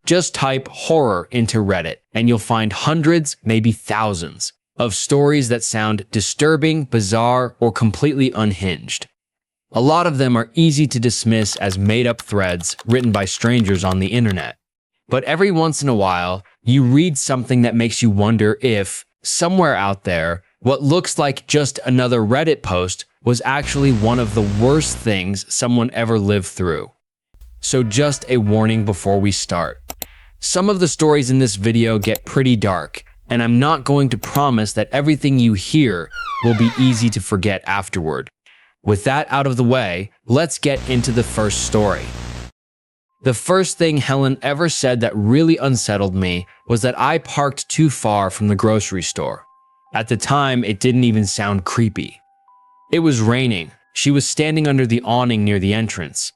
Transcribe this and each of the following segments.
Just type horror into Reddit and you'll find hundreds, maybe thousands, of stories that sound disturbing, bizarre, or completely unhinged. A lot of them are easy to dismiss as made-up threads written by strangers on the internet. But every once in a while, you read something that makes you wonder if, somewhere out there, what looks like just another Reddit post was actually one of the worst things someone ever lived through. So just a warning before we start. Some of the stories in this video get pretty dark, and I'm not going to promise that everything you hear will be easy to forget afterward. With that out of the way, let's get into the first story. The first thing Helen ever said that really unsettled me was that I parked too far from the grocery store. At the time, it didn't even sound creepy. It was raining. She was standing under the awning near the entrance,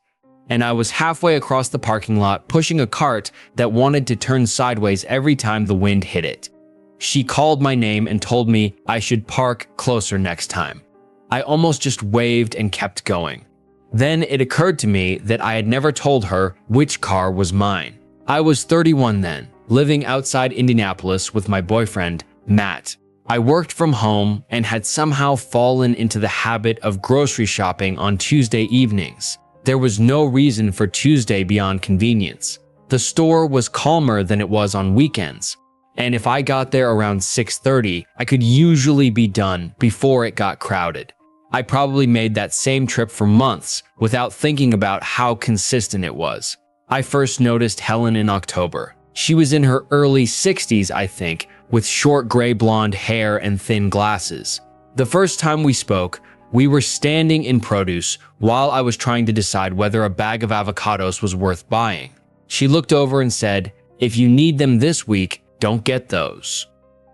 and I was halfway across the parking lot pushing a cart that wanted to turn sideways every time the wind hit it. She called my name and told me I should park closer next time. I almost just waved and kept going. Then it occurred to me that I had never told her which car was mine. I was 31 then, living outside Indianapolis with my boyfriend, Matt. I worked from home and had somehow fallen into the habit of grocery shopping on Tuesday evenings. There was no reason for Tuesday beyond convenience. The store was calmer than it was on weekends, and if I got there around 6:30, I could usually be done before it got crowded. I probably made that same trip for months without thinking about how consistent it was. I first noticed Helen in October. She was in her early 60s, I think, with short gray blonde hair and thin glasses. The first time we spoke, we were standing in produce while I was trying to decide whether a bag of avocados was worth buying. She looked over and said, "If you need them this week, don't get those."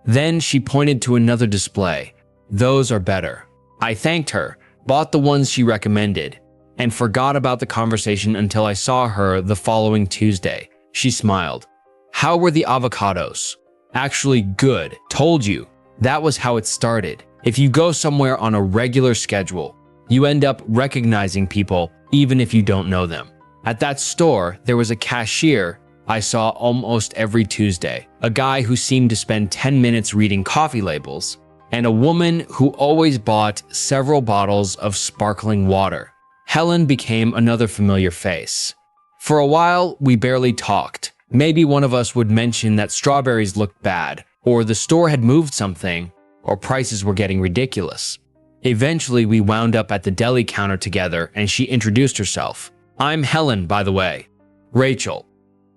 Then she pointed to another display. "Those are better." I thanked her, bought the ones she recommended, and forgot about the conversation until I saw her the following Tuesday. She smiled. "How were the avocados?" "Actually good. Told you." That was how it started. If you go somewhere on a regular schedule, you end up recognizing people even if you don't know them. At that store, there was a cashier I saw almost every Tuesday, a guy who seemed to spend 10 minutes reading coffee labels, and a woman who always bought several bottles of sparkling water. Helen became another familiar face. For a while, we barely talked. Maybe one of us would mention that strawberries looked bad, or the store had moved something, or prices were getting ridiculous. Eventually, we wound up at the deli counter together and she introduced herself. "I'm Helen, by the way." "Rachel."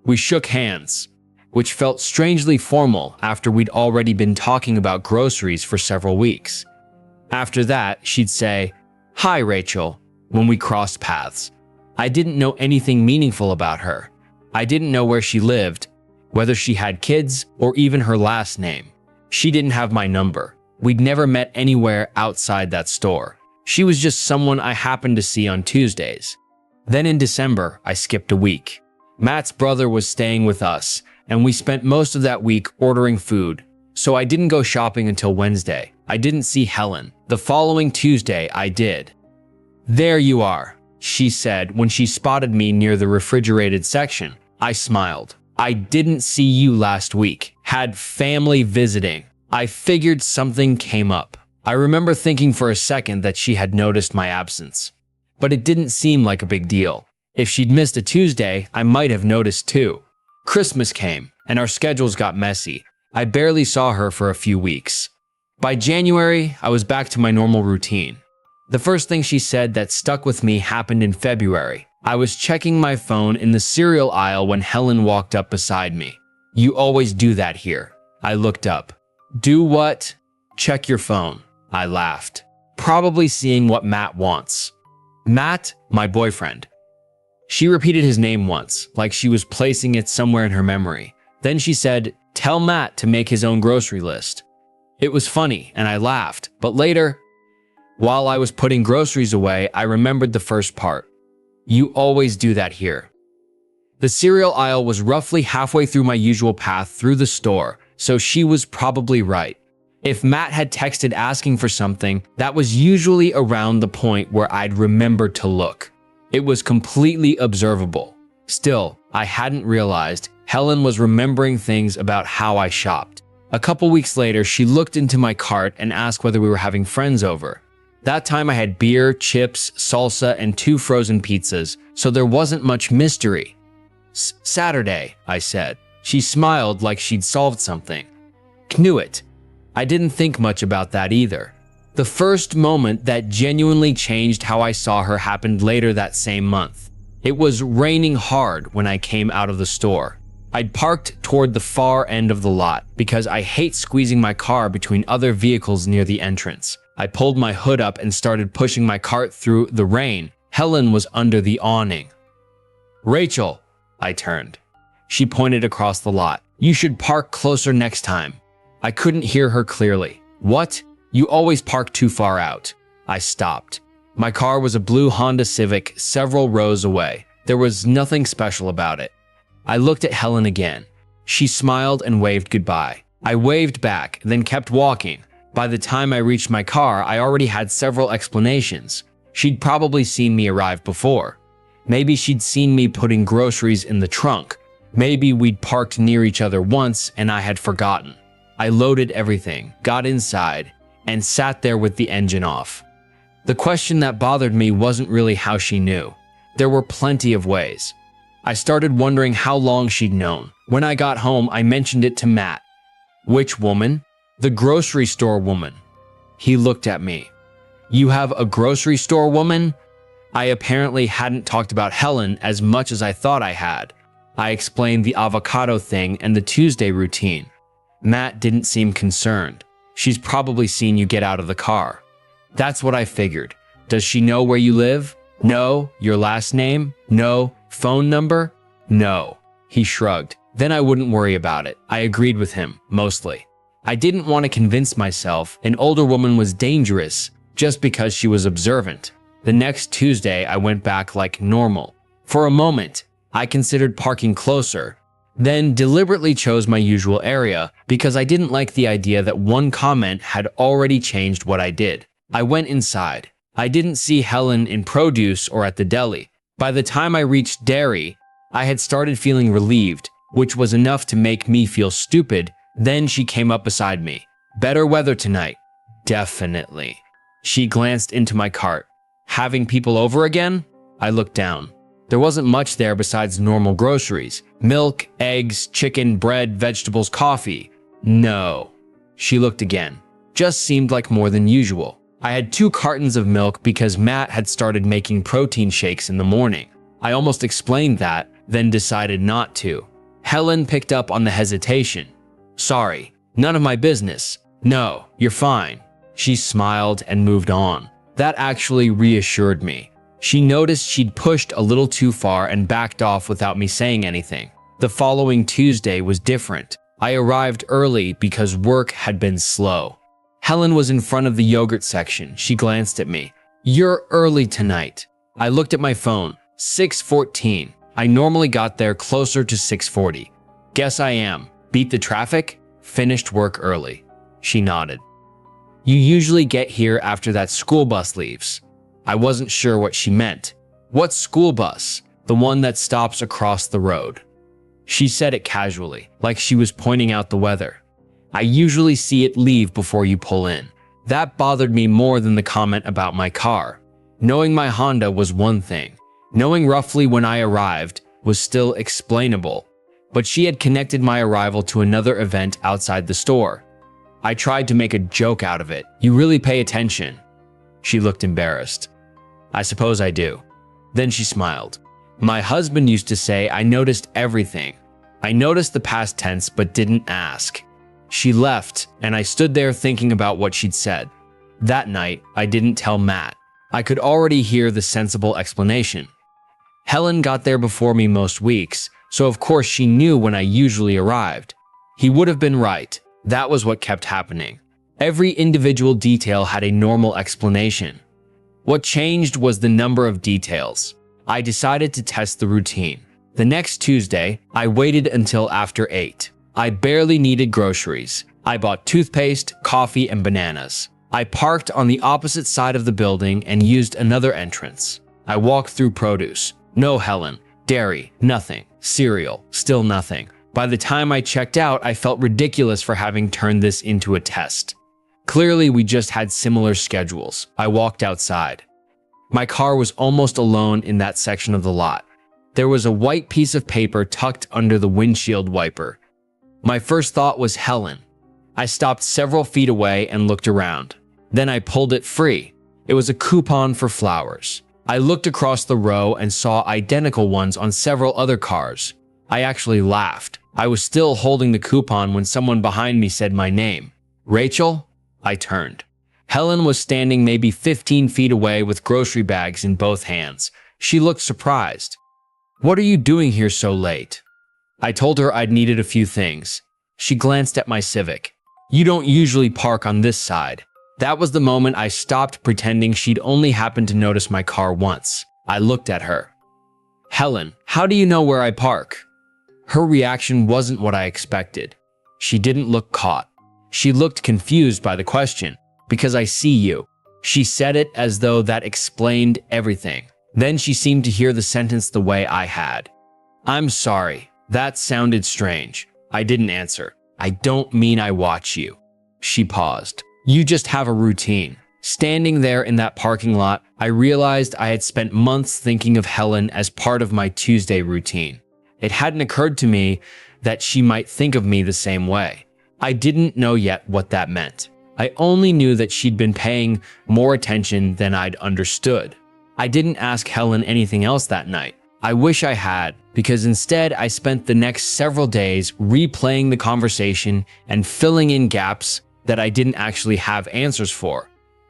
We shook hands, which felt strangely formal after we'd already been talking about groceries for several weeks. After that, she'd say, "Hi, Rachel," when we crossed paths. I didn't know anything meaningful about her. I didn't know where she lived, whether she had kids, or even her last name. She didn't have my number. We'd never met anywhere outside that store. She was just someone I happened to see on Tuesdays. Then in December, I skipped a week. Matt's brother was staying with us, and we spent most of that week ordering food. So I didn't go shopping until Wednesday. I didn't see Helen. The following Tuesday, I did. "There you are," she said when she spotted me near the refrigerated section. I smiled. "I didn't see you last week. Had family visiting." I figured something came up. I remember thinking for a second that she had noticed my absence, but it didn't seem like a big deal. If she'd missed a Tuesday, I might have noticed too. Christmas came, and our schedules got messy. I barely saw her for a few weeks. By January, I was back to my normal routine. The first thing she said that stuck with me happened in February. I was checking my phone in the cereal aisle when Helen walked up beside me. "You always do that here." I looked up. "Do what?" "Check your phone." I laughed, probably seeing what Matt wants. Matt, my boyfriend. She repeated his name once, like she was placing it somewhere in her memory. Then she said, "Tell Matt to make his own grocery list." It was funny, and I laughed, but later, while I was putting groceries away, I remembered the first part. "You always do that here." The cereal aisle was roughly halfway through my usual path through the store, so she was probably right. If Matt had texted asking for something, that was usually around the point where I'd remember to look. It was completely observable. Still, I hadn't realized Helen was remembering things about how I shopped. A couple weeks later, she looked into my cart and asked whether we were having friends over. That time I had beer, chips, salsa, and 2 frozen pizzas, so there wasn't much mystery. Saturday, I said. She smiled like she'd solved something. Knew it. I didn't think much about that either. The first moment that genuinely changed how I saw her happened later that same month. It was raining hard when I came out of the store. I'd parked toward the far end of the lot because I hate squeezing my car between other vehicles near the entrance. I pulled my hood up and started pushing my cart through the rain. Helen was under the awning. Rachel, I turned. She pointed across the lot. You should park closer next time. I couldn't hear her clearly. What? You always park too far out. I stopped. My car was a blue Honda Civic several rows away. There was nothing special about it. I looked at Helen again. She smiled and waved goodbye. I waved back, then kept walking. By the time I reached my car, I already had several explanations. She'd probably seen me arrive before. Maybe she'd seen me putting groceries in the trunk. Maybe we'd parked near each other once and I had forgotten. I loaded everything, got inside, and sat there with the engine off. The question that bothered me wasn't really how she knew. There were plenty of ways. I started wondering how long she'd known. When I got home, I mentioned it to Matt. Which woman? The grocery store woman. He looked at me. You have a grocery store woman? I apparently hadn't talked about Helen as much as I thought I had. I explained the avocado thing and the Tuesday routine. Matt didn't seem concerned. She's probably seen you get out of the car. That's what I figured. Does she know where you live? No. Your last name? No. Phone number? No. He shrugged. Then I wouldn't worry about it. I agreed with him, mostly. I didn't want to convince myself an older woman was dangerous just because she was observant. The next Tuesday, I went back like normal. For a moment, I considered parking closer, then deliberately chose my usual area because I didn't like the idea that one comment had already changed what I did. I went inside. I didn't see Helen in produce or at the deli. By the time I reached dairy, I had started feeling relieved, which was enough to make me feel stupid. Then she came up beside me. Better weather tonight. Definitely. She glanced into my cart. Having people over again? I looked down. There wasn't much there besides normal groceries. Milk, eggs, chicken, bread, vegetables, coffee. No. She looked again. Just seemed like more than usual. I had 2 cartons of milk because Matt had started making protein shakes in the morning. I almost explained that, then decided not to. Helen picked up on the hesitation. Sorry, none of my business. No, you're fine. She smiled and moved on. That actually reassured me. She noticed she'd pushed a little too far and backed off without me saying anything. The following Tuesday was different. I arrived early because work had been slow. Helen was in front of the yogurt section. She glanced at me. You're early tonight. I looked at my phone. 6:14. I normally got there closer to 6:40. Guess I am. Beat the traffic? Finished work early. She nodded. You usually get here after that school bus leaves. I wasn't sure what she meant. What school bus? The one that stops across the road. She said it casually, like she was pointing out the weather. I usually see it leave before you pull in. That bothered me more than the comment about my car. Knowing my Honda was one thing. Knowing roughly when I arrived was still explainable. But she had connected my arrival to another event outside the store. I tried to make a joke out of it. You really pay attention. She looked embarrassed. I suppose I do. Then she smiled. My husband used to say I noticed everything. I noticed the past tense but didn't ask. She left, and I stood there thinking about what she'd said. That night, I didn't tell Matt. I could already hear the sensible explanation. Helen got there before me most weeks, so of course she knew when I usually arrived. He would have been right. That was what kept happening. Every individual detail had a normal explanation. What changed was the number of details. I decided to test the routine. The next Tuesday, I waited until after 8. I barely needed groceries. I bought toothpaste, coffee, and bananas. I parked on the opposite side of the building and used another entrance. I walked through produce. No Helen. Dairy. Nothing. Cereal. Still nothing. By the time I checked out, I felt ridiculous for having turned this into a test. Clearly, we just had similar schedules. I walked outside. My car was almost alone in that section of the lot. There was a white piece of paper tucked under the windshield wiper. My first thought was Helen. I stopped several feet away and looked around. Then I pulled it free. It was a coupon for flowers. I looked across the row and saw identical ones on several other cars. I actually laughed. I was still holding the coupon when someone behind me said my name. Rachel? I turned. Helen was standing maybe 15 feet away with grocery bags in both hands. She looked surprised. "What are you doing here so late?" I told her I'd needed a few things. She glanced at my Civic. "You don't usually park on this side." That was the moment I stopped pretending she'd only happened to notice my car once. I looked at her. "Helen, how do you know where I park?" Her reaction wasn't what I expected. She didn't look caught. She looked confused by the question. "Because I see you." She said it as though that explained everything. Then she seemed to hear the sentence the way I had. "I'm sorry. That sounded strange." I didn't answer. "I don't mean I watch you." She paused. "You just have a routine." Standing there in that parking lot, I realized I had spent months thinking of Helen as part of my Tuesday routine. It hadn't occurred to me that she might think of me the same way. I didn't know yet what that meant. I only knew that she'd been paying more attention than I'd understood. I didn't ask Helen anything else that night. I wish I had, because instead I spent the next several days replaying the conversation and filling in gaps that I didn't actually have answers for.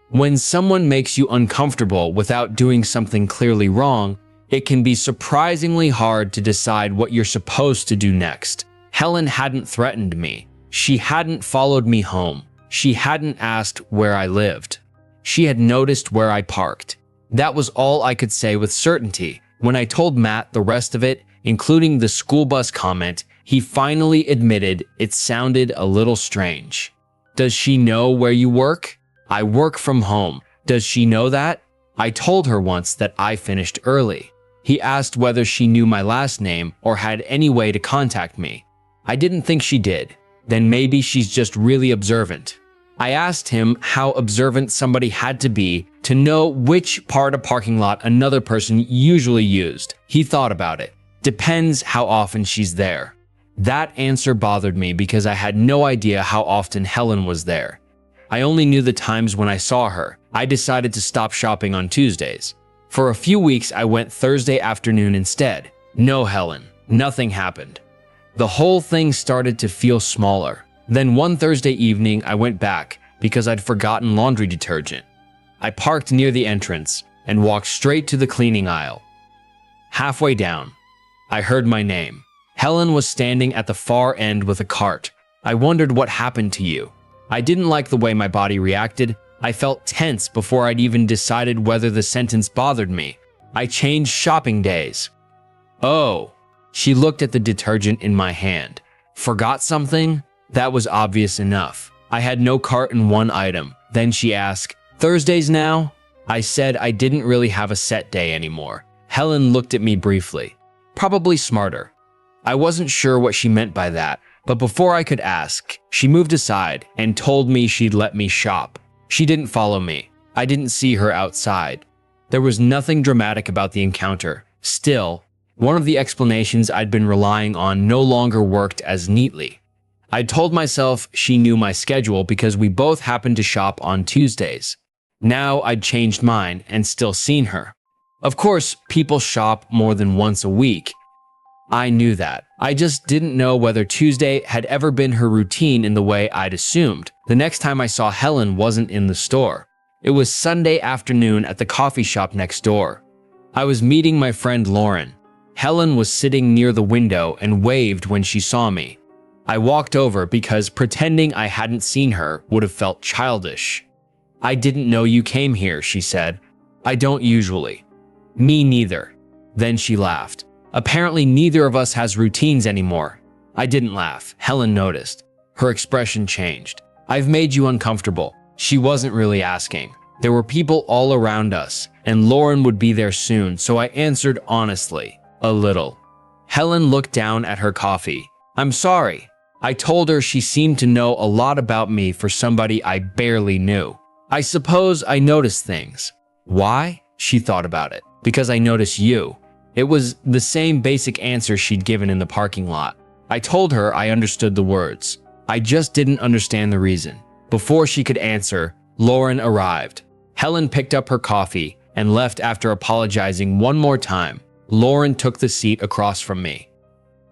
When someone makes you uncomfortable without doing something clearly wrong, it can be surprisingly hard to decide what you're supposed to do next. Helen hadn't threatened me. She hadn't followed me home. She hadn't asked where I lived. She had noticed where I parked. That was all I could say with certainty. When I told Matt the rest of it, including the school bus comment, he finally admitted it sounded a little strange. "Does she know where you work?" "I work from home." "Does she know that?" I told her once that I finished early. He asked whether she knew my last name or had any way to contact me. I didn't think she did. Then maybe she's just really observant. I asked him how observant somebody had to be to know which part of parking lot another person usually used. He thought about it. "Depends how often she's there." That answer bothered me because I had no idea how often Helen was there. I only knew the times when I saw her. I decided to stop shopping on Tuesdays. For a few weeks, I went Thursday afternoon instead. No Helen. Nothing happened. The whole thing started to feel smaller. Then one Thursday evening, I went back because I'd forgotten laundry detergent. I parked near the entrance and walked straight to the cleaning aisle. Halfway down, I heard my name. Helen was standing at the far end with a cart. "I wondered what happened to you." I didn't like the way my body reacted. I felt tense before I'd even decided whether the sentence bothered me. "I changed shopping days." "Oh." She looked at the detergent in my hand. "Forgot something?" That was obvious enough. I had no cart in one item. Then she asked, "Thursdays now?" I said I didn't really have a set day anymore. Helen looked at me briefly. Probably smarter. I wasn't sure what she meant by that, but before I could ask, she moved aside and told me she'd let me shop. She didn't follow me. I didn't see her outside. There was nothing dramatic about the encounter. Still, one of the explanations I'd been relying on no longer worked as neatly. I told myself she knew my schedule because we both happened to shop on Tuesdays. Now I'd changed mine and still seen her. Of course, people shop more than once a week. I knew that. I just didn't know whether Tuesday had ever been her routine in the way I'd assumed. The next time I saw Helen wasn't in the store. It was Sunday afternoon at the coffee shop next door. I was meeting my friend Lauren. Helen was sitting near the window and waved when she saw me. I walked over because pretending I hadn't seen her would have felt childish. "I didn't know you came here," she said. "I don't usually." "Me neither." Then she laughed. "Apparently neither of us has routines anymore." I didn't laugh. Helen noticed. Her expression changed. "I've made you uncomfortable." She wasn't really asking. There were people all around us, and Lauren would be there soon, so I answered honestly. "A little." Helen looked down at her coffee. I'm sorry. I told her she seemed to know a lot about me for somebody I barely knew. I suppose I noticed things. Why? She thought about it. Because I noticed you. It was the same basic answer she'd given in the parking lot. I told her I understood the words. I just didn't understand the reason. Before she could answer, Lauren arrived. Helen picked up her coffee and left after apologizing one more time. Lauren took the seat across from me.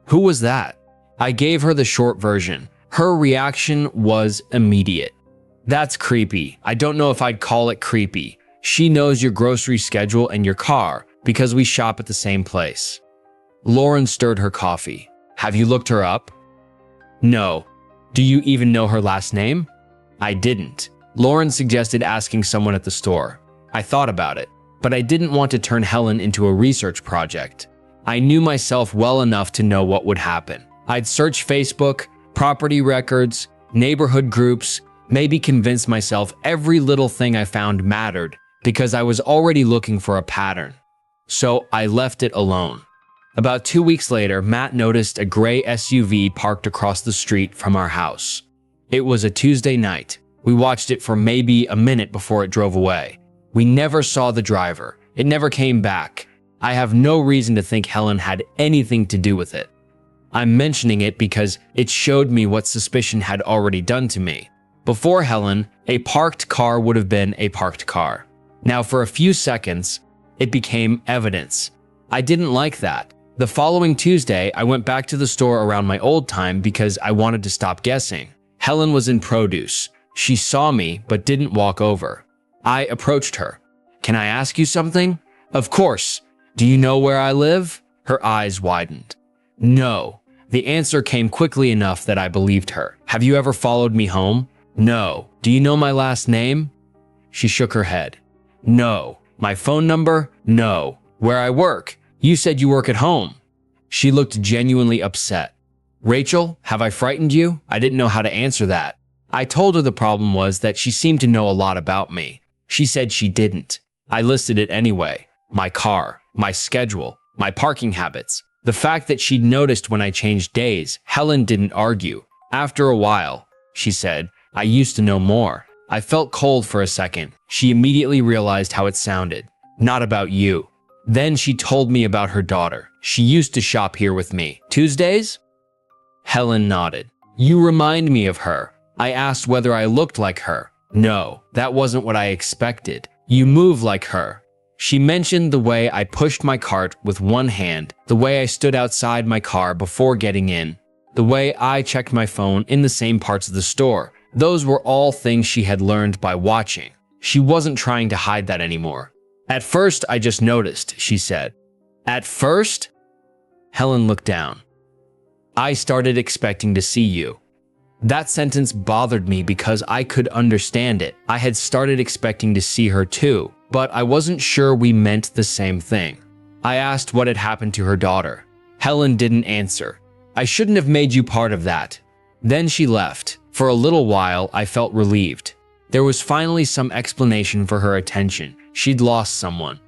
Who was that? I gave her the short version. Her reaction was immediate. That's creepy. I don't know if I'd call it creepy. She knows your grocery schedule and your car because we shop at the same place. Lauren stirred her coffee. Have you looked her up? No. Do you even know her last name? I didn't. Lauren suggested asking someone at the store. I thought about it, but I didn't want to turn Helen into a research project. I knew myself well enough to know what would happen. I'd search Facebook, property records, neighborhood groups, maybe convince myself every little thing I found mattered because I was already looking for a pattern. So I left it alone. About 2 weeks later, Matt noticed a gray SUV parked across the street from our house. It was a Tuesday night. We watched it for maybe a minute before it drove away. We never saw the driver. It never came back. I have no reason to think Helen had anything to do with it. I'm mentioning it because it showed me what suspicion had already done to me. Before Helen, a parked car would have been a parked car. Now, for a few seconds, it became evidence. I didn't like that. The following Tuesday, I went back to the store around my old time because I wanted to stop guessing. Helen was in produce. She saw me but didn't walk over. I approached her. Can I ask you something? Of course. Do you know where I live? Her eyes widened. No. The answer came quickly enough that I believed her. Have you ever followed me home? No. Do you know my last name? She shook her head. No. My phone number? No. Where I work? You said you work at home. She looked genuinely upset. Rachel, have I frightened you? I didn't know how to answer that. I told her the problem was that she seemed to know a lot about me. She said she didn't. I listed it anyway. My car, my schedule, my parking habits. The fact that she'd noticed when I changed days. Helen didn't argue. After a while, she said, I used to know more. I felt cold for a second. She immediately realized how it sounded. Not about you. Then she told me about her daughter. She used to shop here with me. Tuesdays? Helen nodded. You remind me of her. I asked whether I looked like her. No, that wasn't what I expected. You move like her. She mentioned the way I pushed my cart with one hand, the way I stood outside my car before getting in, the way I checked my phone in the same parts of the store. Those were all things she had learned by watching. She wasn't trying to hide that anymore. At first, I just noticed, she said. At first? Helen looked down. I started expecting to see you. That sentence bothered me because I could understand it. I had started expecting to see her too, but I wasn't sure we meant the same thing. I asked what had happened to her daughter. Helen didn't answer. I shouldn't have made you part of that. Then she left. For a little while, I felt relieved. There was finally some explanation for her attention. She'd lost someone.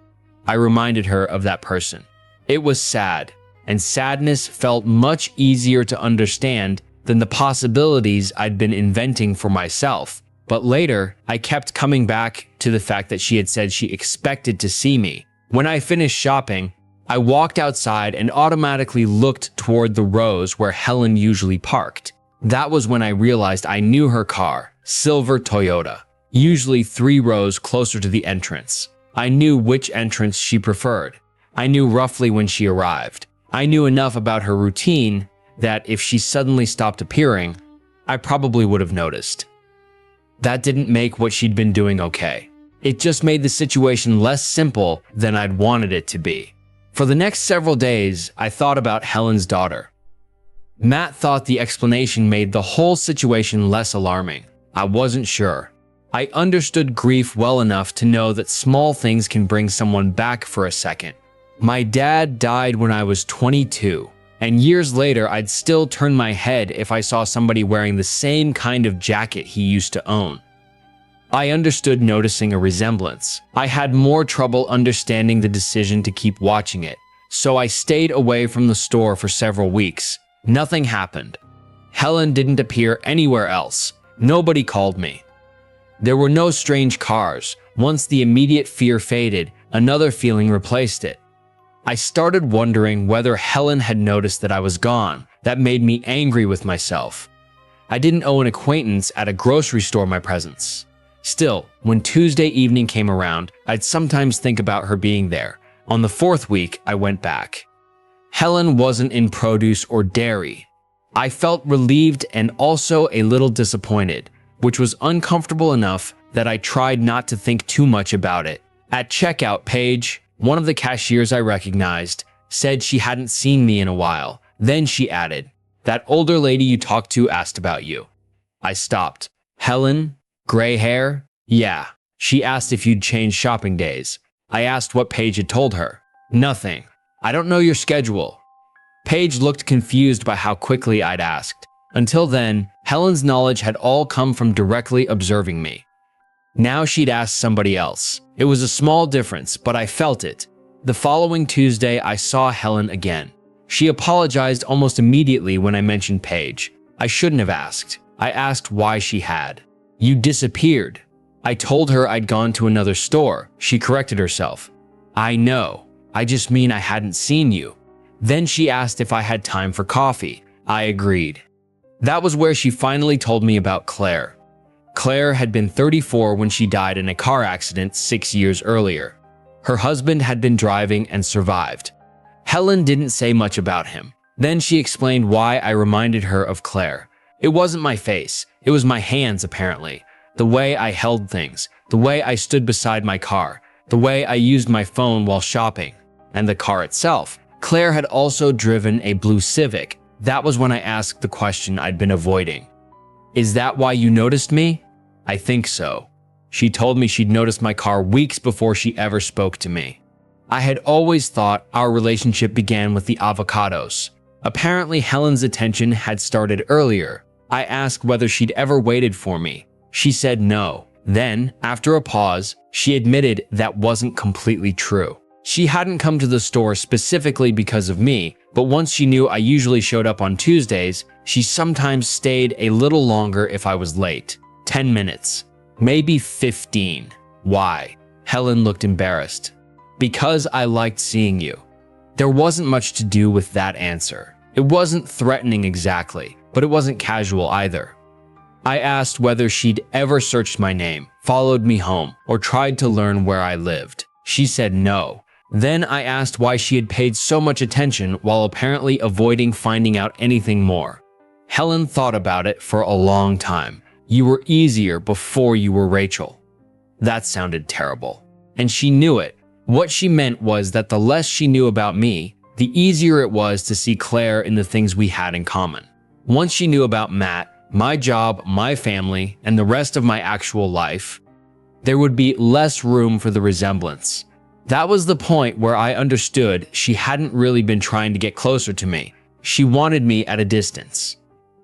I reminded her of that person. It was sad, and sadness felt much easier to understand than the possibilities I'd been inventing for myself. But later, I kept coming back to the fact that she had said she expected to see me. When I finished shopping, I walked outside and automatically looked toward the rows where Helen usually parked. That was when I realized I knew her car, silver Toyota, usually 3 rows closer to the entrance. I knew which entrance she preferred. I knew roughly when she arrived. I knew enough about her routine that if she suddenly stopped appearing, I probably would have noticed. That didn't make what she'd been doing okay. It just made the situation less simple than I'd wanted it to be. For the next several days, I thought about Helen's daughter. Matt thought the explanation made the whole situation less alarming. I wasn't sure. I understood grief well enough to know that small things can bring someone back for a second. My dad died when I was 22, and years later I'd still turn my head if I saw somebody wearing the same kind of jacket he used to own. I understood noticing a resemblance. I had more trouble understanding the decision to keep watching it, so I stayed away from the store for several weeks. Nothing happened. Helen didn't appear anywhere else. Nobody called me. There were no strange cars. Once the immediate fear faded, another feeling replaced it. I started wondering whether Helen had noticed that I was gone. That made me angry with myself. I didn't owe an acquaintance at a grocery store my presence. Still, when Tuesday evening came around, I'd sometimes think about her being there. On the fourth week, I went back. Helen wasn't in produce or dairy. I felt relieved and also a little disappointed, which was uncomfortable enough that I tried not to think too much about it. At checkout, Paige, one of the cashiers I recognized, said she hadn't seen me in a while. Then she added, "That older lady you talked to asked about you." I stopped. "Helen? Gray hair?" "Yeah." She asked if you'd changed shopping days. I asked what Paige had told her. "Nothing. I don't know your schedule." Paige looked confused by how quickly I'd asked. Until then, Helen's knowledge had all come from directly observing me. Now she'd asked somebody else. It was a small difference, but I felt it. The following Tuesday, I saw Helen again. She apologized almost immediately when I mentioned Paige. I shouldn't have asked. I asked why she had. "You disappeared." I told her I'd gone to another store. She corrected herself. "I know. I just mean I hadn't seen you." Then she asked if I had time for coffee. I agreed. That was where she finally told me about Claire. Claire had been 34 when she died in a car accident 6 years earlier. Her husband had been driving and survived. Helen didn't say much about him. Then she explained why I reminded her of Claire. It wasn't my face. It was my hands, apparently. The way I held things. The way I stood beside my car. The way I used my phone while shopping. And the car itself. Claire had also driven a blue Civic. That was when I asked the question I'd been avoiding. "Is that why you noticed me?" "I think so." She told me she'd noticed my car weeks before she ever spoke to me. I had always thought our relationship began with the avocados. Apparently, Helen's attention had started earlier. I asked whether she'd ever waited for me. She said no. Then, after a pause, she admitted that wasn't completely true. She hadn't come to the store specifically because of me, but once she knew I usually showed up on Tuesdays, she sometimes stayed a little longer if I was late. 10 minutes. Maybe 15. Why? Helen looked embarrassed. "Because I liked seeing you." There wasn't much to do with that answer. It wasn't threatening exactly, but it wasn't casual either. I asked whether she'd ever searched my name, followed me home, or tried to learn where I lived. She said no. Then I asked why she had paid so much attention while apparently avoiding finding out anything more. Helen thought about it for a long time. "You were easier before you were Rachel." That sounded terrible. And she knew it. What she meant was that the less she knew about me, the easier it was to see Claire in the things we had in common. Once she knew about Matt, my job, my family, and the rest of my actual life, there would be less room for the resemblance. That was the point where I understood she hadn't really been trying to get closer to me. She wanted me at a distance.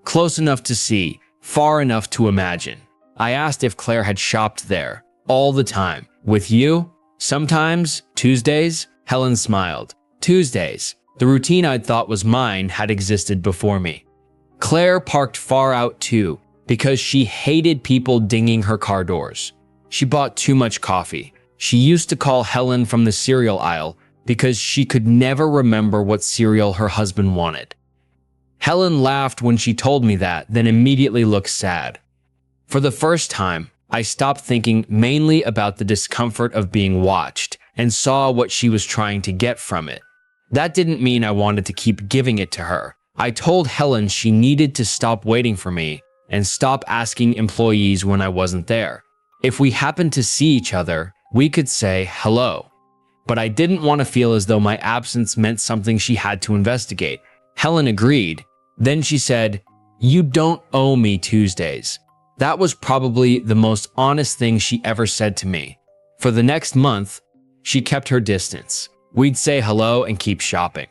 Close enough to see, far enough to imagine. I asked if Claire had shopped there. "All the time. With you?" "Sometimes. Tuesdays?" Helen smiled. "Tuesdays." The routine I'd thought was mine had existed before me. Claire parked far out too, because she hated people dinging her car doors. She bought too much coffee. She used to call Helen from the cereal aisle because she could never remember what cereal her husband wanted. Helen laughed when she told me that, then immediately looked sad. For the first time, I stopped thinking mainly about the discomfort of being watched and saw what she was trying to get from it. That didn't mean I wanted to keep giving it to her. I told Helen she needed to stop waiting for me and stop asking employees when I wasn't there. If we happened to see each other, we could say hello. But I didn't want to feel as though my absence meant something she had to investigate. Helen agreed. Then she said, "You don't owe me Tuesdays." That was probably the most honest thing she ever said to me. For the next month, she kept her distance. We'd say hello and keep shopping.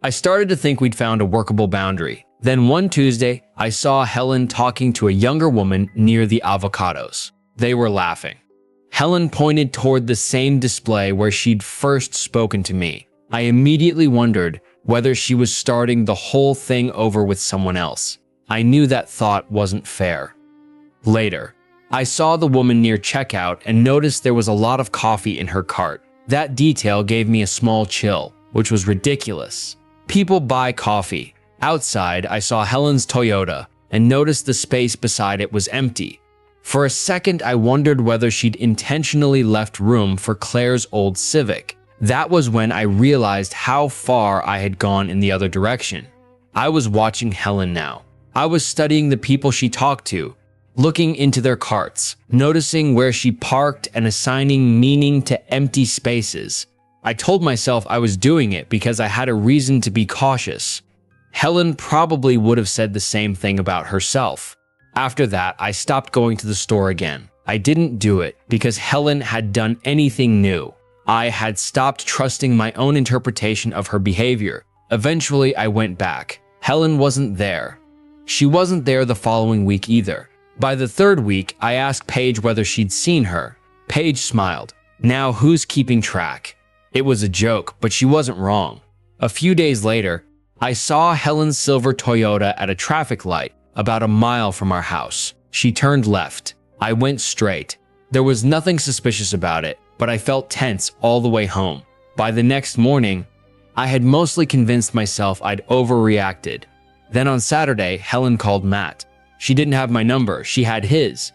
I started to think we'd found a workable boundary. Then one Tuesday, I saw Helen talking to a younger woman near the avocados. They were laughing. Helen pointed toward the same display where she'd first spoken to me. I immediately wondered, whether she was starting the whole thing over with someone else. I knew that thought wasn't fair. Later, I saw the woman near checkout and noticed there was a lot of coffee in her cart. That detail gave me a small chill, which was ridiculous. People buy coffee. Outside, I saw Helen's Toyota and noticed the space beside it was empty. For a second, I wondered whether she'd intentionally left room for Claire's old Civic. That was when I realized how far I had gone in the other direction. I was watching Helen now. I was studying the people she talked to, looking into their carts, noticing where she parked and assigning meaning to empty spaces. I told myself I was doing it because I had a reason to be cautious. Helen probably would have said the same thing about herself. After that, I stopped going to the store again. I didn't do it because Helen had done anything new. I had stopped trusting my own interpretation of her behavior. Eventually, I went back. Helen wasn't there. She wasn't there the following week either. By the third week, I asked Paige whether she'd seen her. Paige smiled. Now who's keeping track? It was a joke, but she wasn't wrong. A few days later, I saw Helen's silver Toyota at a traffic light about a mile from our house. She turned left. I went straight. There was nothing suspicious about it, but I felt tense all the way home. By the next morning, I had mostly convinced myself I'd overreacted. Then on Saturday, Helen called Matt. She didn't have my number, she had his.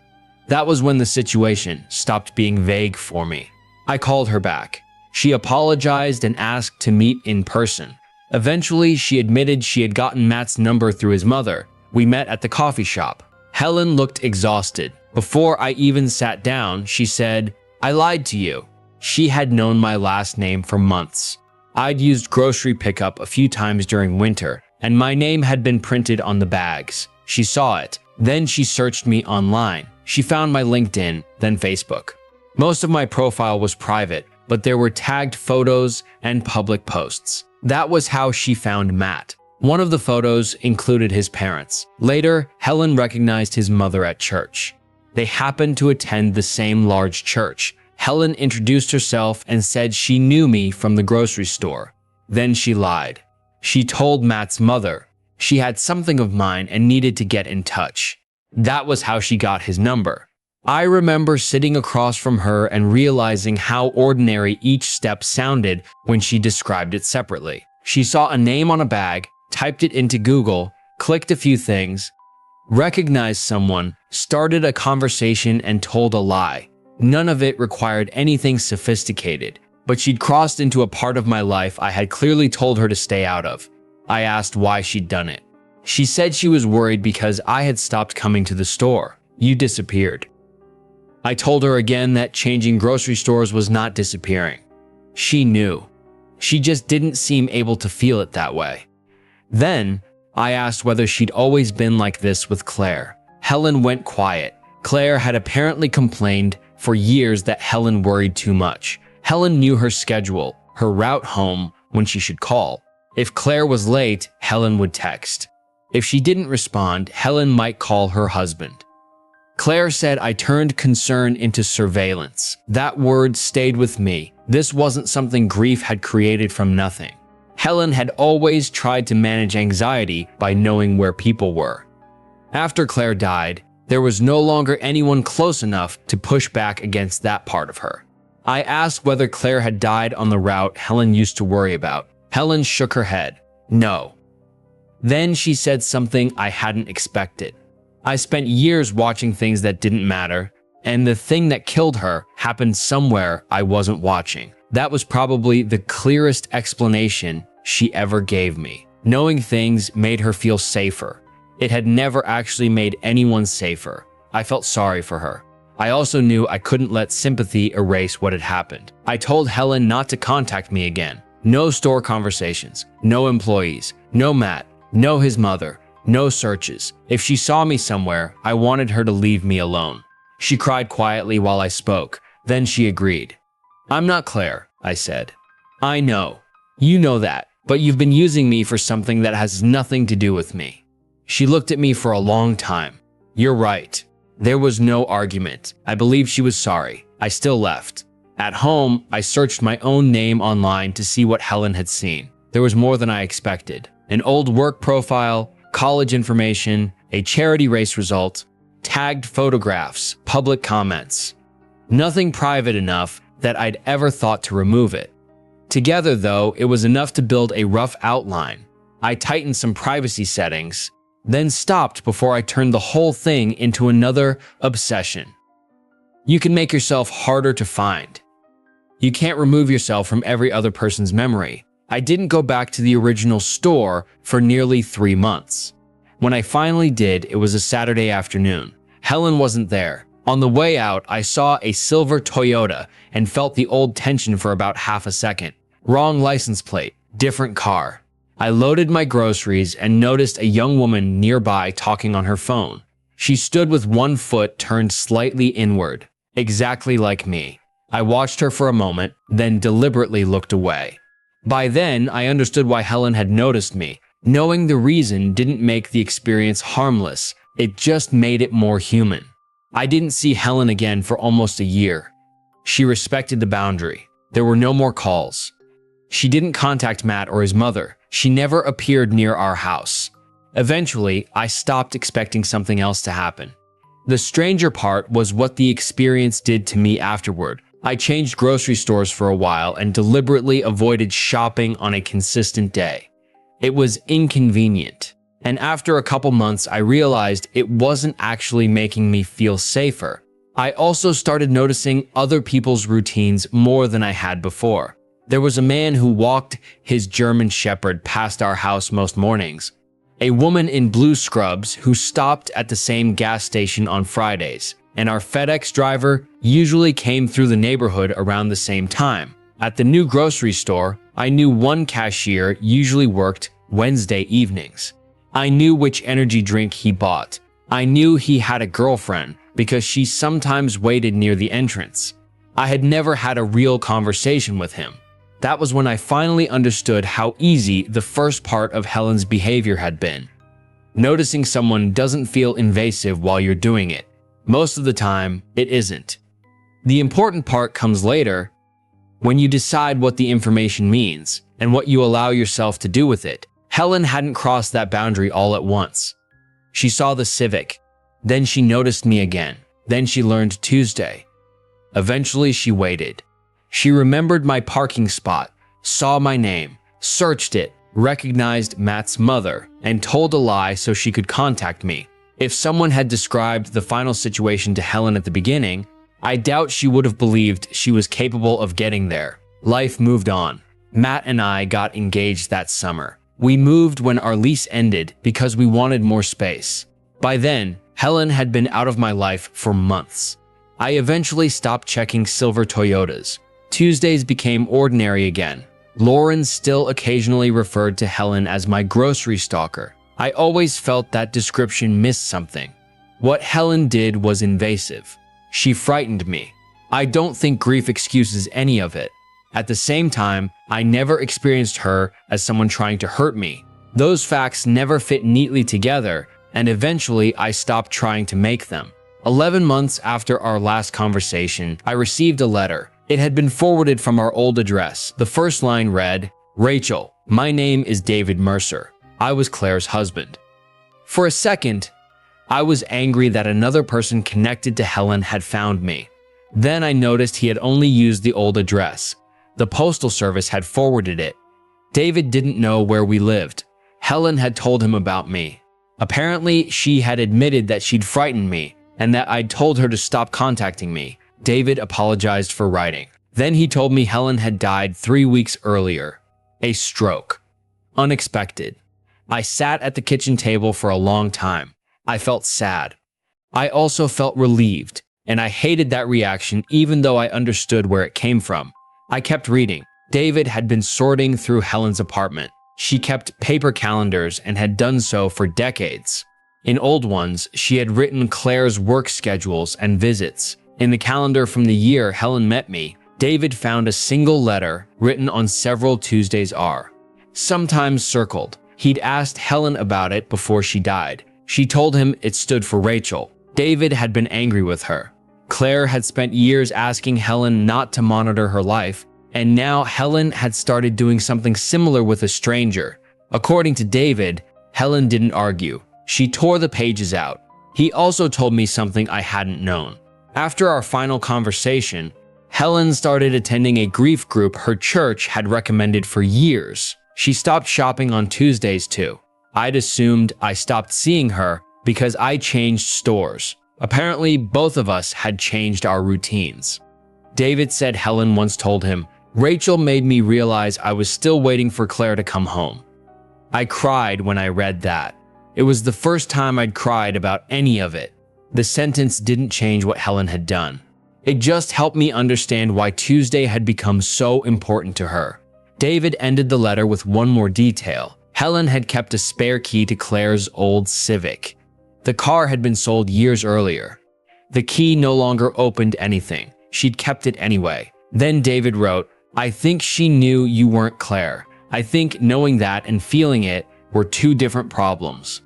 That was when the situation stopped being vague for me. I called her back. She apologized and asked to meet in person. Eventually, she admitted she had gotten Matt's number through his mother. We met at the coffee shop. Helen looked exhausted. Before I even sat down, she said, "I lied to you." She had known my last name for months. I'd used grocery pickup a few times during winter, and my name had been printed on the bags. She saw it. Then she searched me online. She found my LinkedIn, then Facebook. Most of my profile was private, but there were tagged photos and public posts. That was how she found Matt. One of the photos included his parents. Later, Helen recognized his mother at church. They happened to attend the same large church. Helen introduced herself and said she knew me from the grocery store. Then she lied. She told Matt's mother she had something of mine and needed to get in touch. That was how she got his number. I remember sitting across from her and realizing how ordinary each step sounded when she described it separately. She saw a name on a bag, typed it into Google, clicked a few things, recognized someone, started a conversation, and told a lie. None of it required anything sophisticated, but she'd crossed into a part of my life I had clearly told her to stay out of. I asked why she'd done it. She said she was worried because I had stopped coming to the store. You disappeared. I told her again that changing grocery stores was not disappearing. She knew. She just didn't seem able to feel it that way. Then, I asked whether she'd always been like this with Claire. Helen went quiet. Claire had apparently complained for years that Helen worried too much. Helen knew her schedule, her route home, when she should call. If Claire was late, Helen would text. If she didn't respond, Helen might call her husband. Claire said I turned concern into surveillance. That word stayed with me. This wasn't something grief had created from nothing. Helen had always tried to manage anxiety by knowing where people were. After Claire died, there was no longer anyone close enough to push back against that part of her. I asked whether Claire had died on the route Helen used to worry about. Helen shook her head. No. Then she said something I hadn't expected. I spent years watching things that didn't matter, and the thing that killed her happened somewhere I wasn't watching. That was probably the clearest explanation she ever gave me. Knowing things made her feel safer. It had never actually made anyone safer. I felt sorry for her. I also knew I couldn't let sympathy erase what had happened. I told Helen not to contact me again. No store conversations, no employees, no Matt, no his mother, no searches. If she saw me somewhere, I wanted her to leave me alone. She cried quietly while I spoke. Then she agreed. I'm not Claire, I said. I know. You know that, but you've been using me for something that has nothing to do with me. She looked at me for a long time. You're right. There was no argument. I believed she was sorry. I still left. At home, I searched my own name online to see what Helen had seen. there was more than I expected. An old work profile, college information, a charity race result, tagged photographs, public comments. Nothing private enough that I'd ever thought to remove it. Together, though, it was enough to build a rough outline. I tightened some privacy settings, then stopped before I turned the whole thing into another obsession. You can make yourself harder to find. You can't remove yourself from every other person's memory. I didn't go back to the original store for nearly 3 months. When I finally did, it was a Saturday afternoon. Helen wasn't there. On the way out, I saw a silver Toyota and felt the old tension for about half a second. Wrong license plate, different car. I loaded my groceries and noticed a young woman nearby talking on her phone. She stood with one foot turned slightly inward, exactly like me. I watched her for a moment, then deliberately looked away. By then, I understood why Helen had noticed me. Knowing the reason didn't make the experience harmless, it just made it more human. I didn't see Helen again for almost a year. She respected the boundary. There were no more calls. She didn't contact Matt or his mother. She never appeared near our house. Eventually, I stopped expecting something else to happen. The stranger part was what the experience did to me afterward. I changed grocery stores for a while and deliberately avoided shopping on a consistent day. It was inconvenient. And after a couple months, I realized it wasn't actually making me feel safer. I also started noticing other people's routines more than I had before. There was a man who walked his German Shepherd past our house most mornings. A woman in blue scrubs who stopped at the same gas station on Fridays. And our FedEx driver usually came through the neighborhood around the same time. At the new grocery store, I knew one cashier usually worked Wednesday evenings. I knew which energy drink he bought. I knew he had a girlfriend because she sometimes waited near the entrance. I had never had a real conversation with him. That was when I finally understood how easy the first part of Helen's behavior had been. Noticing someone doesn't feel invasive while you're doing it. Most of the time, it isn't. The important part comes later, when you decide what the information means and what you allow yourself to do with it. Helen hadn't crossed that boundary all at once. She saw the Civic. Then she noticed me again. Then she learned Tuesday. Eventually, she waited. She remembered my parking spot, saw my name, searched it, recognized Matt's mother, and told a lie so she could contact me. If someone had described the final situation to Helen at the beginning, I doubt she would have believed she was capable of getting there. Life moved on. Matt and I got engaged that summer. We moved when our lease ended because we wanted more space. By then, Helen had been out of my life for months. I eventually stopped checking silver Toyotas. Tuesdays became ordinary again. Lauren still occasionally referred to Helen as my grocery stalker. I always felt that description missed something. What Helen did was invasive. She frightened me. I don't think grief excuses any of it. At the same time, I never experienced her as someone trying to hurt me. Those facts never fit neatly together, and eventually I stopped trying to make them. 11 months after our last conversation, I received a letter. It had been forwarded from our old address. The first line read, "Rachel, my name is David Mercer. I was Claire's husband." For a second, I was angry that another person connected to Helen had found me. Then I noticed he had only used the old address. The postal service had forwarded it. David didn't know where we lived. Helen had told him about me. Apparently, she had admitted that she'd frightened me and that I'd told her to stop contacting me. David apologized for writing. Then he told me Helen had died 3 weeks earlier. A stroke. Unexpected. I sat at the kitchen table for a long time. I felt sad. I also felt relieved, and I hated that reaction even though I understood where it came from. I kept reading. David had been sorting through Helen's apartment. She kept paper calendars and had done so for decades. In old ones, she had written Claire's work schedules and visits. In the calendar from the year Helen met me, David found a single letter written on several Tuesdays sometimes circled. He'd asked Helen about it before she died. She told him it stood for Rachel. David had been angry with her. Claire had spent years asking Helen not to monitor her life. And now Helen had started doing something similar with a stranger. According to David, Helen didn't argue. She tore the pages out. He also told me something I hadn't known. After our final conversation, Helen started attending a grief group her church had recommended for years. She stopped shopping on Tuesdays too. I'd assumed I stopped seeing her because I changed stores. Apparently, both of us had changed our routines. David said Helen once told him, "Rachel made me realize I was still waiting for Claire to come home." I cried when I read that. It was the first time I'd cried about any of it. The sentence didn't change what Helen had done. It just helped me understand why Tuesday had become so important to her. David ended the letter with one more detail. Helen had kept a spare key to Claire's old Civic. The car had been sold years earlier. The key no longer opened anything. She'd kept it anyway. Then David wrote, "I think she knew you weren't Claire. I think knowing that and feeling it were two different problems."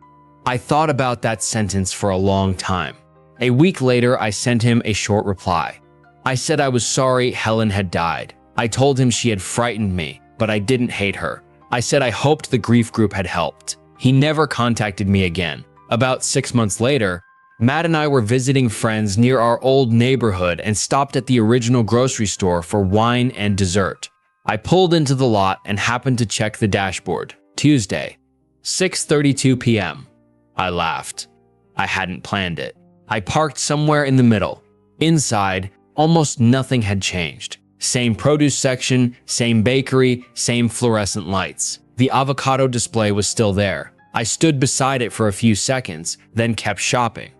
I thought about that sentence for a long time. A week later, I sent him a short reply. I said I was sorry Helen had died. I told him she had frightened me, but I didn't hate her. I said I hoped the grief group had helped. He never contacted me again. About 6 months later, Matt and I were visiting friends near our old neighborhood and stopped at the original grocery store for wine and dessert. I pulled into the lot and happened to check the dashboard. Tuesday, 6:32 p.m. I laughed. I hadn't planned it. I parked somewhere in the middle. Inside, almost nothing had changed. Same produce section, same bakery, same fluorescent lights. The avocado display was still there. I stood beside it for a few seconds, then kept shopping.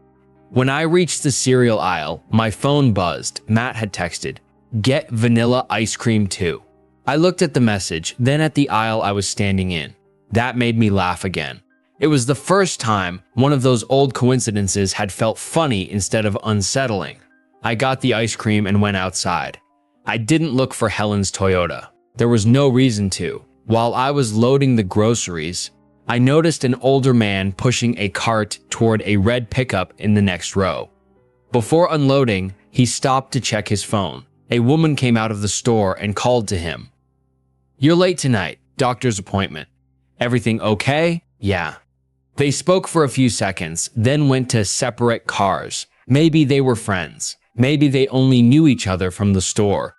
When I reached the cereal aisle, my phone buzzed. Matt had texted, "Get vanilla ice cream too." I looked at the message, then at the aisle I was standing in. That made me laugh again. It was the first time one of those old coincidences had felt funny instead of unsettling. I got the ice cream and went outside. I didn't look for Helen's Toyota. There was no reason to. While I was loading the groceries, I noticed an older man pushing a cart toward a red pickup in the next row. Before unloading, he stopped to check his phone. A woman came out of the store and called to him. "You're late tonight. Doctor's appointment. Everything okay?" "Yeah." They spoke for a few seconds, then went to separate cars. Maybe they were friends. Maybe they only knew each other from the store.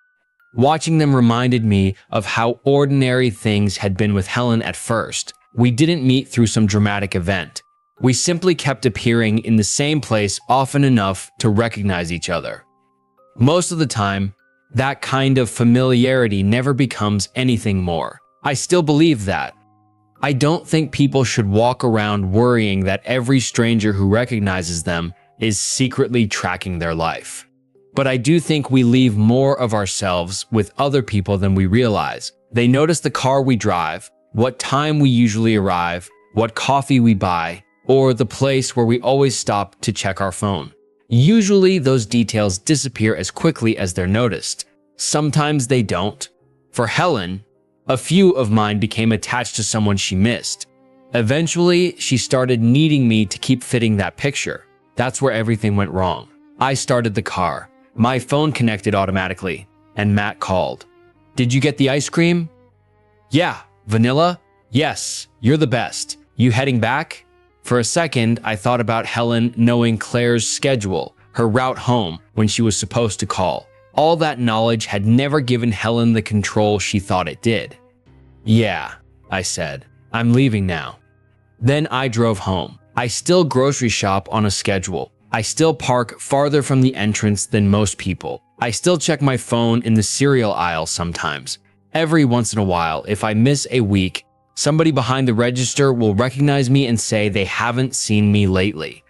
Watching them reminded me of how ordinary things had been with Helen at first. We didn't meet through some dramatic event. We simply kept appearing in the same place often enough to recognize each other. Most of the time, that kind of familiarity never becomes anything more. I still believe that. I don't think people should walk around worrying that every stranger who recognizes them is secretly tracking their life. But I do think we leave more of ourselves with other people than we realize. They notice the car we drive, what time we usually arrive, what coffee we buy, or the place where we always stop to check our phone. Usually those details disappear as quickly as they're noticed. Sometimes they don't. For Helen, a few of mine became attached to someone she missed. Eventually, she started needing me to keep fitting that picture. That's where everything went wrong. I started the car. My phone connected automatically, and Matt called. "Did you get the ice cream?" "Yeah." "Vanilla?" "Yes, you're the best. You heading back?" For a second, I thought about Helen knowing Claire's schedule, her route home when she was supposed to call. All that knowledge had never given Helen the control she thought it did. "Yeah," I said. "I'm leaving now." Then I drove home. I still grocery shop on a schedule. I still park farther from the entrance than most people. I still check my phone in the cereal aisle sometimes. Every once in a while, if I miss a week, somebody behind the register will recognize me and say they haven't seen me lately.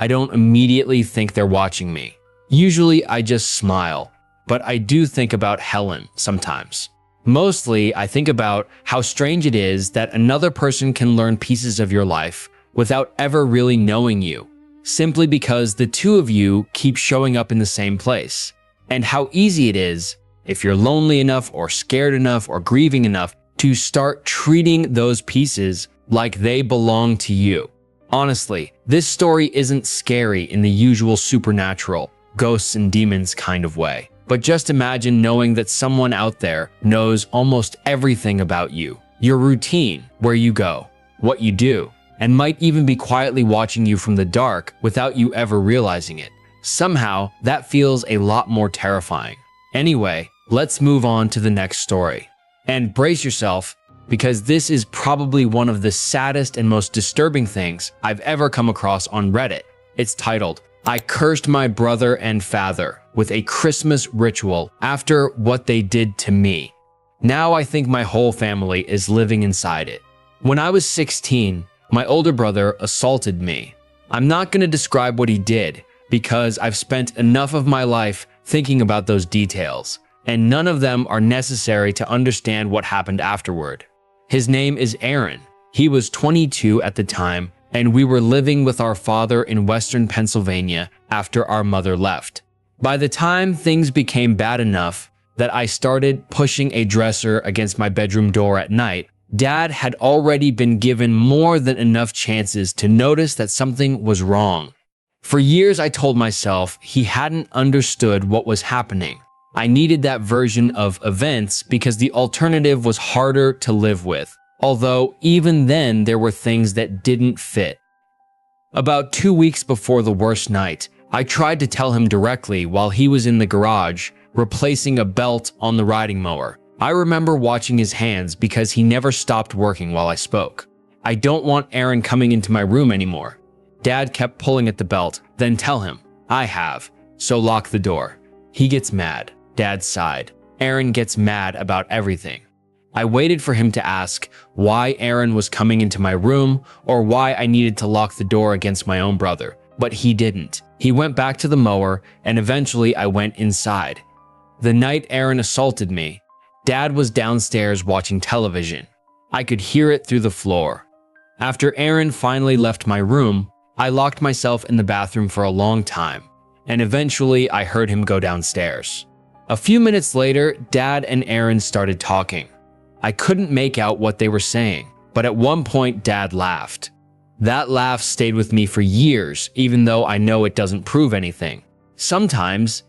I don't immediately think they're watching me. Usually I just smile, but I do think about Helen sometimes. Mostly, I think about how strange it is that another person can learn pieces of your life without ever really knowing you, simply because the two of you keep showing up in the same place. And how easy it is, if you're lonely enough or scared enough or grieving enough, to start treating those pieces like they belong to you. Honestly, this story isn't scary in the usual supernatural, ghosts and demons kind of way. But just imagine knowing that someone out there knows almost everything about you, your routine, where you go, what you do, and might even be quietly watching you from the dark without you ever realizing it. Somehow, that feels a lot more terrifying. Anyway, let's move on to the next story. And brace yourself, because this is probably one of the saddest and most disturbing things I've ever come across on Reddit. It's titled, "I cursed my brother and father with a Christmas ritual after what they did to me. Now I think my whole family is living inside it." When I was 16, my older brother assaulted me. I'm not going to describe what he did because I've spent enough of my life thinking about those details, and none of them are necessary to understand what happened afterward. His name is Aaron. He was 22 at the time, and we were living with our father in Western Pennsylvania after our mother left. By the time things became bad enough that I started pushing a dresser against my bedroom door at night, Dad had already been given more than enough chances to notice that something was wrong. For years, I told myself he hadn't understood what was happening. I needed that version of events because the alternative was harder to live with, although even then there were things that didn't fit. About 2 weeks before the worst night, I tried to tell him directly while he was in the garage, replacing a belt on the riding mower. I remember watching his hands because he never stopped working while I spoke. "I don't want Aaron coming into my room anymore." Dad kept pulling at the belt, "Then tell him." "I have, so lock the door." He gets mad. Dad sighed. Aaron gets mad about everything. I waited for him to ask why Aaron was coming into my room or why I needed to lock the door against my own brother, but he didn't. He went back to the mower, and eventually I went inside. The night Aaron assaulted me, Dad was downstairs watching television. I could hear it through the floor. After Aaron finally left my room, I locked myself in the bathroom for a long time, and eventually I heard him go downstairs. A few minutes later, Dad and Aaron started talking. I couldn't make out what they were saying, but at one point Dad laughed. That laugh stayed with me for years, even though I know it doesn't prove anything. Sometimes,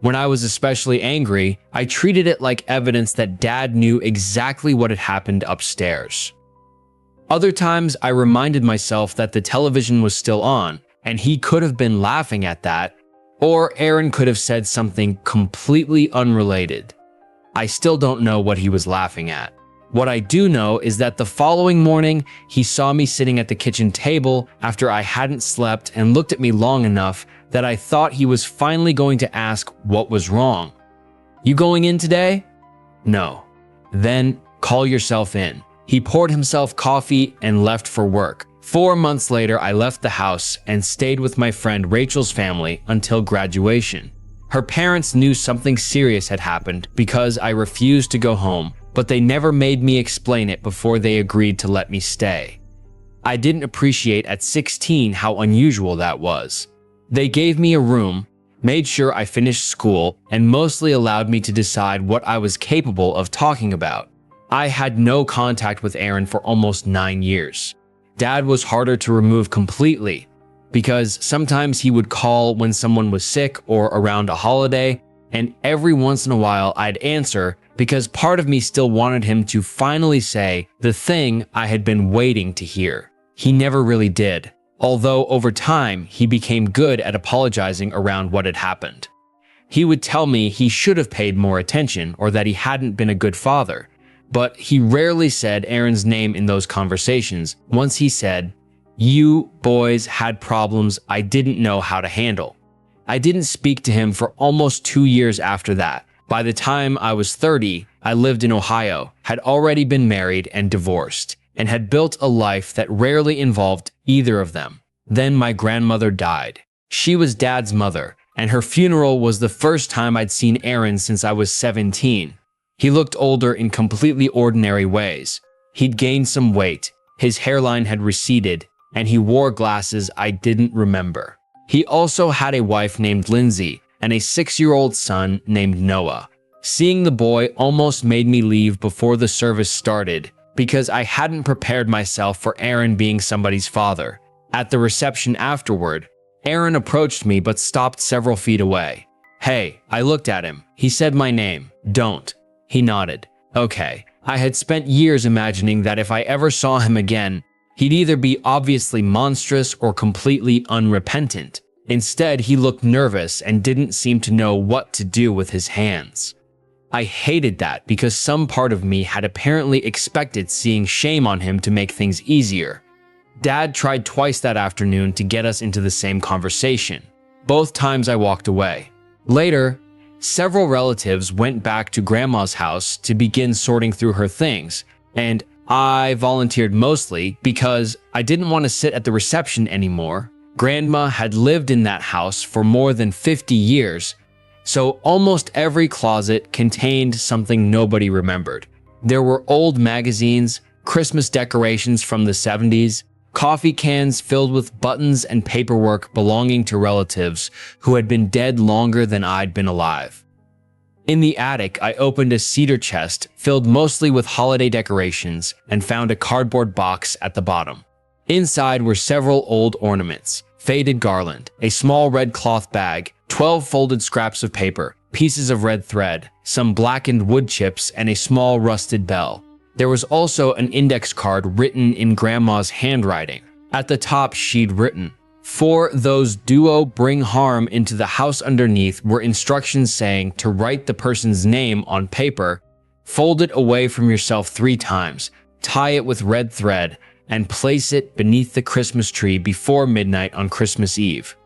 when I was especially angry, I treated it like evidence that Dad knew exactly what had happened upstairs. Other times, I reminded myself that the television was still on, and he could have been laughing at that, or Aaron could have said something completely unrelated. I still don't know what he was laughing at. What I do know is that the following morning, he saw me sitting at the kitchen table after I hadn't slept and looked at me long enough that I thought he was finally going to ask what was wrong. "You going in today?" "No." "Then call yourself in." He poured himself coffee and left for work. 4 months later, I left the house and stayed with my friend Rachel's family until graduation. Her parents knew something serious had happened because I refused to go home, but they never made me explain it before they agreed to let me stay. I didn't appreciate at 16 how unusual that was. They gave me a room, made sure I finished school, and mostly allowed me to decide what I was capable of talking about. I had no contact with Aaron for almost 9 years. Dad was harder to remove completely because sometimes he would call when someone was sick or around a holiday, and every once in a while I'd answer because part of me still wanted him to finally say the thing I had been waiting to hear. He never really did, although over time he became good at apologizing around what had happened. He would tell me he should have paid more attention or that he hadn't been a good father, but he rarely said Aaron's name in those conversations. Once he said, "You boys had problems I didn't know how to handle." I didn't speak to him for almost 2 years after that. By the time I was 30, I lived in Ohio, had already been married and divorced, and had built a life that rarely involved either of them. Then my grandmother died. She was Dad's mother, and her funeral was the first time I'd seen Aaron since I was 17. He looked older in completely ordinary ways. He'd gained some weight, his hairline had receded, and he wore glasses I didn't remember. He also had a wife named Lindsay and a 6-year-old son named Noah. Seeing the boy almost made me leave before the service started because I hadn't prepared myself for Aaron being somebody's father. At the reception afterward, Aaron approached me but stopped several feet away. Hey, I looked at him. He said my name. Don't. He nodded. Okay. I had spent years imagining that if I ever saw him again, he'd either be obviously monstrous or completely unrepentant. Instead, he looked nervous and didn't seem to know what to do with his hands. I hated that because some part of me had apparently expected seeing shame on him to make things easier. Dad tried twice that afternoon to get us into the same conversation. Both times I walked away. Later, several relatives went back to Grandma's house to begin sorting through her things, and I volunteered mostly because I didn't want to sit at the reception anymore. Grandma had lived in that house for more than 50 years, so almost every closet contained something nobody remembered. There were old magazines, Christmas decorations from the 70s, coffee cans filled with buttons and paperwork belonging to relatives who had been dead longer than I'd been alive. In the attic, I opened a cedar chest filled mostly with holiday decorations and found a cardboard box at the bottom. Inside were several old ornaments, faded garland, a small red cloth bag, 12 folded scraps of paper, pieces of red thread, some blackened wood chips, and a small rusted bell. There was also an index card written in Grandma's handwriting. At the top, she'd written, "For those duo bring harm into the house." Underneath were instructions saying to write the person's name on paper, fold it away from yourself 3 times, tie it with red thread, and place it beneath the Christmas tree before midnight on Christmas Eve.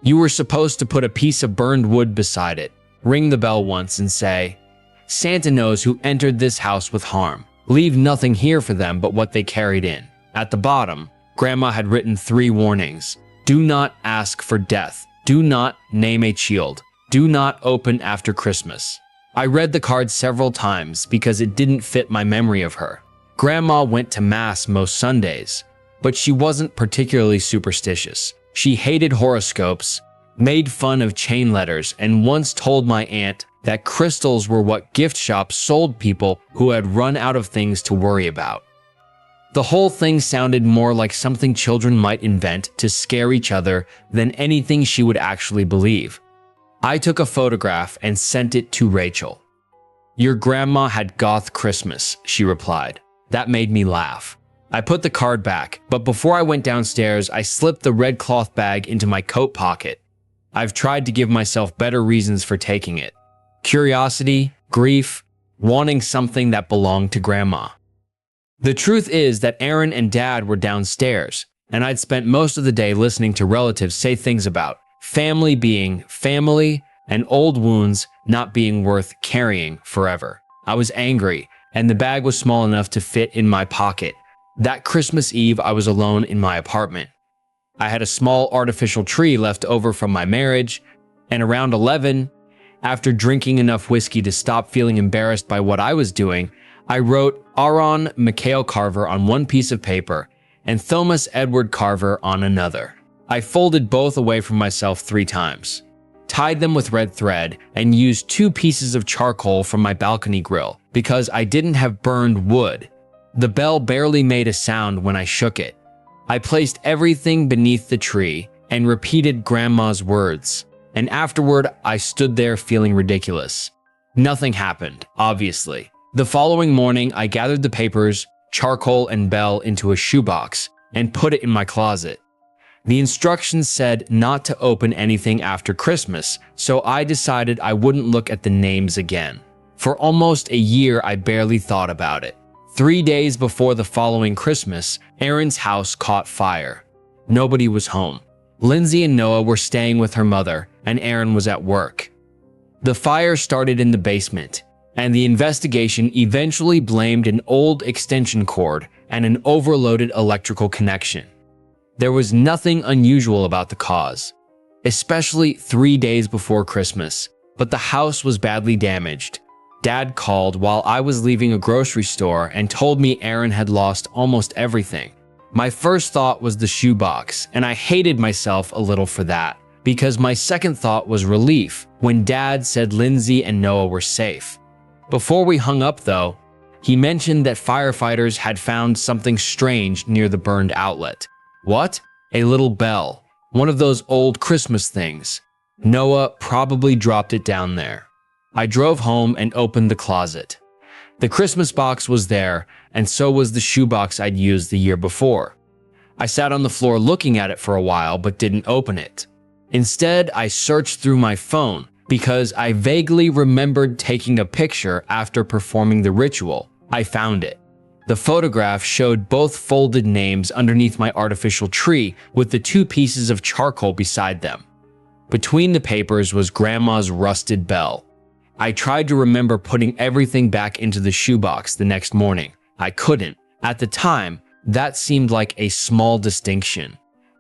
You were supposed to put a piece of burned wood beside it, ring the bell once and say, "Santa knows who entered this house with harm. Leave nothing here for them but what they carried in." At the bottom, Grandma had written 3 warnings. Do not ask for death. Do not name a child. Do not open after Christmas. I read the card several times because it didn't fit my memory of her. Grandma went to Mass most Sundays, but she wasn't particularly superstitious. She hated horoscopes, made fun of chain letters, and once told my aunt that crystals were what gift shops sold people who had run out of things to worry about. The whole thing sounded more like something children might invent to scare each other than anything she would actually believe. I took a photograph and sent it to Rachel. "Your grandma had goth Christmas," she replied. That made me laugh. I put the card back, but before I went downstairs, I slipped the red cloth bag into my coat pocket. I've tried to give myself better reasons for taking it. Curiosity, grief, wanting something that belonged to Grandma. The truth is that Aaron and Dad were downstairs, and I'd spent most of the day listening to relatives say things about family being family and old wounds not being worth carrying forever. I was angry, and the bag was small enough to fit in my pocket. That Christmas Eve, I was alone in my apartment. I had a small artificial tree left over from my marriage, and around 11, after drinking enough whiskey to stop feeling embarrassed by what I was doing, I wrote Aaron Mikhail Carver on one piece of paper and Thomas Edward Carver on another. I folded both away from myself 3 times, tied them with red thread, and used 2 pieces of charcoal from my balcony grill because I didn't have burned wood. The bell barely made a sound when I shook it. I placed everything beneath the tree and repeated Grandma's words, and afterward I stood there feeling ridiculous. Nothing happened, obviously. The following morning, I gathered the papers, charcoal, and bell into a shoebox and put it in my closet. The instructions said not to open anything after Christmas, so I decided I wouldn't look at the names again. For almost a year, I barely thought about it. 3 days before the following Christmas, Aaron's house caught fire. Nobody was home. Lindsay and Noah were staying with her mother, and Aaron was at work. The fire started in the basement, and the investigation eventually blamed an old extension cord and an overloaded electrical connection. There was nothing unusual about the cause, especially 3 days before Christmas, but the house was badly damaged. Dad called while I was leaving a grocery store and told me Aaron had lost almost everything. My first thought was the shoebox, and I hated myself a little for that, because my second thought was relief when Dad said Lindsay and Noah were safe. Before we hung up, though, he mentioned that firefighters had found something strange near the burned outlet. What? A little bell. One of those old Christmas things. Noah probably dropped it down there. I drove home and opened the closet. The Christmas box was there, and so was the shoebox I'd used the year before. I sat on the floor looking at it for a while but didn't open it. Instead, I searched through my phone because I vaguely remembered taking a picture after performing the ritual. I found it. The photograph showed both folded names underneath my artificial tree with the two pieces of charcoal beside them. Between the papers was Grandma's rusted bell. I tried to remember putting everything back into the shoebox the next morning. I couldn't. At the time, that seemed like a small distinction.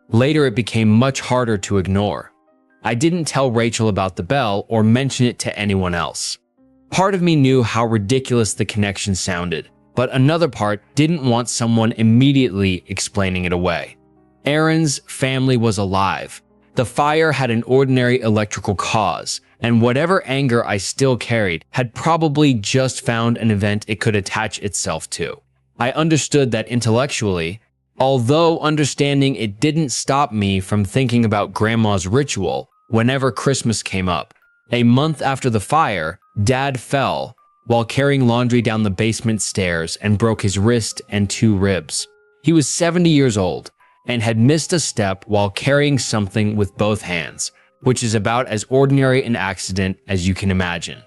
Later, it became much harder to ignore. I didn't tell Rachel about the bell or mention it to anyone else. Part of me knew how ridiculous the connection sounded, but another part didn't want someone immediately explaining it away. Aaron's family was alive. The fire had an ordinary electrical cause, and whatever anger I still carried had probably just found an event it could attach itself to. I understood that intellectually, although understanding it didn't stop me from thinking about Grandma's ritual whenever Christmas came up. A month after the fire, Dad fell while carrying laundry down the basement stairs and broke his wrist and 2 ribs. He was 70 years old and had missed a step while carrying something with both hands, which is about as ordinary an accident as you can imagine.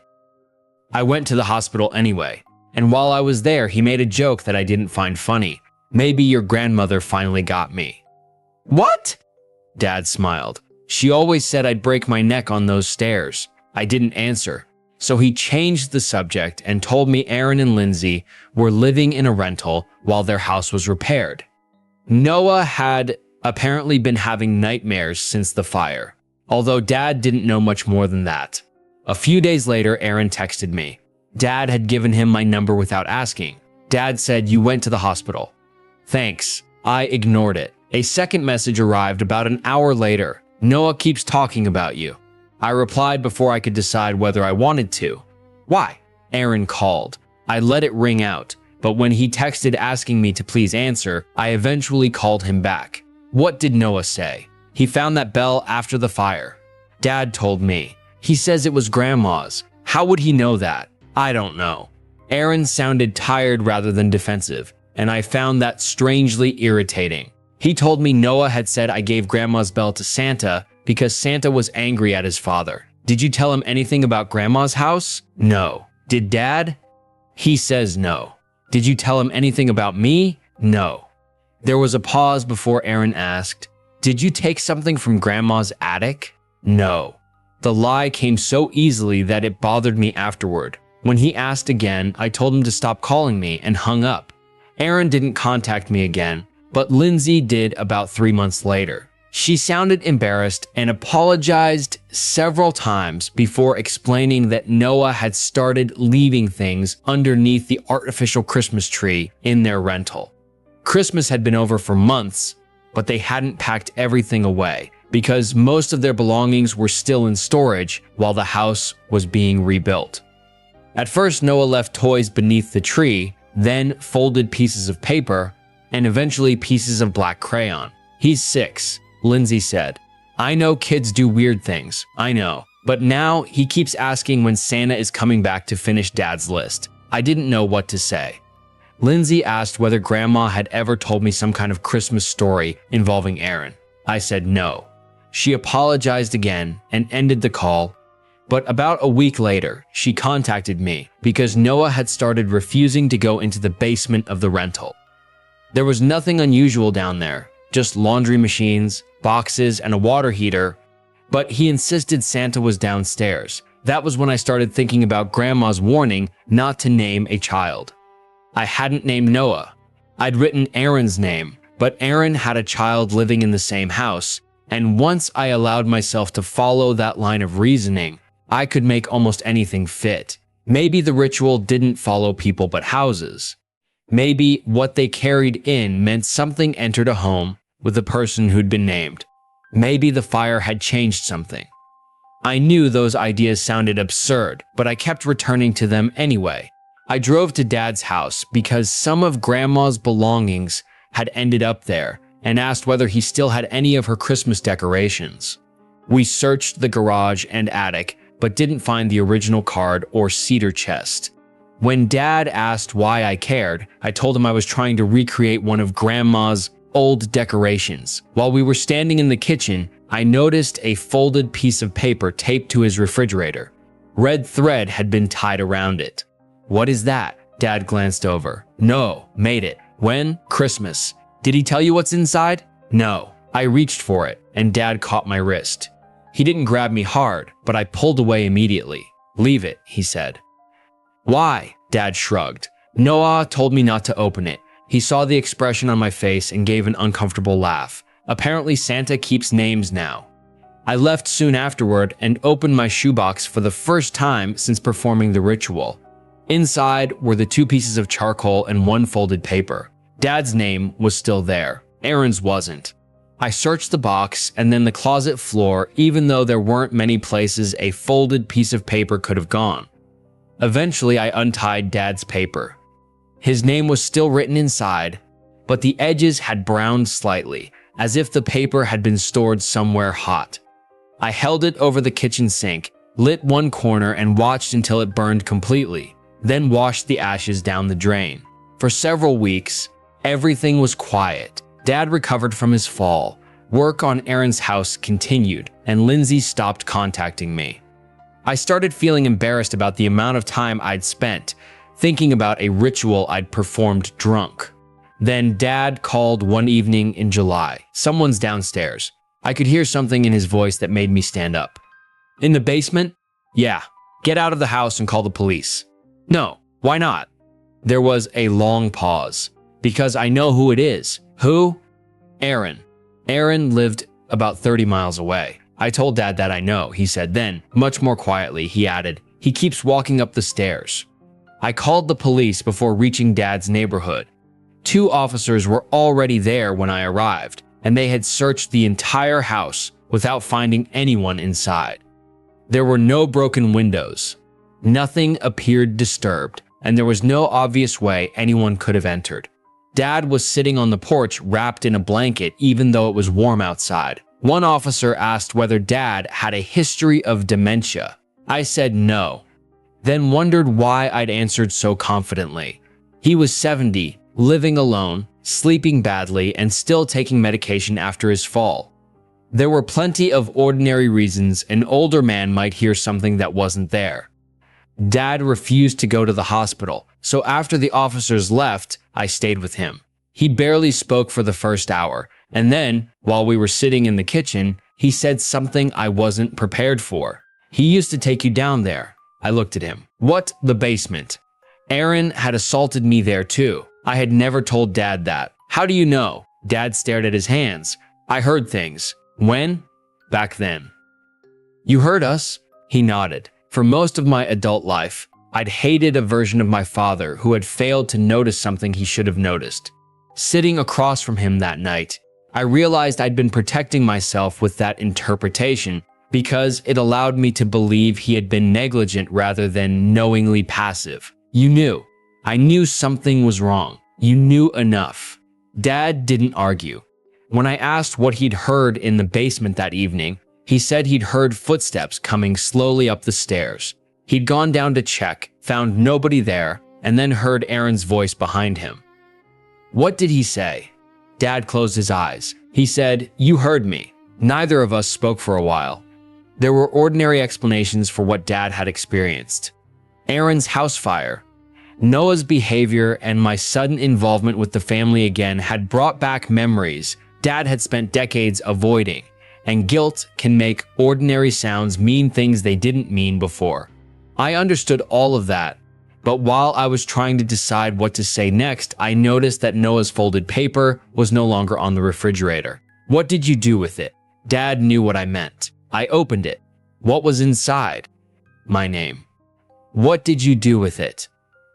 I went to the hospital anyway, and while I was there, he made a joke that I didn't find funny. "Maybe your grandmother finally got me." "What?" Dad smiled. "She always said I'd break my neck on those stairs." I didn't answer, so he changed the subject and told me Aaron and Lindsay were living in a rental while their house was repaired. Noah had apparently been having nightmares since the fire, although Dad didn't know much more than that. A few days later, Aaron texted me. Dad had given him my number without asking. Dad said, "You went to the hospital." "Thanks." I ignored it. A second message arrived about an hour later. "Noah keeps talking about you." I replied before I could decide whether I wanted to. "Why?" Aaron called. I let it ring out, but when he texted asking me to please answer, I eventually called him back. "What did Noah say?" "He found that bell after the fire." Dad told me. "He says it was Grandma's. How would he know that?" "I don't know." Aaron sounded tired rather than defensive, and I found that strangely irritating. He told me Noah had said I gave Grandma's bell to Santa because Santa was angry at his father. "Did you tell him anything about Grandma's house?" "No." "Did Dad?" "He says no." "Did you tell him anything about me?" "No." There was a pause before Aaron asked, "Did you take something from Grandma's attic?" "No." The lie came so easily that it bothered me afterward. When he asked again, I told him to stop calling me and hung up. Aaron didn't contact me again, but Lindsay did about 3 months later. She sounded embarrassed and apologized several times before explaining that Noah had started leaving things underneath the artificial Christmas tree in their rental. Christmas had been over for months, but they hadn't packed everything away because most of their belongings were still in storage while the house was being rebuilt. At first, Noah left toys beneath the tree, then folded pieces of paper, and eventually pieces of black crayon. "He's 6, Lindsay said. "I know kids do weird things, I know. But now he keeps asking when Santa is coming back to finish Dad's list." I didn't know what to say. Lindsay asked whether Grandma had ever told me some kind of Christmas story involving Aaron. I said no. She apologized again and ended the call. But about a week later, she contacted me because Noah had started refusing to go into the basement of the rental. There was nothing unusual down there, just laundry machines, boxes, and a water heater, but he insisted Santa was downstairs. That was when I started thinking about Grandma's warning not to name a child. I hadn't named Noah. I'd written Aaron's name, but Aaron had a child living in the same house, and once I allowed myself to follow that line of reasoning, I could make almost anything fit. Maybe the ritual didn't follow people but houses. Maybe what they carried in meant something entered a home with the person who'd been named. Maybe the fire had changed something. I knew those ideas sounded absurd, but I kept returning to them anyway. I drove to Dad's house because some of Grandma's belongings had ended up there and asked whether he still had any of her Christmas decorations. We searched the garage and attic, but didn't find the original card or cedar chest. When Dad asked why I cared, I told him I was trying to recreate one of Grandma's old decorations. While we were standing in the kitchen, I noticed a folded piece of paper taped to his refrigerator. Red thread had been tied around it. "What is that?" Dad glanced over. "No, made it. When? Christmas. Did he tell you what's inside?" "No." I reached for it, and Dad caught my wrist. He didn't grab me hard, but I pulled away immediately. "Leave it," he said. "Why?" Dad shrugged. "Noah told me not to open it." He saw the expression on my face and gave an uncomfortable laugh. Apparently Santa keeps names now. I left soon afterward and opened my shoebox for the first time since performing the ritual. Inside were the 2 pieces of charcoal and 1 folded paper. Dad's name was still there. Aaron's wasn't. I searched the box and then the closet floor, even though there weren't many places a folded piece of paper could have gone. Eventually, I untied Dad's paper. His name was still written inside, but the edges had browned slightly, as if the paper had been stored somewhere hot. I held it over the kitchen sink, lit one corner and watched until it burned completely, then washed the ashes down the drain. For several weeks, everything was quiet. Dad recovered from his fall. Work on Aaron's house continued, and Lindsay stopped contacting me. I started feeling embarrassed about the amount of time I'd spent thinking about a ritual I'd performed drunk. Then Dad called one evening in July. "Someone's downstairs." I could hear something in his voice that made me stand up. "In the basement?" "Yeah. Get out of the house and call the police." "No. Why not?" There was a long pause. "Because I know who it is." "Who?" "Aaron." Aaron lived about 30 miles away. I told Dad that I know, he said. Then, much more quietly, he added, "He keeps walking up the stairs." I called the police before reaching Dad's neighborhood. 2 officers were already there when I arrived, and they had searched the entire house without finding anyone inside. There were no broken windows. Nothing appeared disturbed, and there was no obvious way anyone could have entered. Dad was sitting on the porch wrapped in a blanket even though it was warm outside. One officer asked whether Dad had a history of dementia. I said no, then wondered why I'd answered so confidently. He was 70, living alone, sleeping badly, and still taking medication after his fall. There were plenty of ordinary reasons an older man might hear something that wasn't there. Dad refused to go to the hospital, so after the officers left, I stayed with him. He barely spoke for the first hour, and then, while we were sitting in the kitchen, he said something I wasn't prepared for. "He used to take you down there." I looked at him. "What? The basement?" Aaron had assaulted me there too. I had never told Dad that. "How do you know?" Dad stared at his hands. "I heard things." "When?" "Back then." "You heard us?" He nodded. For most of my adult life, I'd hated a version of my father who had failed to notice something he should have noticed. Sitting across from him that night, I realized I'd been protecting myself with that interpretation because it allowed me to believe he had been negligent rather than knowingly passive. "You knew." I knew something was wrong. "You knew enough." Dad didn't argue. When I asked what he'd heard in the basement that evening, he said he'd heard footsteps coming slowly up the stairs. He'd gone down to check, found nobody there, and then heard Aaron's voice behind him. "What did he say?" Dad closed his eyes. He said, "You heard me." Neither of us spoke for a while. There were ordinary explanations for what Dad had experienced. Aaron's house fire, Noah's behavior, and my sudden involvement with the family again had brought back memories Dad had spent decades avoiding, and guilt can make ordinary sounds mean things they didn't mean before. I understood all of that, but while I was trying to decide what to say next, I noticed that Noah's folded paper was no longer on the refrigerator. "What did you do with it?" Dad knew what I meant. I opened it. "What was inside?" "My name." "What did you do with it?"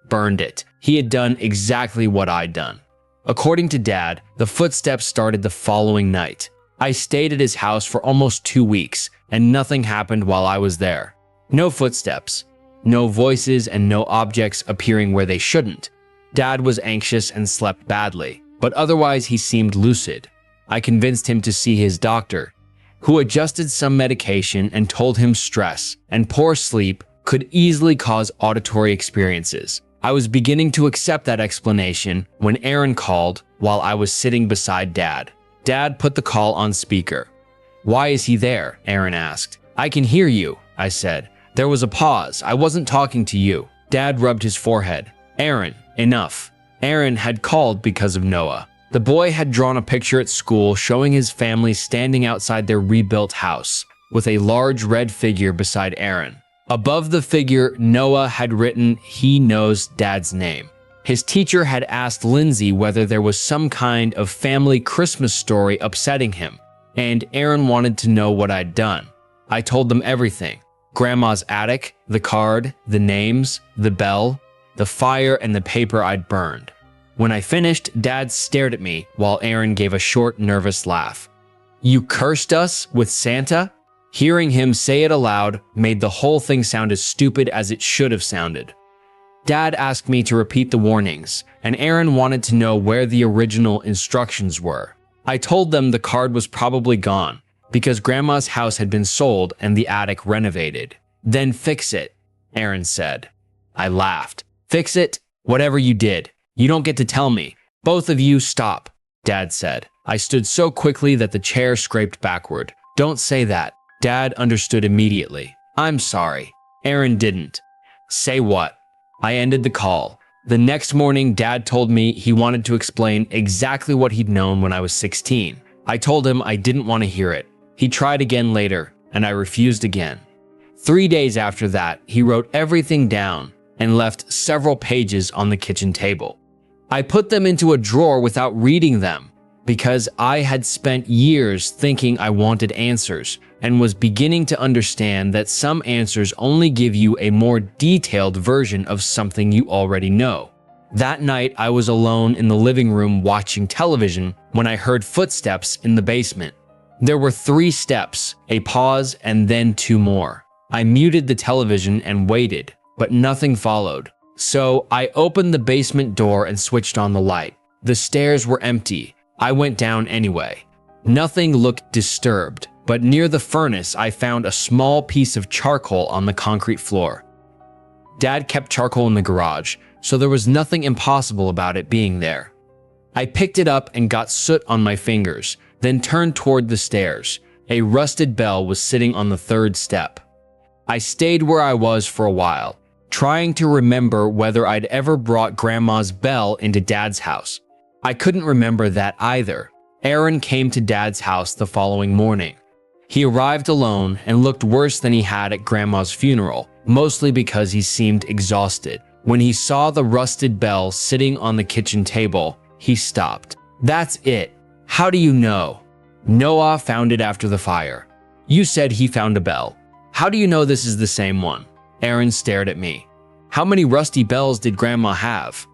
"Burned it." He had done exactly what I'd done. According to Dad, the footsteps started the following night. I stayed at his house for almost 2 weeks, and nothing happened while I was there. No footsteps, no voices, and no objects appearing where they shouldn't. Dad was anxious and slept badly, but otherwise he seemed lucid. I convinced him to see his doctor. who adjusted some medication and told him stress and poor sleep could easily cause auditory experiences. I was beginning to accept that explanation when Aaron called while I was sitting beside Dad. Dad put the call on speaker. "Why is he there?" Aaron asked. "I can hear you," I said. There was a pause. "I wasn't talking to you." Dad rubbed his forehead. "Aaron, enough." Aaron had called because of Noah. The boy had drawn a picture at school showing his family standing outside their rebuilt house, with a large red figure beside Aaron. Above the figure, Noah had written, "He knows Dad's name." His teacher had asked Lindsay whether there was some kind of family Christmas story upsetting him, and Aaron wanted to know what I'd done. I told them everything. Grandma's attic, the card, the names, the bell, the fire, and the paper I'd burned. When I finished, Dad stared at me while Aaron gave a short, nervous laugh. "You cursed us with Santa?" Hearing him say it aloud made the whole thing sound as stupid as it should have sounded. Dad asked me to repeat the warnings, and Aaron wanted to know where the original instructions were. I told them the card was probably gone, because Grandma's house had been sold and the attic renovated. "Then fix it," Aaron said. I laughed. "Fix it? Whatever you did. You don't get to tell me. Both of you stop," Dad said. I stood so quickly that the chair scraped backward. "Don't say that." Dad understood immediately. "I'm sorry." Aaron didn't. "Say what?" I ended the call. The next morning, Dad told me he wanted to explain exactly what he'd known when I was 16. I told him I didn't want to hear it. He tried again later, and I refused again. 3 days after that, he wrote everything down and left several pages on the kitchen table. I put them into a drawer without reading them, because I had spent years thinking I wanted answers and was beginning to understand that some answers only give you a more detailed version of something you already know. That night, I was alone in the living room watching television when I heard footsteps in the basement. There were 3 steps, a pause, and then 2 more. I muted the television and waited, but nothing followed. So I opened the basement door and switched on the light. The stairs were empty. I went down anyway. Nothing looked disturbed, but near the furnace I found a small piece of charcoal on the concrete floor. Dad kept charcoal in the garage, so there was nothing impossible about it being there. I picked it up and got soot on my fingers, then turned toward the stairs. A rusted bell was sitting on the 3rd step. I stayed where I was for a while, trying to remember whether I'd ever brought Grandma's bell into Dad's house. I couldn't remember that either. Aaron came to Dad's house the following morning. He arrived alone and looked worse than he had at Grandma's funeral, mostly because he seemed exhausted. When he saw the rusted bell sitting on the kitchen table, he stopped. "That's it. How do you know?" "Noah found it after the fire." "You said he found a bell. How do you know this is the same one?" Aaron stared at me. "How many rusty bells did Grandma have?"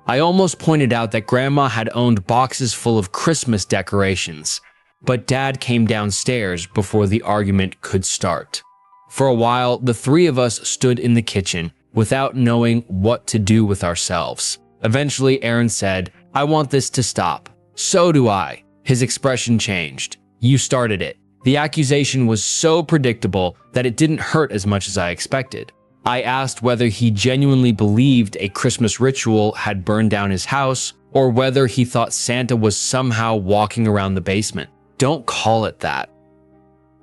I almost pointed out that Grandma had owned boxes full of Christmas decorations, but Dad came downstairs before the argument could start. For a while, the 3 of us stood in the kitchen without knowing what to do with ourselves. Eventually, Aaron said, "I want this to stop." "So do I." His expression changed. "You started it." The accusation was so predictable that it didn't hurt as much as I expected. I asked whether he genuinely believed a Christmas ritual had burned down his house, or whether he thought Santa was somehow walking around the basement. "Don't call it that."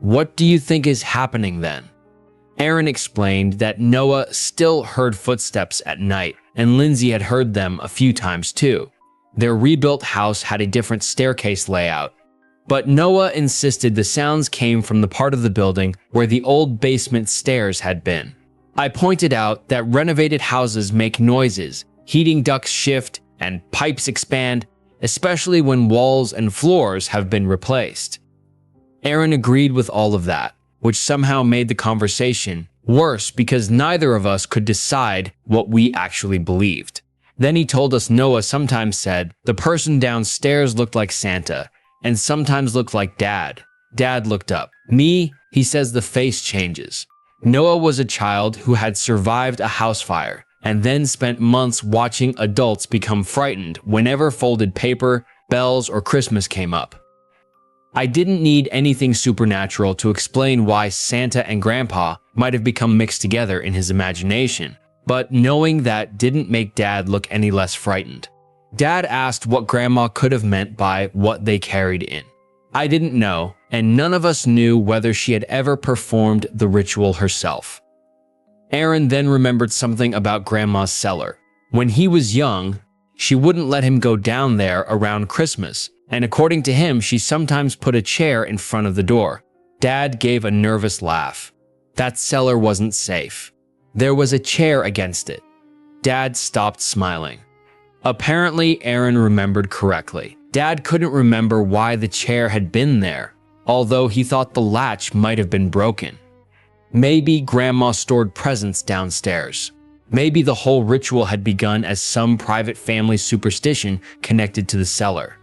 "What do you think is happening then?" Aaron explained that Noah still heard footsteps at night, and Lindsay had heard them a few times too. Their rebuilt house had a different staircase layout, but Noah insisted the sounds came from the part of the building where the old basement stairs had been. I pointed out that renovated houses make noises, heating ducts shift, and pipes expand, especially when walls and floors have been replaced. Aaron agreed with all of that, which somehow made the conversation worse because neither of us could decide what we actually believed. Then he told us Noah sometimes said the person downstairs looked like Santa, and sometimes looked like Dad. Dad looked up. "Me?" He says the face changes. Noah was a child who had survived a house fire and then spent months watching adults become frightened whenever folded paper, bells, or Christmas came up. I didn't need anything supernatural to explain why Santa and Grandpa might have become mixed together in his imagination, but knowing that didn't make Dad look any less frightened. Dad asked what Grandma could have meant by what they carried in. I didn't know, and none of us knew whether she had ever performed the ritual herself. Aaron then remembered something about Grandma's cellar. When he was young, she wouldn't let him go down there around Christmas, and according to him, she sometimes put a chair in front of the door. Dad gave a nervous laugh. That cellar wasn't safe. There was a chair against it. Dad stopped smiling. Apparently, Aaron remembered correctly. Dad couldn't remember why the chair had been there, although he thought the latch might have been broken. Maybe Grandma stored presents downstairs. Maybe the whole ritual had begun as some private family superstition connected to the cellar.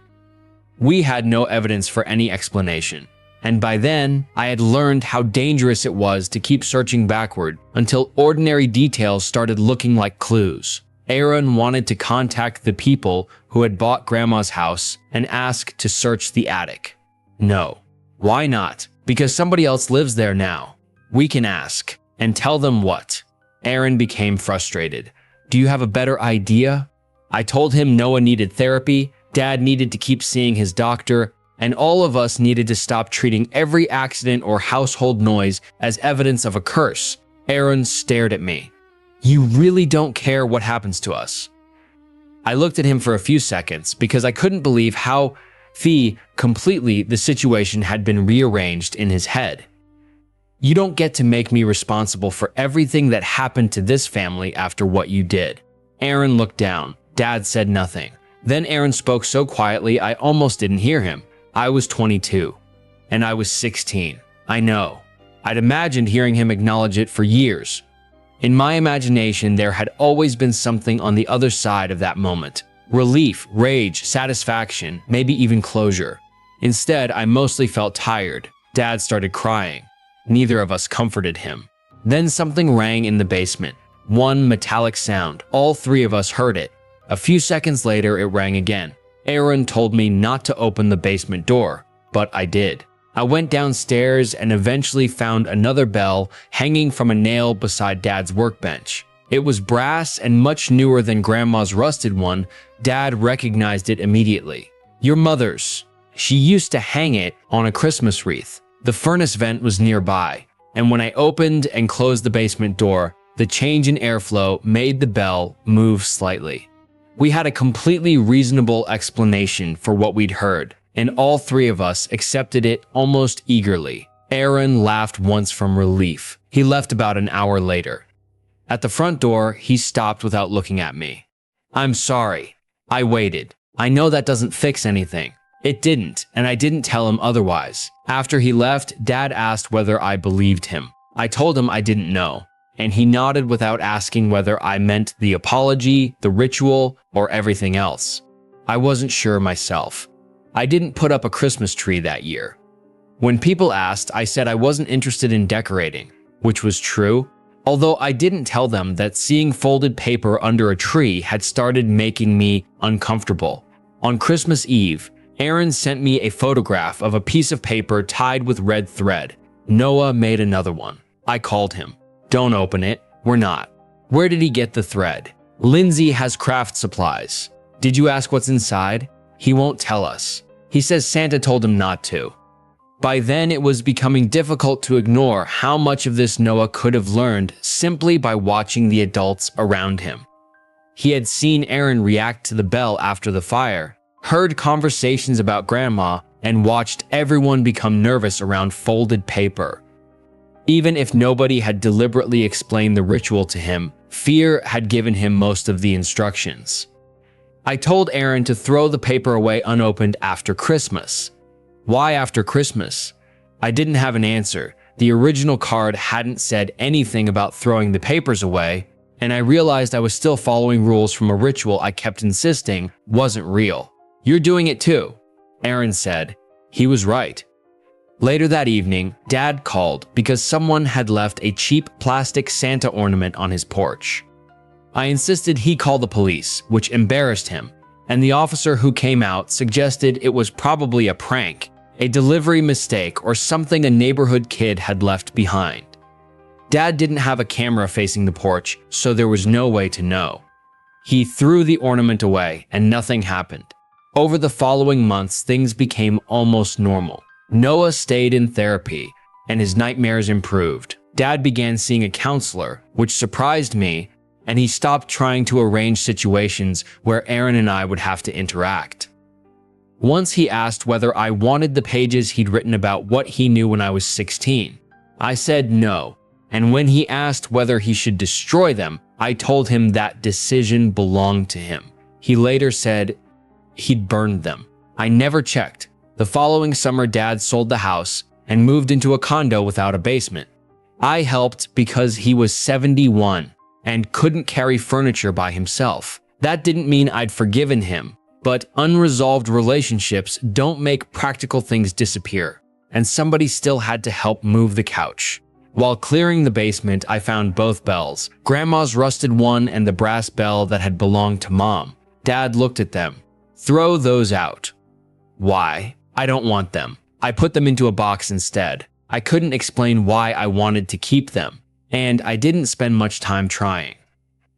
We had no evidence for any explanation, and by then, I had learned how dangerous it was to keep searching backward until ordinary details started looking like clues. Aaron wanted to contact the people who had bought Grandma's house and ask to search the attic. No. Why not? Because somebody else lives there now. We can ask and tell them what. Aaron became frustrated. Do you have a better idea? I told him Noah needed therapy, Dad needed to keep seeing his doctor, and all of us needed to stop treating every accident or household noise as evidence of a curse. Aaron stared at me. You really don't care what happens to us? I looked at him for a few seconds because I couldn't believe how completely the situation had been rearranged in his head. You don't get to make me responsible for everything that happened to this family after what you did. Aaron looked down. Dad said nothing. Then Aaron spoke so quietly I almost didn't hear him. I was 22, and I was 16. I know. I'd imagined hearing him acknowledge it for years. In my imagination, there had always been something on the other side of that moment. Relief, rage, satisfaction, maybe even closure. Instead, I mostly felt tired. Dad started crying. Neither of us comforted him. Then something rang in the basement. One metallic sound. All three of us heard it. A few seconds later, it rang again. Aaron told me not to open the basement door, but I did. I went downstairs and eventually found another bell hanging from a nail beside Dad's workbench. It was brass and much newer than Grandma's rusted one. Dad recognized it immediately. Your mother's. She used to hang it on a Christmas wreath. The furnace vent was nearby, and when I opened and closed the basement door, the change in airflow made the bell move slightly. We had a completely reasonable explanation for what we'd heard, and all three of us accepted it almost eagerly. Aaron laughed once from relief. He left about an hour later. At the front door, he stopped without looking at me. I'm sorry. I waited. I know that doesn't fix anything. It didn't, and I didn't tell him otherwise. After he left, Dad asked whether I believed him. I told him I didn't know, and he nodded without asking whether I meant the apology, the ritual, or everything else. I wasn't sure myself. I didn't put up a Christmas tree that year. When people asked, I said I wasn't interested in decorating, which was true, although I didn't tell them that seeing folded paper under a tree had started making me uncomfortable. On Christmas Eve, Aaron sent me a photograph of a piece of paper tied with red thread. Noah made another one. I called him. Don't open it. We're not. Where did he get the thread? Lindsay has craft supplies. Did you ask what's inside? He won't tell us. He says Santa told him not to. By then, it was becoming difficult to ignore how much of this Noah could have learned simply by watching the adults around him. He had seen Aaron react to the bell after the fire, heard conversations about Grandma, and watched everyone become nervous around folded paper. Even if nobody had deliberately explained the ritual to him, fear had given him most of the instructions. I told Aaron to throw the paper away unopened after Christmas. Why after Christmas? I didn't have an answer. The original card hadn't said anything about throwing the papers away, and I realized I was still following rules from a ritual I kept insisting wasn't real. You're doing it too, Aaron said. He was right. Later that evening, Dad called because someone had left a cheap plastic Santa ornament on his porch. I insisted he call the police, which embarrassed him, and the officer who came out suggested it was probably a prank. a delivery mistake, or something a neighborhood kid had left behind. Dad didn't have a camera facing the porch, so there was no way to know. He threw the ornament away, and nothing happened. Over the following months, things became almost normal. Noah stayed in therapy, and his nightmares improved. Dad began seeing a counselor, which surprised me, and he stopped trying to arrange situations where Aaron and I would have to interact. Once he asked whether I wanted the pages he'd written about what he knew when I was 16. I said no, and when he asked whether he should destroy them, I told him that decision belonged to him. He later said he'd burned them. I never checked. The following summer, Dad sold the house and moved into a condo without a basement. I helped because he was 71 and couldn't carry furniture by himself. That didn't mean I'd forgiven him, but unresolved relationships don't make practical things disappear, and somebody still had to help move the couch. While clearing the basement, I found both bells, Grandma's rusted one and the brass bell that had belonged to Mom. Dad looked at them. Throw those out. Why? I don't want them. I put them into a box instead. I couldn't explain why I wanted to keep them, and I didn't spend much time trying.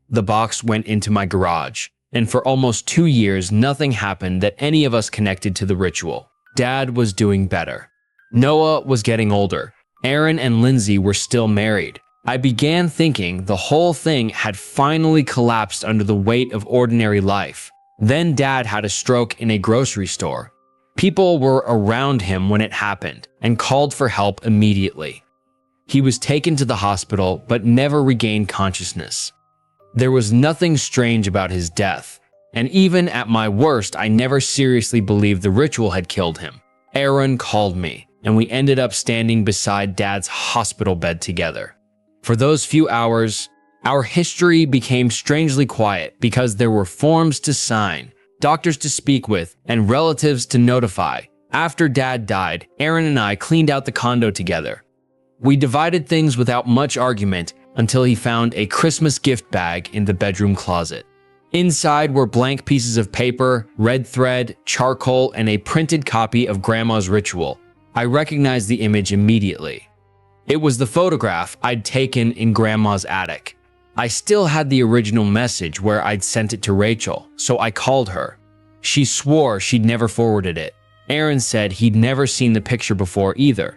The box went into my garage, and for almost 2 years, nothing happened that any of us connected to the ritual. Dad was doing better. Noah was getting older. Aaron and Lindsay were still married. I began thinking the whole thing had finally collapsed under the weight of ordinary life. Then Dad had a stroke in a grocery store. People were around him when it happened and called for help immediately. He was taken to the hospital but never regained consciousness. There was nothing strange about his death, and even at my worst, I never seriously believed the ritual had killed him. Aaron called me, and we ended up standing beside Dad's hospital bed together. For those few hours, our history became strangely quiet because there were forms to sign, doctors to speak with, and relatives to notify. After Dad died, Aaron and I cleaned out the condo together. We divided things without much argument until he found a Christmas gift bag in the bedroom closet. Inside were blank pieces of paper, red thread, charcoal, and a printed copy of Grandma's ritual. I recognized the image immediately. It was the photograph I'd taken in Grandma's attic. I still had the original message where I'd sent it to Rachel, so I called her. She swore she'd never forwarded it. Aaron said he'd never seen the picture before either.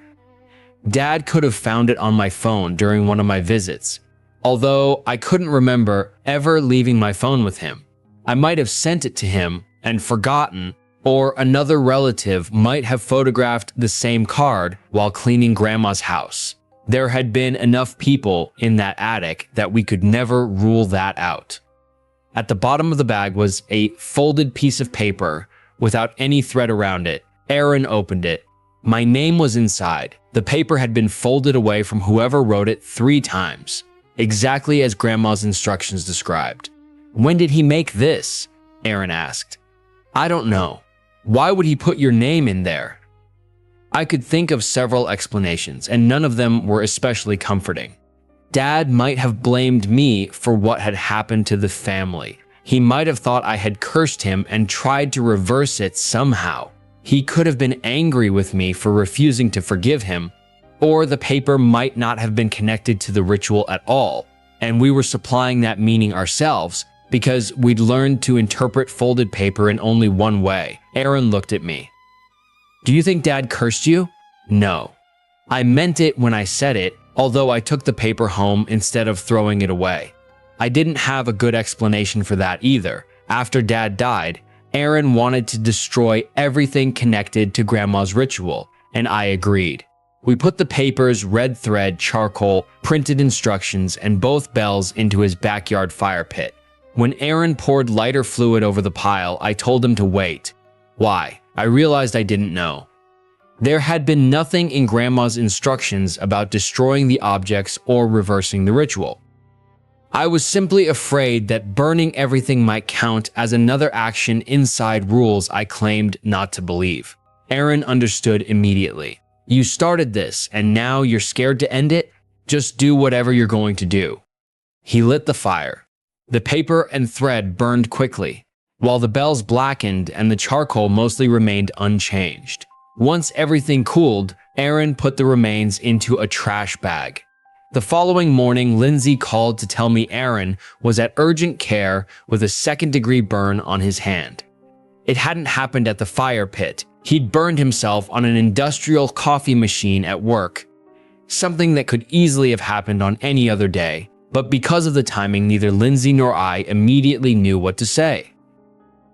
Dad could have found it on my phone during one of my visits, although I couldn't remember ever leaving my phone with him. I might have sent it to him and forgotten, or another relative might have photographed the same card while cleaning Grandma's house. There had been enough people in that attic that we could never rule that out. At the bottom of the bag was a folded piece of paper without any thread around it. Aaron opened it. My name was inside. The paper had been folded away from whoever wrote it 3 times, exactly as Grandma's instructions described. When did he make this? Aaron asked. I don't know. Why would he put your name in there? I could think of several explanations, and none of them were especially comforting. Dad might have blamed me for what had happened to the family. He might have thought I had cursed him and tried to reverse it somehow. He could have been angry with me for refusing to forgive him, or the paper might not have been connected to the ritual at all, and we were supplying that meaning ourselves because we'd learned to interpret folded paper in only one way. Aaron looked at me. Do you think Dad cursed you? No. I meant it when I said it, although I took the paper home instead of throwing it away. I didn't have a good explanation for that either. After Dad died, Aaron wanted to destroy everything connected to Grandma's ritual, and I agreed. We put the papers, red thread, charcoal, printed instructions, and both bells into his backyard fire pit. When Aaron poured lighter fluid over the pile, I told him to wait. Why? I realized I didn't know. There had been nothing in Grandma's instructions about destroying the objects or reversing the ritual. I was simply afraid that burning everything might count as another action inside rules I claimed not to believe. Aaron understood immediately. You started this, and now you're scared to end it? Just do whatever you're going to do. He lit the fire. The paper and thread burned quickly, while the bells blackened and the charcoal mostly remained unchanged. Once everything cooled, Aaron put the remains into a trash bag. The following morning, Lindsay called to tell me Aaron was at urgent care with a second-degree burn on his hand. It hadn't happened at the fire pit. He'd burned himself on an industrial coffee machine at work. Something that could easily have happened on any other day, but because of the timing, neither Lindsay nor I immediately knew what to say.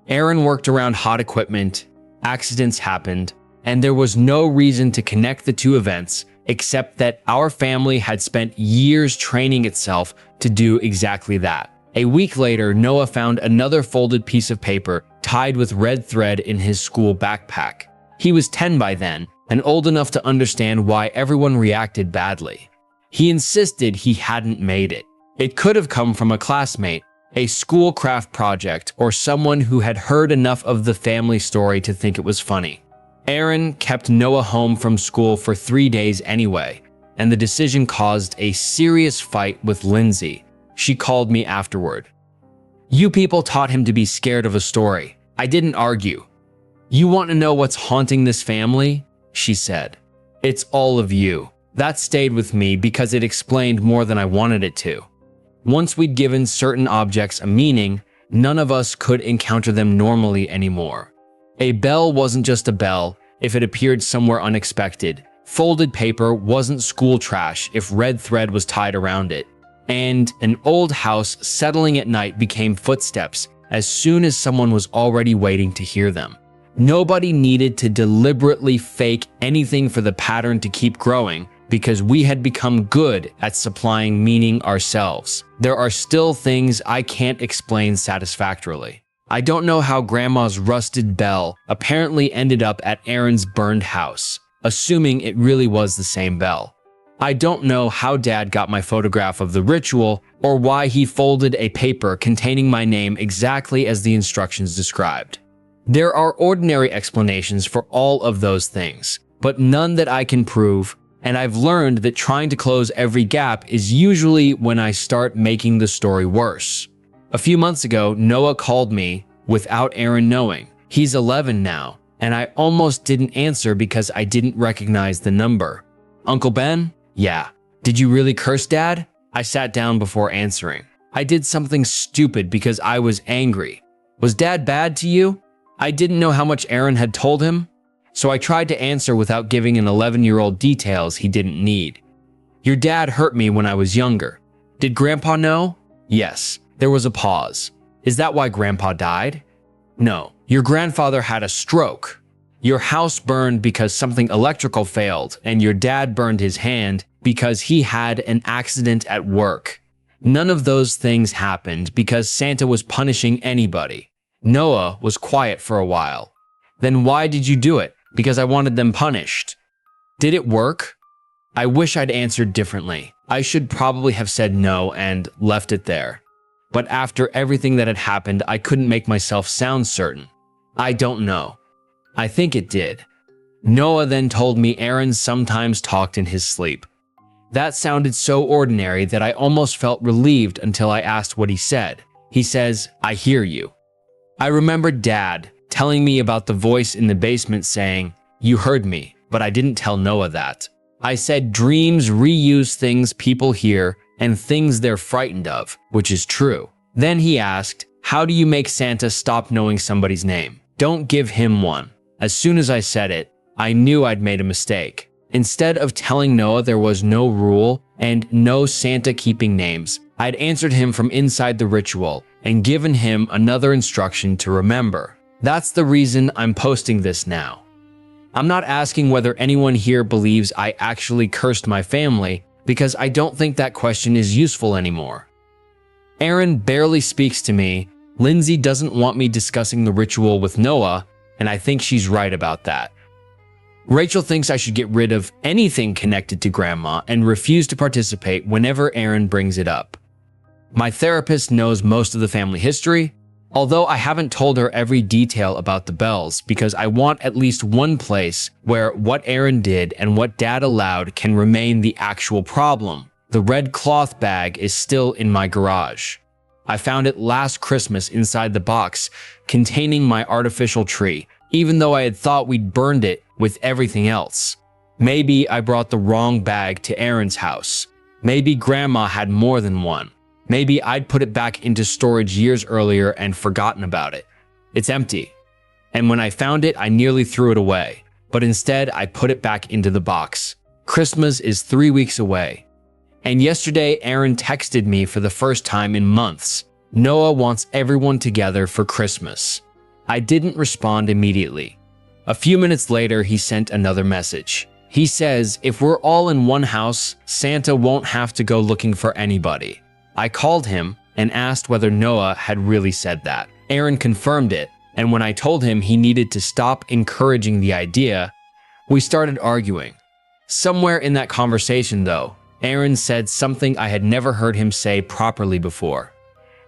Aaron worked around hot equipment, accidents happened, and there was no reason to connect the two events except that our family had spent years training itself to do exactly that. A week later, Noah found another folded piece of paper tied with red thread in his school backpack. He was 10 by then, and old enough to understand why everyone reacted badly. He insisted he hadn't made it. It could have come from a classmate, a school craft project, or someone who had heard enough of the family story to think it was funny. Aaron kept Noah home from school for 3 days anyway, and the decision caused a serious fight with Lindsay. She called me afterward. "You people taught him to be scared of a story." I didn't argue. "You want to know what's haunting this family?" she said. "It's all of you." That stayed with me because it explained more than I wanted it to. Once we'd given certain objects a meaning, none of us could encounter them normally anymore. A bell wasn't just a bell if it appeared somewhere unexpected. Folded paper wasn't school trash if red thread was tied around it. And an old house settling at night became footsteps as soon as someone was already waiting to hear them. Nobody needed to deliberately fake anything for the pattern to keep growing because we had become good at supplying meaning ourselves. There are still things I can't explain satisfactorily. I don't know how Grandma's rusted bell apparently ended up at Aaron's burned house, assuming it really was the same bell. I don't know how Dad got my photograph of the ritual or why he folded a paper containing my name exactly as the instructions described. There are ordinary explanations for all of those things, but none that I can prove, and I've learned that trying to close every gap is usually when I start making the story worse. A few months ago, Noah called me without Aaron knowing. He's 11 now, and I almost didn't answer because I didn't recognize the number. "Uncle Ben?" "Yeah." "Did you really curse Dad?" I sat down before answering. "I did something stupid because I was angry." "Was Dad bad to you?" I didn't know how much Aaron had told him, so I tried to answer without giving an 11-year-old details he didn't need. "Your dad hurt me when I was younger." "Did Grandpa know?" "Yes." There was a pause. "Is that why Grandpa died?" "No. Your grandfather had a stroke. Your house burned because something electrical failed, and your dad burned his hand because he had an accident at work. None of those things happened because Santa was punishing anybody." Noah was quiet for a while. "Then why did you do it?" "Because I wanted them punished." "Did it work?" I wish I'd answered differently. I should probably have said no and left it there. But after everything that had happened, I couldn't make myself sound certain. "I don't know. I think it did." Noah then told me Aaron sometimes talked in his sleep. That sounded so ordinary that I almost felt relieved until I asked what he said. He says, "I hear you." I remembered Dad telling me about the voice in the basement saying, "You heard me," but I didn't tell Noah that. I said dreams reuse things people hear and things they're frightened of, which is true. Then he asked, "How do you make Santa stop knowing somebody's name?" "Don't give him one." As soon as I said it, I knew I'd made a mistake. Instead of telling Noah there was no rule and no Santa keeping names, I'd answered him from inside the ritual and given him another instruction to remember. That's the reason I'm posting this now. I'm not asking whether anyone here believes I actually cursed my family, because I don't think that question is useful anymore. Aaron barely speaks to me, Lindsay doesn't want me discussing the ritual with Noah, and I think she's right about that. Rachel thinks I should get rid of anything connected to Grandma and refuse to participate whenever Aaron brings it up. My therapist knows most of the family history, although I haven't told her every detail about the bells because I want at least one place where what Aaron did and what Dad allowed can remain the actual problem. The red cloth bag is still in my garage. I found it last Christmas inside the box containing my artificial tree, even though I had thought we'd burned it with everything else. Maybe I brought the wrong bag to Aaron's house. Maybe Grandma had more than one. Maybe I'd put it back into storage years earlier and forgotten about it. It's empty. And when I found it, I nearly threw it away. But instead, I put it back into the box. Christmas is 3 weeks away. And yesterday, Aaron texted me for the first time in months. Noah wants everyone together for Christmas. I didn't respond immediately. A few minutes later, he sent another message. He says, if we're all in one house, Santa won't have to go looking for anybody. I called him and asked whether Noah had really said that. Aaron confirmed it, and when I told him he needed to stop encouraging the idea, we started arguing. Somewhere in that conversation, though, Aaron said something I had never heard him say properly before.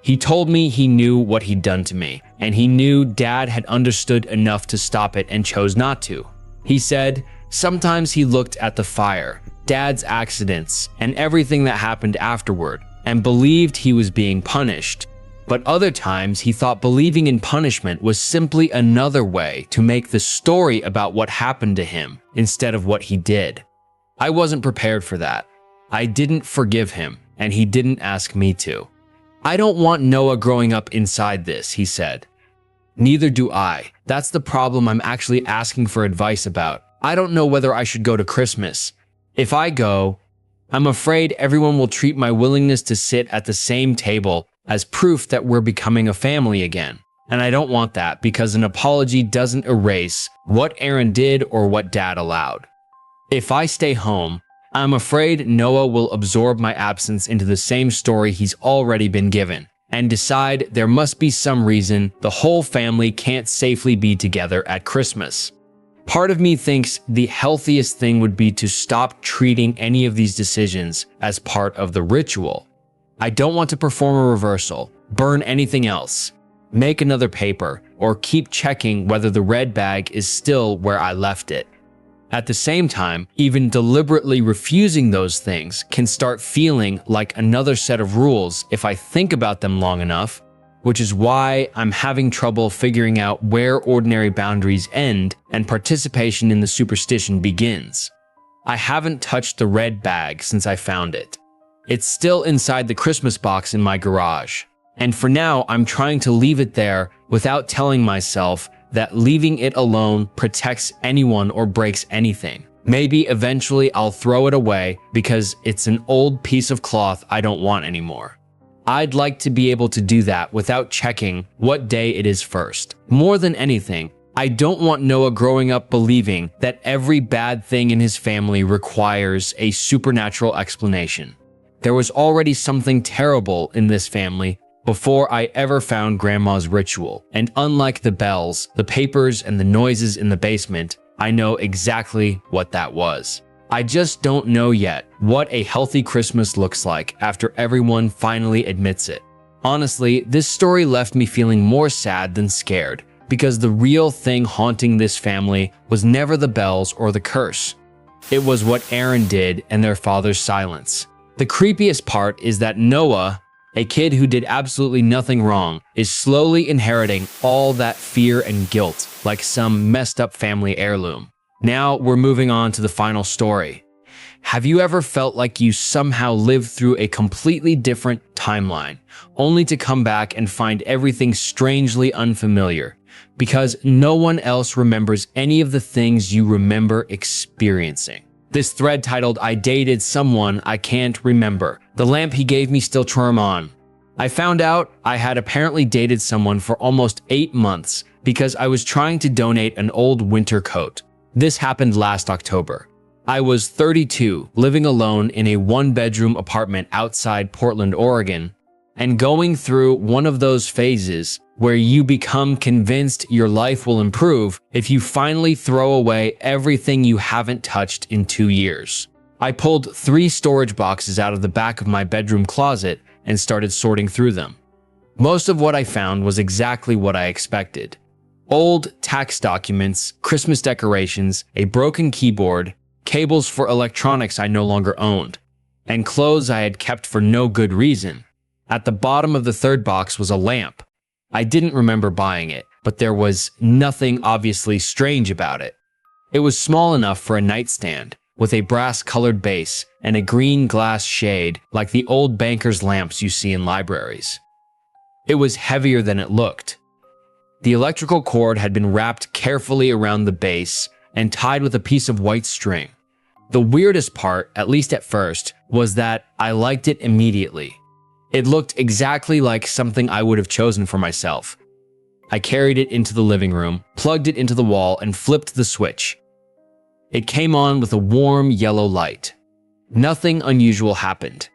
He told me he knew what he'd done to me, and he knew Dad had understood enough to stop it and chose not to. He said, sometimes he looked at the fire, Dad's accidents, and everything that happened afterward, and believed he was being punished. But other times he thought believing in punishment was simply another way to make the story about what happened to him instead of what he did. I wasn't prepared for that. I didn't forgive him, and he didn't ask me to. I don't want Noah growing up inside this, he said. Neither do I. That's the problem I'm actually asking for advice about. I don't know whether I should go to Christmas. If I go, I'm afraid everyone will treat my willingness to sit at the same table as proof that we're becoming a family again. And I don't want that because an apology doesn't erase what Aaron did or what Dad allowed. If I stay home, I'm afraid Noah will absorb my absence into the same story he's already been given and decide there must be some reason the whole family can't safely be together at Christmas. Part of me thinks the healthiest thing would be to stop treating any of these decisions as part of the ritual. I don't want to perform a reversal, burn anything else, make another paper, or keep checking whether the red bag is still where I left it. At the same time, even deliberately refusing those things can start feeling like another set of rules if I think about them long enough, which is why I'm having trouble figuring out where ordinary boundaries end and participation in the superstition begins. I haven't touched the red bag since I found it. It's still inside the Christmas box in my garage. And for now, I'm trying to leave it there without telling myself that leaving it alone protects anyone or breaks anything. Maybe eventually I'll throw it away because it's an old piece of cloth I don't want anymore. I'd like to be able to do that without checking what day it is first. More than anything, I don't want Noah growing up believing that every bad thing in his family requires a supernatural explanation. There was already something terrible in this family before I ever found Grandma's ritual, and unlike the bells, the papers, and the noises in the basement, I know exactly what that was. I just don't know yet what a healthy Christmas looks like after everyone finally admits it. Honestly, this story left me feeling more sad than scared, because the real thing haunting this family was never the bells or the curse. It was what Aaron did and their father's silence. The creepiest part is that Noah, a kid who did absolutely nothing wrong, is slowly inheriting all that fear and guilt like some messed up family heirloom. Now we're moving on to the final story. Have you ever felt like you somehow lived through a completely different timeline, only to come back and find everything strangely unfamiliar, because no one else remembers any of the things you remember experiencing? This thread titled, I dated someone I can't remember. The lamp he gave me still turned on. I found out I had apparently dated someone for almost 8 months because I was trying to donate an old winter coat. This happened last October. I was 32, living alone in a 1-bedroom apartment outside Portland, Oregon, and going through one of those phases where you become convinced your life will improve if you finally throw away everything you haven't touched in 2 years. I pulled 3 storage boxes out of the back of my bedroom closet and started sorting through them. Most of what I found was exactly what I expected. Old tax documents, Christmas decorations, a broken keyboard, cables for electronics I no longer owned, and clothes I had kept for no good reason. At the bottom of the 3rd box was a lamp. I didn't remember buying it, but there was nothing obviously strange about it. It was small enough for a nightstand, with a brass-colored base and a green glass shade like the old banker's lamps you see in libraries. It was heavier than it looked. The electrical cord had been wrapped carefully around the base and tied with a piece of white string. The weirdest part, at least at first, was that I liked it immediately. It looked exactly like something I would have chosen for myself. I carried it into the living room, plugged it into the wall, and flipped the switch. It came on with a warm yellow light. Nothing unusual happened.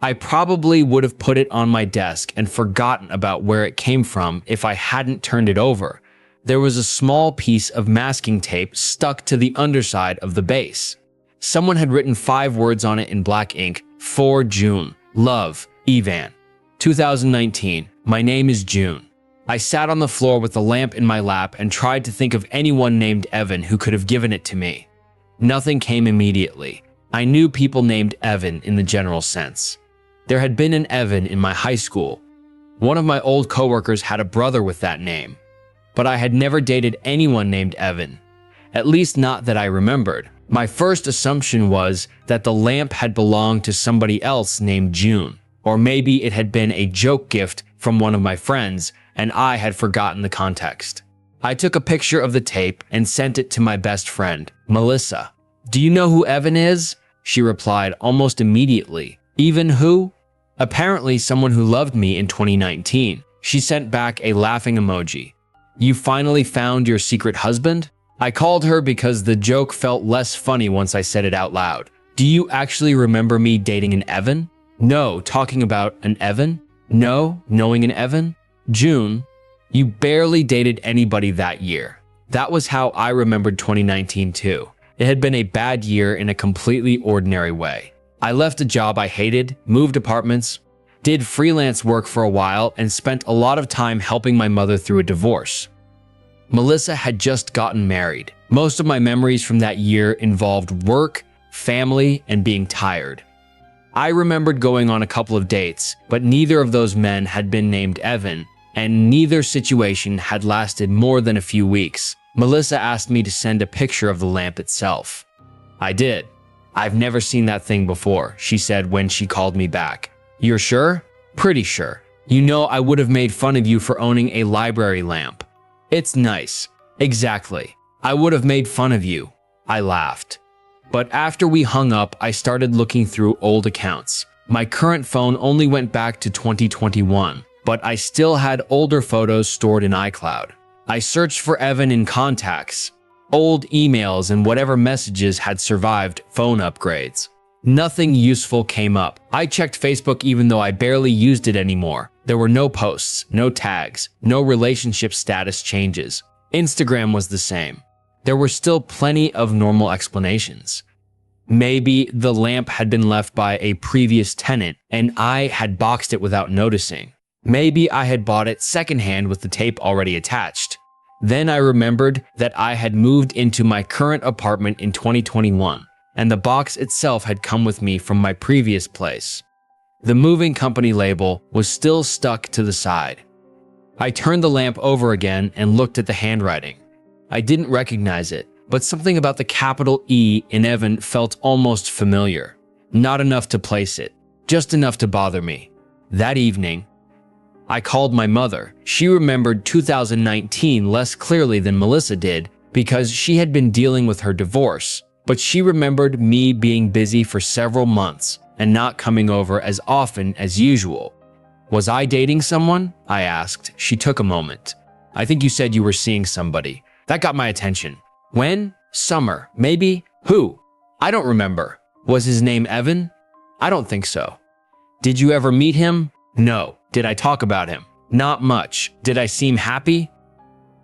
I probably would have put it on my desk and forgotten about where it came from if I hadn't turned it over. There was a small piece of masking tape stuck to the underside of the base. Someone had written 5 words on it in black ink: "For June. Love, Evan. 2019. My name is June." I sat on the floor with the lamp in my lap and tried to think of anyone named Evan who could have given it to me. Nothing came immediately. I knew people named Evan in the general sense. There had been an Evan in my high school. One of my old coworkers had a brother with that name. But I had never dated anyone named Evan. At least not that I remembered. My first assumption was that the lamp had belonged to somebody else named June. Or maybe it had been a joke gift from one of my friends, and I had forgotten the context. I took a picture of the tape and sent it to my best friend, Melissa. "Do you know who Evan is?" She replied almost immediately. "Even who?" "Apparently someone who loved me in 2019. She sent back a laughing emoji. "You finally found your secret husband?" I called her because the joke felt less funny once I said it out loud. "Do you actually remember me dating an Evan?" "No, talking about an Evan?" "No, knowing an Evan?" "June, you barely dated anybody that year." That was how I remembered 2019 too. It had been a bad year in a completely ordinary way. I left a job I hated, moved apartments, did freelance work for a while, and spent a lot of time helping my mother through a divorce. Melissa had just gotten married. Most of my memories from that year involved work, family, and being tired. I remembered going on a couple of dates, but neither of those men had been named Evan, and neither situation had lasted more than a few weeks. Melissa asked me to send a picture of the lamp itself. I did. "I've never seen that thing before," she said when she called me back. "You're sure?" "Pretty sure. You know I would have made fun of you for owning a library lamp." "It's nice." "Exactly. I would have made fun of you." I laughed. But after we hung up, I started looking through old accounts. My current phone only went back to 2021, but I still had older photos stored in iCloud. I searched for Evan in contacts, old emails, and whatever messages had survived phone upgrades. Nothing useful came up. I checked Facebook even though I barely used it anymore. There were no posts, no tags, no relationship status changes. Instagram was the same. There were still plenty of normal explanations. Maybe the lamp had been left by a previous tenant and I had boxed it without noticing. Maybe I had bought it secondhand with the tape already attached. Then I remembered that I had moved into my current apartment in 2021, and the box itself had come with me from my previous place. The moving company label was still stuck to the side. I turned the lamp over again and looked at the handwriting. I didn't recognize it, but something about the capital E in Evan felt almost familiar. Not enough to place it, just enough to bother me. That evening, I called my mother. She remembered 2019 less clearly than Melissa did because she had been dealing with her divorce, but she remembered me being busy for several months and not coming over as often as usual. "Was I dating someone?" I asked. She took a moment. "I think you said you were seeing somebody. That got my attention." "When?" "Summer, maybe." "Who?" "I don't remember." "Was his name Evan?" "I don't think so." "Did you ever meet him?" "No." "Did I talk about him?" "Not much." "Did I seem happy?"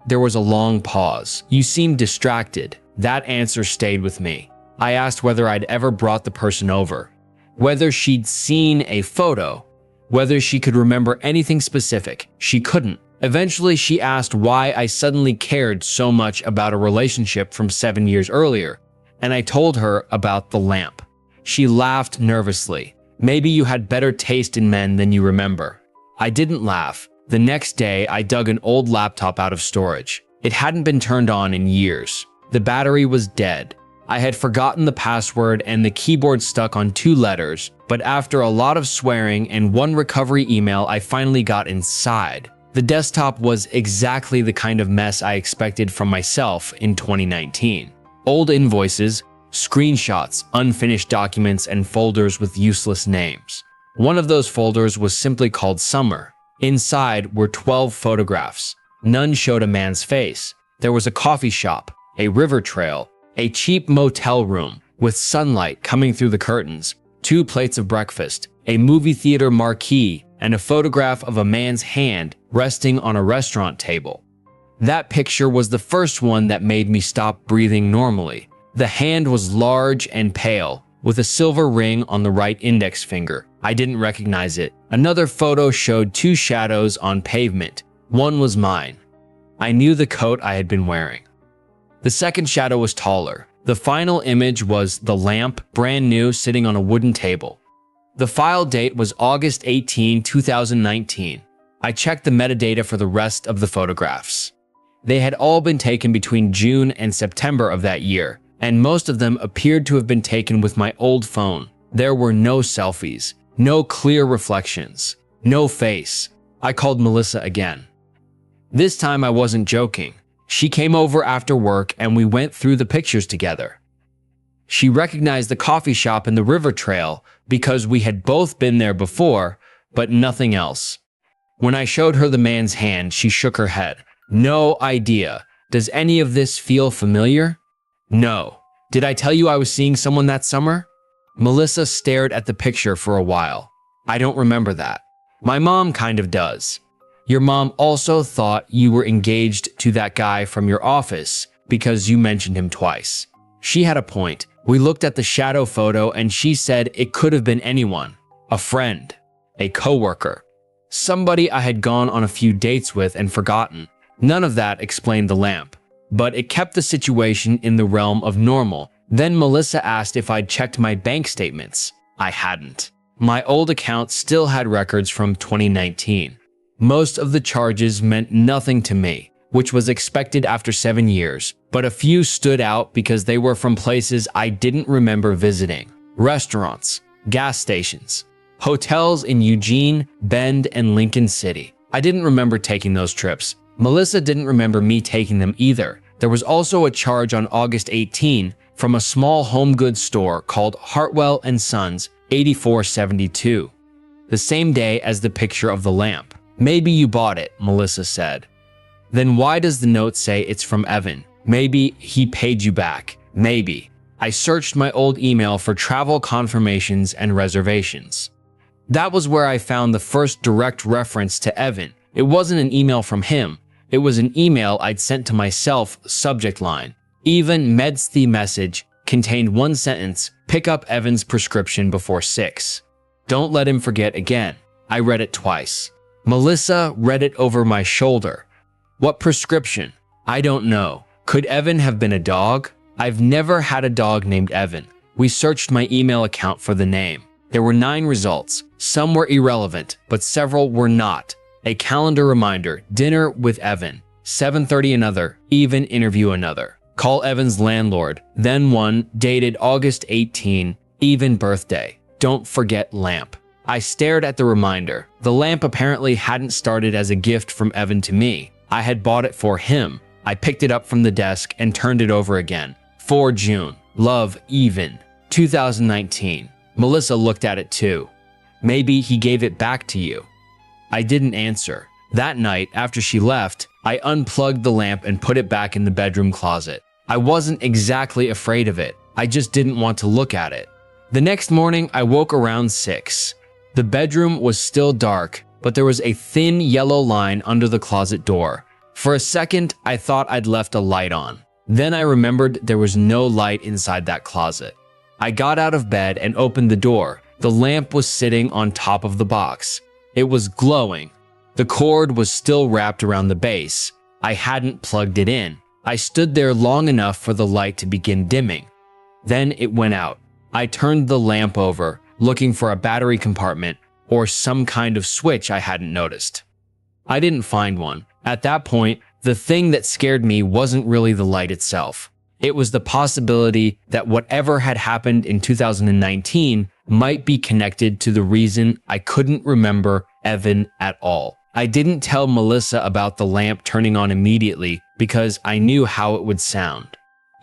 There was a long pause. "You seemed distracted." That answer stayed with me. I asked whether I'd ever brought the person over, whether she'd seen a photo, whether she could remember anything specific. She couldn't. Eventually, she asked why I suddenly cared so much about a relationship from 7 years earlier, and I told her about the lamp. She laughed nervously. "Maybe you had better taste in men than you remember." I didn't laugh. The next day, I dug an old laptop out of storage. It hadn't been turned on in years. The battery was dead. I had forgotten the password and the keyboard stuck on 2 letters, but after a lot of swearing and 1 recovery email, I finally got inside. The desktop was exactly the kind of mess I expected from myself in 2019. Old invoices, screenshots, unfinished documents, and folders with useless names. One of those folders was simply called Summer. Inside were 12 photographs. None showed a man's face. There was a coffee shop, a river trail, a cheap motel room with sunlight coming through the curtains, 2 plates of breakfast, a movie theater marquee, and a photograph of a man's hand resting on a restaurant table. That picture was the first one that made me stop breathing normally. The hand was large and pale, with a silver ring on the right index finger. I didn't recognize it. Another photo showed 2 shadows on pavement. One was mine. I knew the coat I had been wearing. The second shadow was taller. The final image was the lamp, brand new, sitting on a wooden table. The file date was August 18, 2019. I checked the metadata for the rest of the photographs. They had all been taken between June and September of that year, and most of them appeared to have been taken with my old phone. There were no selfies, no clear reflections, no face. I called Melissa again. This time I wasn't joking. She came over after work and we went through the pictures together. She recognized the coffee shop and the river trail because we had both been there before, but nothing else. When I showed her the man's hand, she shook her head. No idea. Does any of this feel familiar? No. Did I tell you I was seeing someone that summer? Melissa stared at the picture for a while. I don't remember that. My mom kind of does. Your mom also thought you were engaged to that guy from your office because you mentioned him twice. She had a point. We looked at the shadow photo and she said it could have been anyone. A friend, a coworker, somebody I had gone on a few dates with and forgotten. None of that explained the lamp, but it kept the situation in the realm of normal. Then Melissa asked if I'd checked my bank statements. I hadn't. My old account still had records from 2019. Most of the charges meant nothing to me, which was expected after 7 years, but a few stood out because they were from places I didn't remember visiting. Restaurants, gas stations, hotels in Eugene, Bend, and Lincoln City. I didn't remember taking those trips. Melissa didn't remember me taking them either. There was also a charge on August 18 from a small home goods store called Hartwell & Sons, 8472, the same day as the picture of the lamp. Maybe you bought it, Melissa said. Then why does the note say it's from Evan? Maybe he paid you back. Maybe. I searched my old email for travel confirmations and reservations. That was where I found the first direct reference to Evan. It wasn't an email from him. It was an email I'd sent to myself, subject line. Even Med's the message contained one sentence, pick up Evan's prescription before 6. Don't let him forget again. I read it twice. Melissa read it over my shoulder. What prescription? I don't know. Could Evan have been a dog? I've never had a dog named Evan. We searched my email account for the name. There were 9 results. Some were irrelevant, but several were not. A calendar reminder, dinner with Evan. 7:30 another, even interview another. Call Evan's landlord. Then one, dated August 18, even birthday. Don't forget lamp. I stared at the reminder. The lamp apparently hadn't started as a gift from Evan to me. I had bought it for him. I picked it up from the desk and turned it over again. 4 June. Love, even. 2019. Melissa looked at it too. Maybe he gave it back to you. I didn't answer. That night, after she left, I unplugged the lamp and put it back in the bedroom closet. I wasn't exactly afraid of it. I just didn't want to look at it. The next morning, I woke around 6. The bedroom was still dark, but there was a thin yellow line under the closet door. For a second, I thought I'd left a light on. Then I remembered there was no light inside that closet. I got out of bed and opened the door. The lamp was sitting on top of the box. It was glowing. The cord was still wrapped around the base. I hadn't plugged it in. I stood there long enough for the light to begin dimming. Then it went out. I turned the lamp over, looking for a battery compartment or some kind of switch I hadn't noticed. I didn't find one. At that point, the thing that scared me wasn't really the light itself. It was the possibility that whatever had happened in 2019 might be connected to the reason I couldn't remember Evan at all. I didn't tell Melissa about the lamp turning on immediately because I knew how it would sound.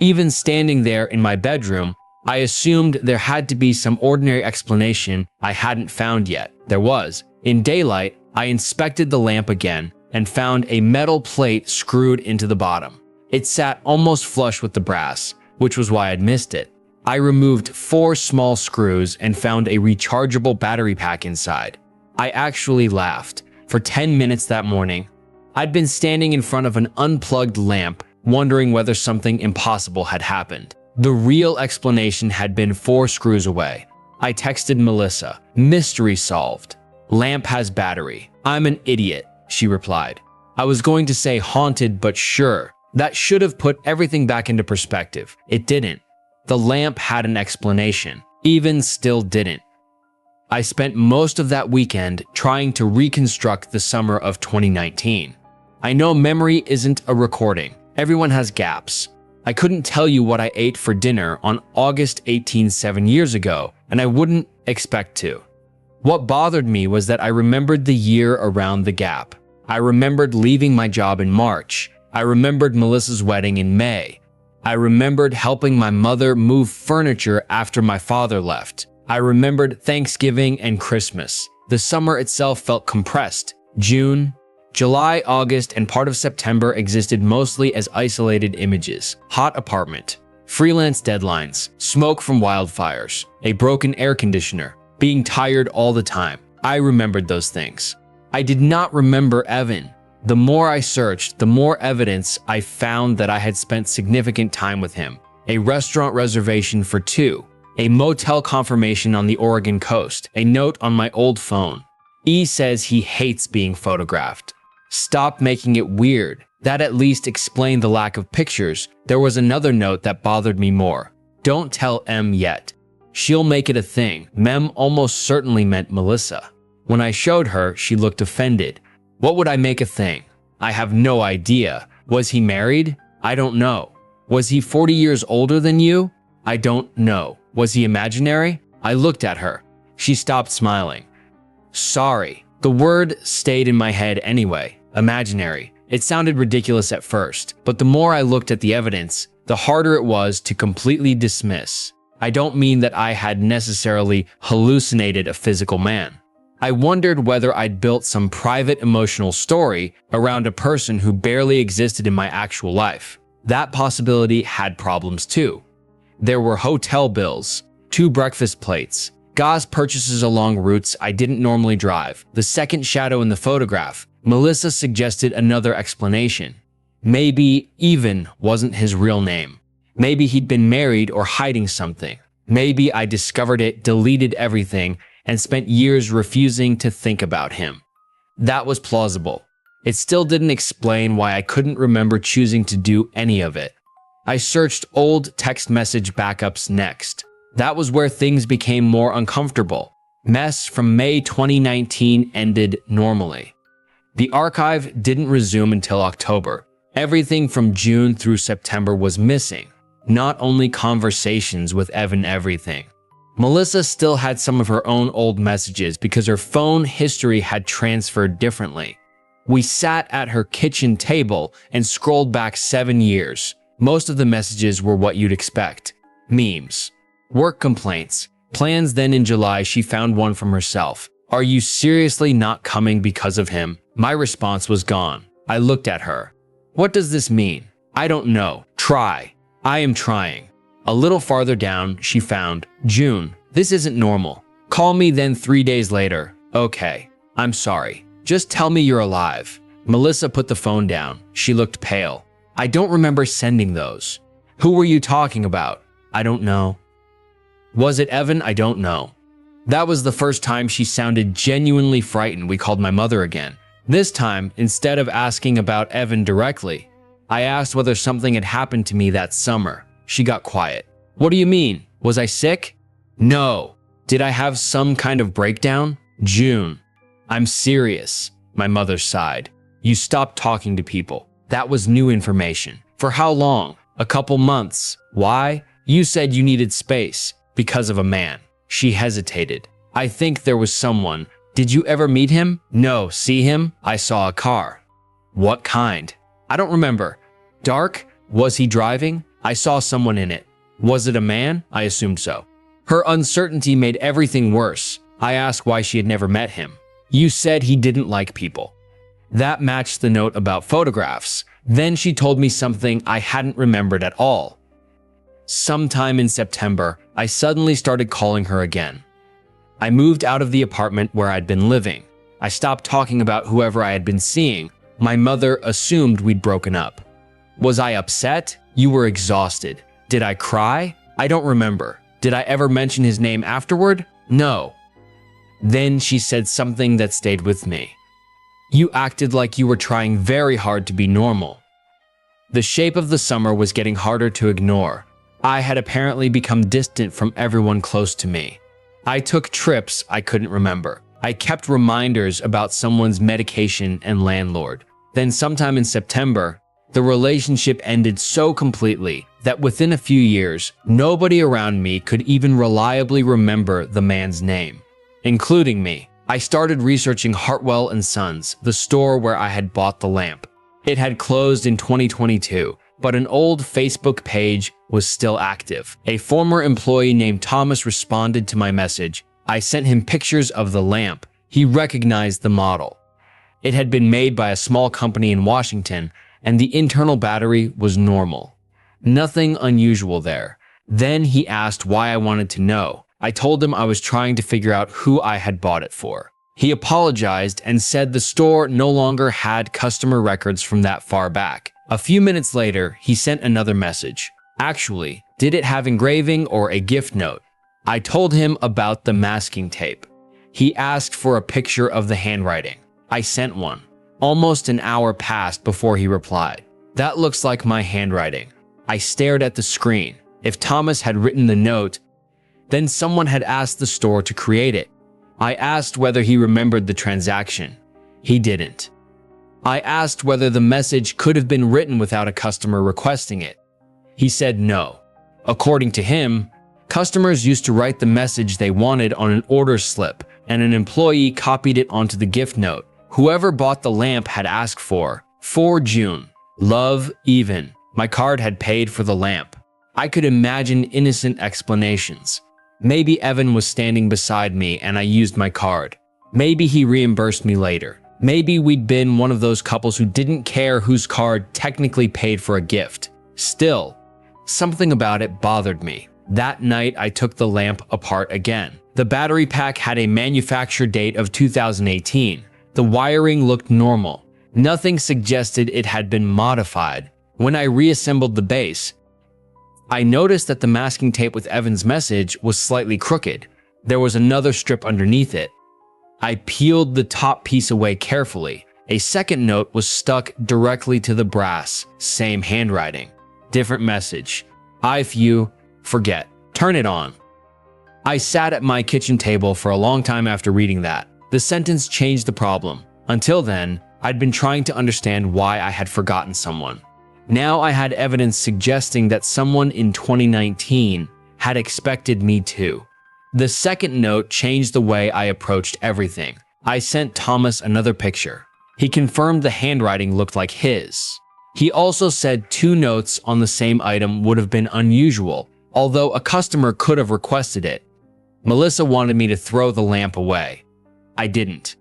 Even standing there in my bedroom, I assumed there had to be some ordinary explanation I hadn't found yet. There was. In daylight, I inspected the lamp again and found a metal plate screwed into the bottom. It sat almost flush with the brass, which was why I'd missed it. I removed 4 small screws and found a rechargeable battery pack inside. I actually laughed. For 10 minutes that morning, I'd been standing in front of an unplugged lamp, wondering whether something impossible had happened. The real explanation had been 4 screws away. I texted Melissa. Mystery solved. Lamp has battery. I'm an idiot, she replied. I was going to say haunted, but sure. That should have put everything back into perspective. It didn't. The lamp had an explanation. Even still didn't. I spent most of that weekend trying to reconstruct the summer of 2019. I know memory isn't a recording. Everyone has gaps. I couldn't tell you what I ate for dinner on August 18, 7 years ago, and I wouldn't expect to. What bothered me was that I remembered the year around the gap. I remembered leaving my job in March. I remembered Melissa's wedding in May. I remembered helping my mother move furniture after my father left. I remembered Thanksgiving and Christmas. The summer itself felt compressed. June, July, August, and part of September existed mostly as isolated images. Hot apartment, freelance deadlines, smoke from wildfires, a broken air conditioner, being tired all the time. I remembered those things. I did not remember Evan. The more I searched, the more evidence I found that I had spent significant time with him. A restaurant reservation for 2. A motel confirmation on the Oregon coast. A note on my old phone. E says he hates being photographed. Stop making it weird. That at least explained the lack of pictures. There was another note that bothered me more. Don't tell M yet. She'll make it a thing. Mem almost certainly meant Melissa. When I showed her, she looked offended. What would I make a thing? I have no idea. Was he married? I don't know. Was he 40 years older than you? I don't know. Was he imaginary? I looked at her. She stopped smiling. Sorry. The word stayed in my head anyway. Imaginary. It sounded ridiculous at first, but the more I looked at the evidence, the harder it was to completely dismiss. I don't mean that I had necessarily hallucinated a physical man. I wondered whether I'd built some private emotional story around a person who barely existed in my actual life. That possibility had problems too. There were hotel bills, 2 breakfast plates, gas purchases along routes I didn't normally drive, the second shadow in the photograph. Melissa suggested another explanation. Maybe Even wasn't his real name. Maybe he'd been married or hiding something. Maybe I discovered it, deleted everything, and spent years refusing to think about him. That was plausible. It still didn't explain why I couldn't remember choosing to do any of it. I searched old text message backups next. That was where things became more uncomfortable. Mess from May 2019 ended normally. The archive didn't resume until October. Everything from June through September was missing. Not only conversations with Evan, everything. Melissa still had some of her own old messages because her phone history had transferred differently. We sat at her kitchen table and scrolled back 7 years. Most of the messages were what you'd expect. Memes. Work complaints. Plans. Then in July, she found one from herself. Are you seriously not coming because of him? My response was gone. I looked at her. What does this mean? I don't know. Try. I am trying. A little farther down, she found, June, this isn't normal. Call me then 3 days later. Okay, I'm sorry. Just tell me you're alive. Melissa put the phone down. She looked pale. I don't remember sending those. Who were you talking about? I don't know. Was it Evan? I don't know. That was the first time she sounded genuinely frightened. We called my mother again. This time, instead of asking about Evan directly, I asked whether something had happened to me that summer. She got quiet. What do you mean? Was I sick? No. Did I have some kind of breakdown? June. I'm serious. My mother sighed. You stopped talking to people. That was new information. For how long? A couple months. Why? You said you needed space. Because of a man. She hesitated. I think there was someone. Did you ever meet him? No. See him? I saw a car. What kind? I don't remember. Dark? Was he driving? I saw someone in it. Was it a man? I assumed so. Her uncertainty made everything worse. I asked why she had never met him. You said he didn't like people. That matched the note about photographs. Then she told me something I hadn't remembered at all. Sometime in September, I suddenly started calling her again. I moved out of the apartment where I'd been living. I stopped talking about whoever I had been seeing. My mother assumed we'd broken up. Was I upset? You were exhausted. Did I cry? I don't remember. Did I ever mention his name afterward? No. Then she said something that stayed with me. You acted like you were trying very hard to be normal. The shape of the summer was getting harder to ignore. I had apparently become distant from everyone close to me. I took trips I couldn't remember. I kept reminders about someone's medication and landlord. Then sometime in September, the relationship ended so completely that within a few years, nobody around me could even reliably remember the man's name, including me. I started researching Hartwell & Sons, the store where I had bought the lamp. It had closed in 2022, but an old Facebook page was still active. A former employee named Thomas responded to my message. I sent him pictures of the lamp. He recognized the model. It had been made by a small company in Washington, and the internal battery was normal. Nothing unusual there. Then he asked why I wanted to know. I told him I was trying to figure out who I had bought it for. He apologized and said the store no longer had customer records from that far back. A few minutes later, he sent another message. Actually, did it have engraving or a gift note? I told him about the masking tape. He asked for a picture of the handwriting. I sent one. Almost an hour passed before he replied. That looks like my handwriting. I stared at the screen. If Thomas had written the note, then someone had asked the store to create it. I asked whether he remembered the transaction. He didn't. I asked whether the message could have been written without a customer requesting it. He said no. According to him, customers used to write the message they wanted on an order slip, and an employee copied it onto the gift note. Whoever bought the lamp had asked for June. Love, even. My card had paid for the lamp. I could imagine innocent explanations. Maybe Evan was standing beside me and I used my card. Maybe he reimbursed me later. Maybe we'd been one of those couples who didn't care whose card technically paid for a gift. Still, something about it bothered me. That night, I took the lamp apart again. The battery pack had a manufacture date of 2018. The wiring looked normal. Nothing suggested it had been modified. When I reassembled the base, I noticed that the masking tape with Evan's message was slightly crooked. There was another strip underneath it. I peeled the top piece away carefully. A second note was stuck directly to the brass. Same handwriting. Different message. If you forget, turn it on. I sat at my kitchen table for a long time after reading that. The sentence changed the problem. Until then, I'd been trying to understand why I had forgotten someone. Now I had evidence suggesting that someone in 2019 had expected me to. The second note changed the way I approached everything. I sent Thomas another picture. He confirmed the handwriting looked like his. He also said 2 notes on the same item would have been unusual, although a customer could have requested it. Melissa wanted me to throw the lamp away. I didn't.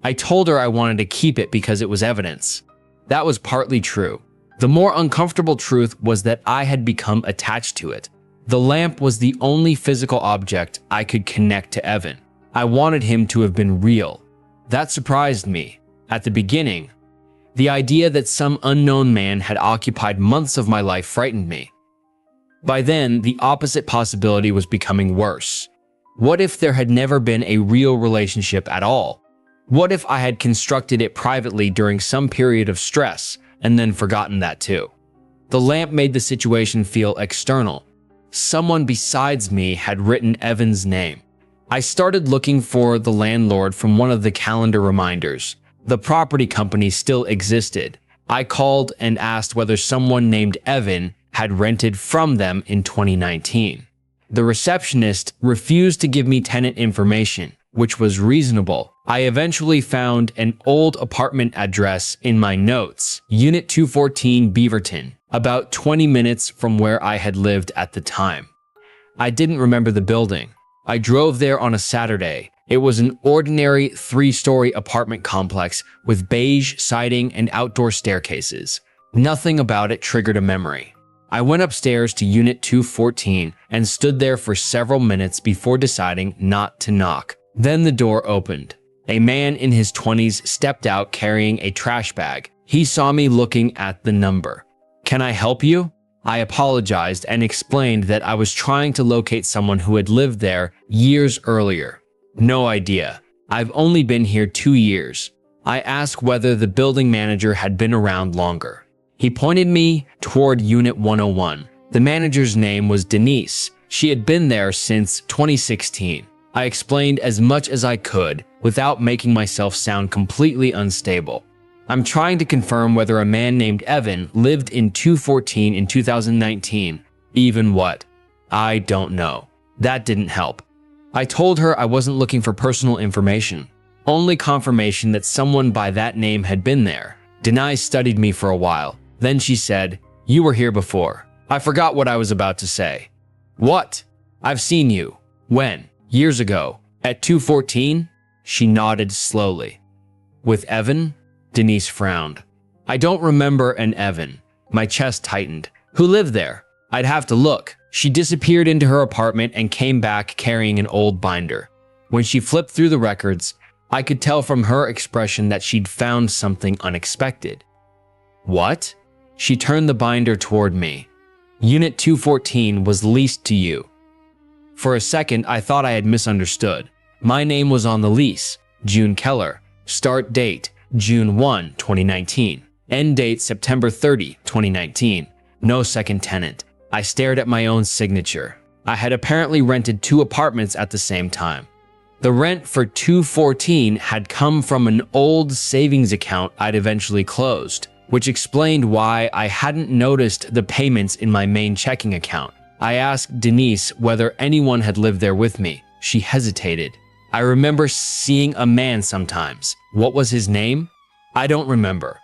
I told her I wanted to keep it because it was evidence. That was partly true. The more uncomfortable truth was that I had become attached to it. The lamp was the only physical object I could connect to Evan. I wanted him to have been real. That surprised me. At the beginning, the idea that some unknown man had occupied months of my life frightened me. By then, the opposite possibility was becoming worse. What if there had never been a real relationship at all? What if I had constructed it privately during some period of stress and then forgotten that too? The lamp made the situation feel external. Someone besides me had written Evan's name. I started looking for the landlord from one of the calendar reminders. The property company still existed. I called and asked whether someone named Evan had rented from them in 2019. The receptionist refused to give me tenant information, which was reasonable. I eventually found an old apartment address in my notes, Unit 214 Beaverton, about 20 minutes from where I had lived at the time. I didn't remember the building. I drove there on a Saturday. It was an ordinary 3-story apartment complex with beige siding and outdoor staircases. Nothing about it triggered a memory. I went upstairs to Unit 214 and stood there for several minutes before deciding not to knock. Then the door opened. A man in his 20s stepped out carrying a trash bag. He saw me looking at the number. "Can I help you?" I apologized and explained that I was trying to locate someone who had lived there years earlier. "No idea. I've only been here 2 years." I asked whether the building manager had been around longer. He pointed me toward Unit 101. The manager's name was Denise. She had been there since 2016. I explained as much as I could without making myself sound completely unstable. "I'm trying to confirm whether a man named Evan lived in 214 in 2019. Even what? I don't know." That didn't help. I told her I wasn't looking for personal information, only confirmation that someone by that name had been there. Denise studied me for a while. Then she said, "You were here before." I forgot what I was about to say. "What? I've seen you." "When?" "Years ago. At 214? She nodded slowly. "With Evan?" Denise frowned. "I don't remember an Evan." My chest tightened. "Who lived there?" "I'd have to look." She disappeared into her apartment and came back carrying an old binder. When she flipped through the records, I could tell from her expression that she'd found something unexpected. "What?" She turned the binder toward me. "Unit 214 was leased to you." For a second, I thought I had misunderstood. My name was on the lease, June Keller. Start date, June 1, 2019. End date, September 30, 2019. No second tenant. I stared at my own signature. I had apparently rented 2 apartments at the same time. The rent for 214 had come from an old savings account I'd eventually closed, which explained why I hadn't noticed the payments in my main checking account. I asked Denise whether anyone had lived there with me. She hesitated. "I remember seeing a man sometimes. What was his name?" "I don't remember."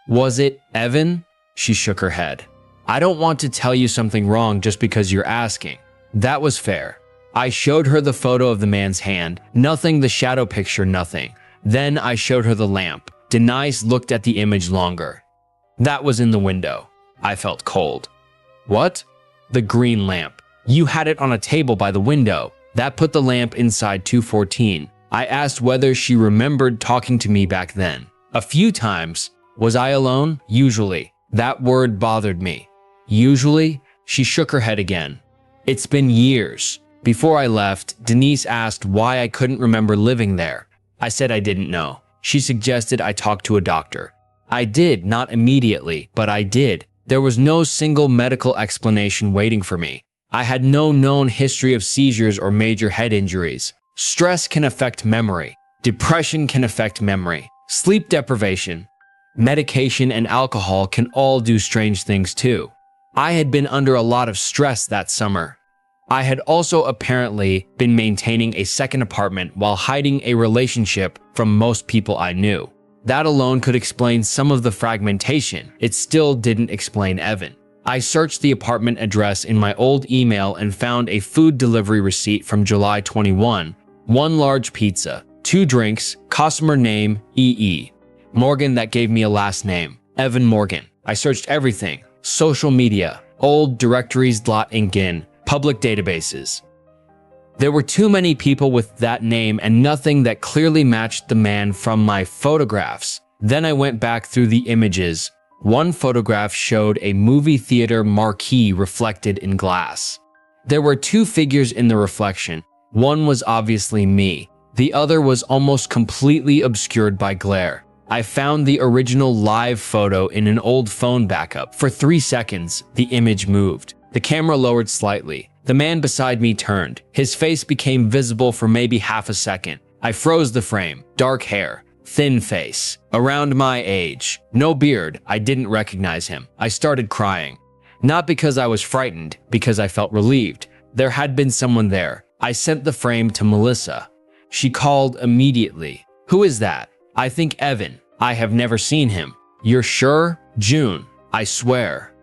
"Was it Evan?" She shook her head. "I don't want to tell you something wrong just because you're asking." That was fair. I showed her the photo of the man's hand. Nothing, the shadow picture, nothing. Then I showed her the lamp. Denise looked at the image longer. "That was in the window." I felt cold. "What?" "The green lamp. You had it on a table by the window. That put the lamp inside 214. I asked whether she remembered talking to me back then. "A few times." "Was I alone?" "Usually." That word bothered me. "Usually?" She shook her head again. "It's been years." Before I left, Denise asked why I couldn't remember living there. I said I didn't know. She suggested I talk to a doctor. I did, not immediately, but I did. There was no single medical explanation waiting for me. I had no known history of seizures or major head injuries. Stress can affect memory. Depression can affect memory. Sleep deprivation, medication, and alcohol can all do strange things too. I had been under a lot of stress that summer. I had also apparently been maintaining a second apartment while hiding a relationship from most people I knew. That alone could explain some of the fragmentation. It still didn't explain Evan. I searched the apartment address in my old email and found a food delivery receipt from July 21. 1 large pizza, 2 drinks, customer name, E.E. Morgan. That gave me a last name, Evan Morgan. I searched everything, social media, old directories, .in, public databases. There were too many people with that name and nothing that clearly matched the man from my photographs. Then I went back through the images. One photograph showed a movie theater marquee reflected in glass. There were 2 figures in the reflection. One was obviously me. The other was almost completely obscured by glare. I found the original live photo in an old phone backup. For 3 seconds, the image moved. The camera lowered slightly. The man beside me turned. His face became visible for maybe half a second. I froze the frame. Dark hair, thin face, around my age, no beard. I didn't recognize him. I started crying. Not because I was frightened, because I felt relieved. There had been someone there. I sent the frame to Melissa. She called immediately. Who is that? I think Evan. I have never seen him. You're sure? June. I swear.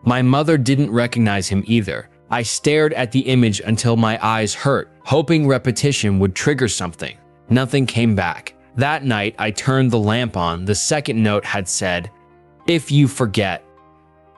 My mother didn't recognize him either. I stared at the image until my eyes hurt, hoping repetition would trigger something. Nothing came back. That night, I turned the lamp on. The second note had said, "If you forget,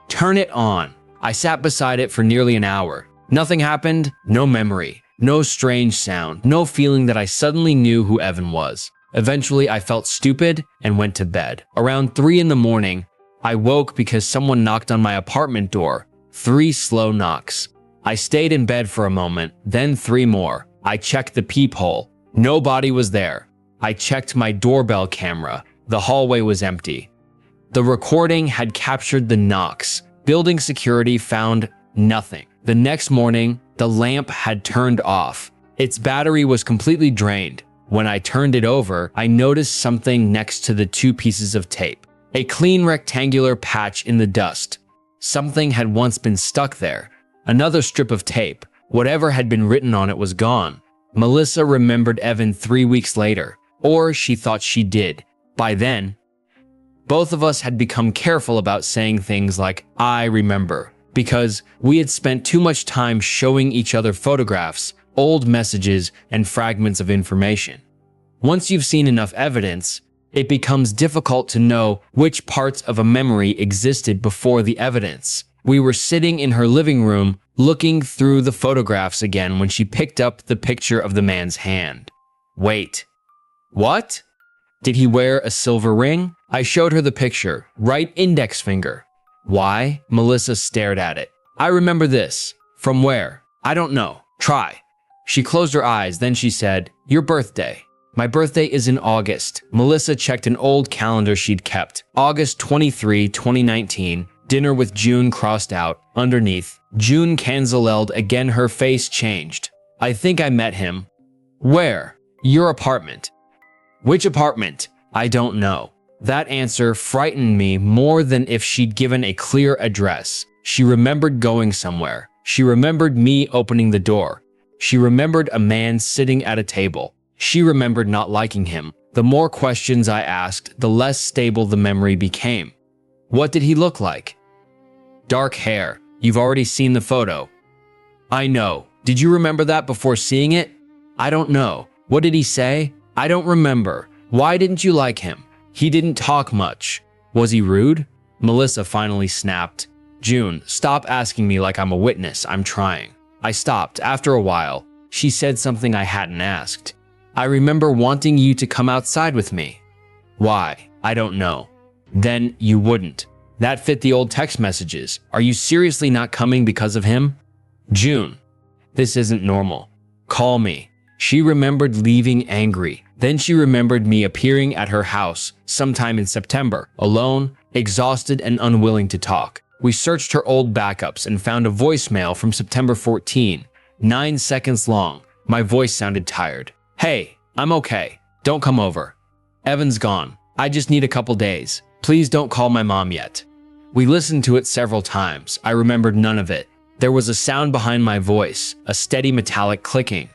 turn it on." I sat beside it for nearly an hour. Nothing happened, no memory, no strange sound, no feeling that I suddenly knew who Evan was. Eventually, I felt stupid and went to bed. Around 3 in the morning, I woke because someone knocked on my apartment door. 3 slow knocks. I stayed in bed for a moment, then 3 more. I checked the peephole. Nobody was there. I checked my doorbell camera. The hallway was empty. The recording had captured the knocks. Building security found nothing. The next morning, the lamp had turned off. Its battery was completely drained. When I turned it over, I noticed something next to the 2 pieces of tape. A clean rectangular patch in the dust. Something had once been stuck there. Another strip of tape. Whatever had been written on it was gone. Melissa remembered Evan 3 weeks later, or she thought she did. By then, both of us had become careful about saying things like, "I remember," because we had spent too much time showing each other photographs, old messages, and fragments of information. Once you've seen enough evidence, it becomes difficult to know which parts of a memory existed before the evidence. We were sitting in her living room, looking through the photographs again when she picked up the picture of the man's hand. Wait. What? Did he wear a silver ring? I showed her the picture. Right index finger. Why? Melissa stared at it. I remember this. From where? I don't know. Try. She closed her eyes, then she said, "Your birthday." My birthday is in August. Melissa checked an old calendar she'd kept. August 23, 2019. Dinner with June crossed out. Underneath, June canceled. Again, her face changed. I think I met him. Where? Your apartment. Which apartment? I don't know. That answer frightened me more than if she'd given a clear address. She remembered going somewhere. She remembered me opening the door. She remembered a man sitting at a table. She remembered not liking him. The more questions I asked, the less stable the memory became. What did he look like? Dark hair. You've already seen the photo. I know. Did you remember that before seeing it? I don't know. What did he say? I don't remember. Why didn't you like him? He didn't talk much. Was he rude? Melissa finally snapped. June, stop asking me like I'm a witness. I'm trying. I stopped. After a while, she said something I hadn't asked. I remember wanting you to come outside with me. Why? I don't know. Then you wouldn't. That fit the old text messages. Are you seriously not coming because of him? June, this isn't normal. Call me. She remembered leaving angry. Then she remembered me appearing at her house sometime in September, alone, exhausted and unwilling to talk. We searched her old backups and found a voicemail from September 14, 9 seconds long. My voice sounded tired. Hey, I'm okay. Don't come over. Evan's gone. I just need a couple days. Please don't call my mom yet. We listened to it several times. I remembered none of it. There was a sound behind my voice, a steady metallic clicking.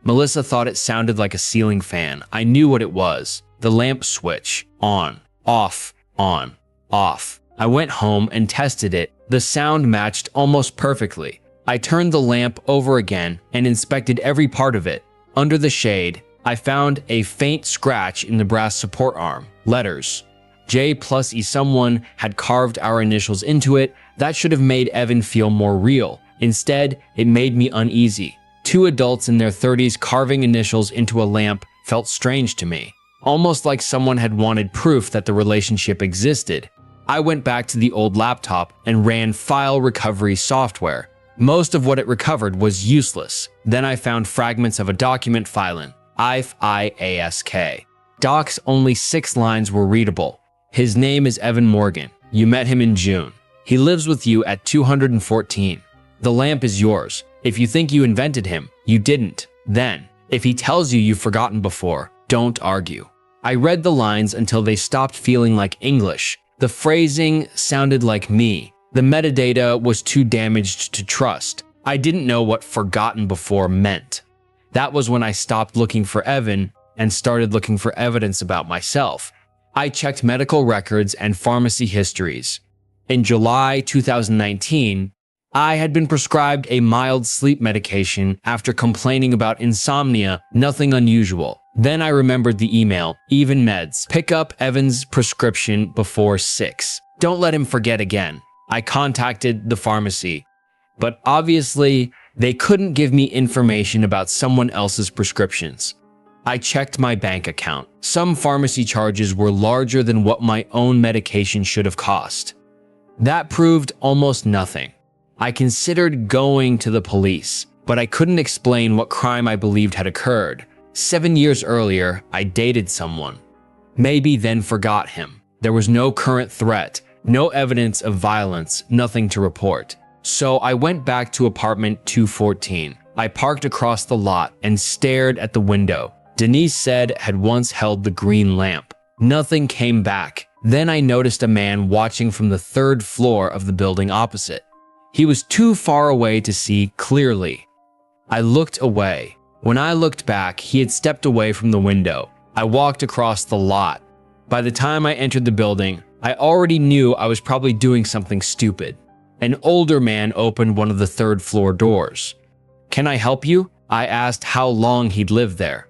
Melissa thought it sounded like a ceiling fan. I knew what it was. The lamp switch. On, off, on, off. I went home and tested it. The sound matched almost perfectly. I turned the lamp over again and inspected every part of it. Under the shade, I found a faint scratch in the brass support arm. Letters. J+E. Someone had carved our initials into it. That should have made Evan feel more real. Instead, it made me uneasy. 2 adults in their 30s carving initials into a lamp felt strange to me. Almost like someone had wanted proof that the relationship existed. I went back to the old laptop and ran file recovery software. Most of what it recovered was useless. Then I found fragments of a document filing. IFIASK. Doc's only 6 lines were readable. His name is Evan Morgan. You met him in June. He lives with you at 214. The lamp is yours. If you think you invented him, you didn't. Then, if he tells you you've forgotten before, don't argue. I read the lines until they stopped feeling like English. The phrasing sounded like me. The metadata was too damaged to trust. I didn't know what forgotten before meant. That was when I stopped looking for Evan and started looking for evidence about myself. I checked medical records and pharmacy histories. In July 2019, I had been prescribed a mild sleep medication after complaining about insomnia, nothing unusual. Then I remembered the email, even meds. Pick up Evan's prescription before 6. Don't let him forget again. I contacted the pharmacy, but obviously they couldn't give me information about someone else's prescriptions. I checked my bank account. Some pharmacy charges were larger than what my own medication should have cost. That proved almost nothing. I considered going to the police, but I couldn't explain what crime I believed had occurred. 7 years earlier, I dated someone. Maybe then forgot him. There was no current threat, no evidence of violence, nothing to report. So I went back to apartment 214. I parked across the lot and stared at the window. Denise said had once held the green lamp. Nothing came back. Then I noticed a man watching from the 3rd floor of the building opposite. He was too far away to see clearly. I looked away. When I looked back, he had stepped away from the window. I walked across the lot. By the time I entered the building, I already knew I was probably doing something stupid. An older man opened one of the 3rd floor doors. "Can I help you?" I asked how long he'd lived there.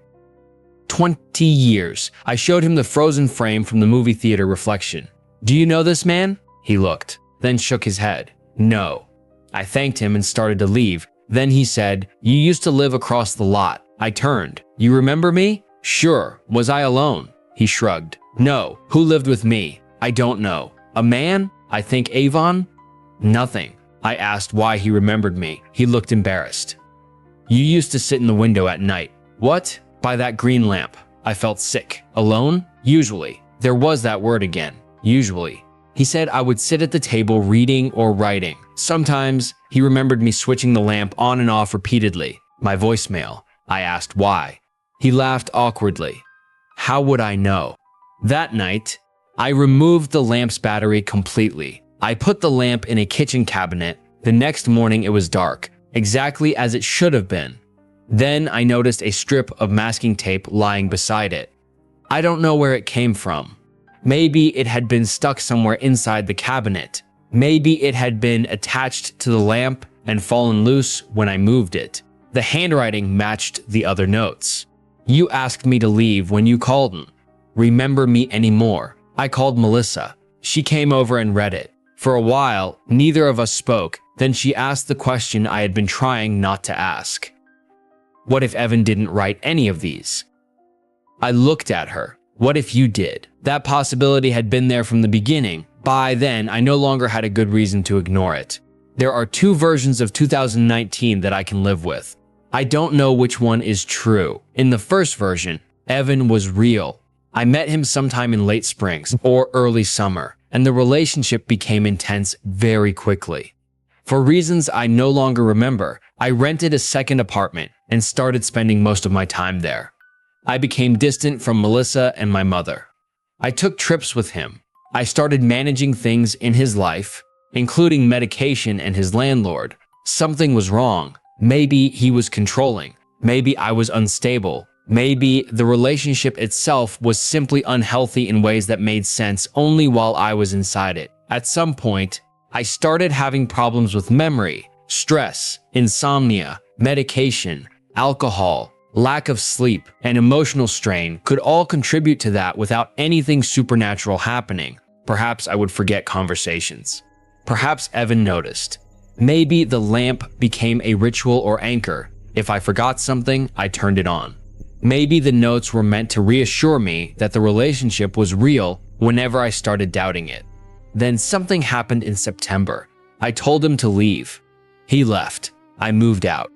20 years. I showed him the frozen frame from the movie theater reflection. "Do you know this man?" He looked, then shook his head. "No." I thanked him and started to leave. Then he said, "You used to live across the lot." I turned. "You remember me?" "Sure." "Was I alone?" He shrugged. "No." "Who lived with me?" "I don't know." "A man?" "I think Avon?" "Nothing." I asked why he remembered me. He looked embarrassed. "You used to sit in the window at night." "What?" "By that green lamp." I felt sick. "Alone?" "Usually." There was that word again. "Usually." He said I would sit at the table reading or writing. Sometimes he remembered me switching the lamp on and off repeatedly. My voicemail. I asked why. He laughed awkwardly. How would I know? That night, I removed the lamp's battery completely. I put the lamp in a kitchen cabinet. The next morning it was dark, exactly as it should have been. Then I noticed a strip of masking tape lying beside it. I don't know where it came from. Maybe it had been stuck somewhere inside the cabinet. Maybe it had been attached to the lamp and fallen loose when I moved it. The handwriting matched the other notes. You asked me to leave when you called. Remember me anymore? I called Melissa. She came over and read it. For a while, neither of us spoke. Then she asked the question I had been trying not to ask. What if Evan didn't write any of these? I looked at her. What if you did? That possibility had been there from the beginning. By then, I no longer had a good reason to ignore it. There are two versions of 2019 that I can live with. I don't know which one is true. In the first version, Evan was real. I met him sometime in late springs or early summer, and the relationship became intense very quickly. For reasons I no longer remember, I rented a second apartment and started spending most of my time there. I became distant from Melissa and my mother. I took trips with him. I started managing things in his life, including medication and his landlord. Something was wrong. Maybe he was controlling. Maybe I was unstable. Maybe the relationship itself was simply unhealthy in ways that made sense only while I was inside it. At some point, I started having problems with memory, stress, insomnia, medication, alcohol, lack of sleep, and emotional strain could all contribute to that without anything supernatural happening. Perhaps I would forget conversations. Perhaps Evan noticed. Maybe the lamp became a ritual or anchor. If I forgot something, I turned it on. Maybe the notes were meant to reassure me that the relationship was real whenever I started doubting it. Then something happened in September. I told him to leave. He left. I moved out.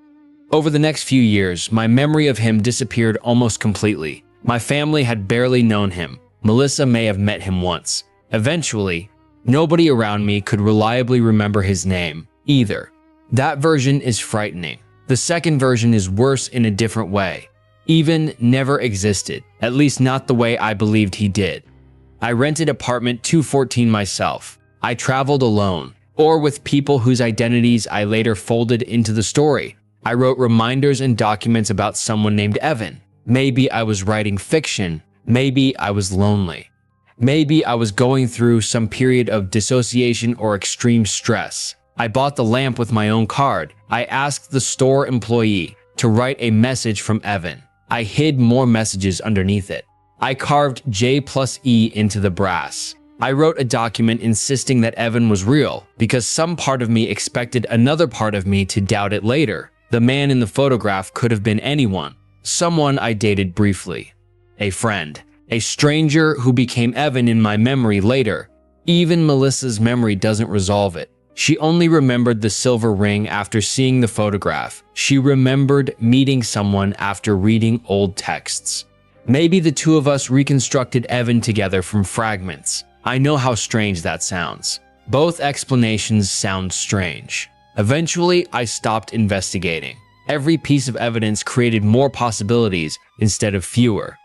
Over the next few years, my memory of him disappeared almost completely. My family had barely known him. Melissa may have met him once. Eventually, nobody around me could reliably remember his name either. That version is frightening. The second version is worse in a different way. Evan never existed, at least not the way I believed he did. I rented apartment 214 myself. I traveled alone. or with people whose identities I later folded into the story. I wrote reminders and documents about someone named Evan. Maybe I was writing fiction. Maybe I was lonely. Maybe I was going through some period of dissociation or extreme stress. I bought the lamp with my own card. I asked the store employee to write a message from Evan. I hid more messages underneath it. I carved J+E into the brass. I wrote a document insisting that Evan was real because some part of me expected another part of me to doubt it later. The man in the photograph could have been anyone. Someone I dated briefly. A friend. A stranger who became Evan in my memory later. Even Melissa's memory doesn't resolve it. She only remembered the silver ring after seeing the photograph. She remembered meeting someone after reading old texts. Maybe the two of us reconstructed Evan together from fragments. I know how strange that sounds. Both explanations sound strange. Eventually, I stopped investigating. Every piece of evidence created more possibilities instead of fewer.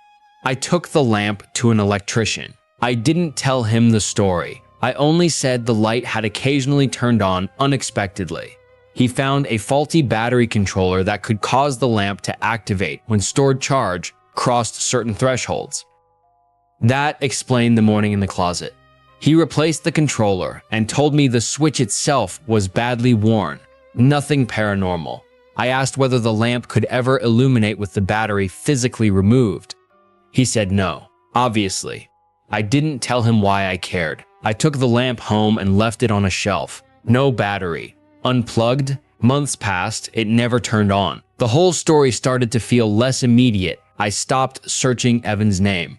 I took the lamp to an electrician. I didn't tell him the story. I only said the light had occasionally turned on unexpectedly. He found a faulty battery controller that could cause the lamp to activate when stored charge crossed certain thresholds. That explained the morning in the closet. He replaced the controller and told me the switch itself was badly worn. Nothing paranormal. I asked whether the lamp could ever illuminate with the battery physically removed. He said no, obviously. I didn't tell him why I cared. I took the lamp home and left it on a shelf. No battery. Unplugged. Months passed, it never turned on. The whole story started to feel less immediate. I stopped searching Evan's name.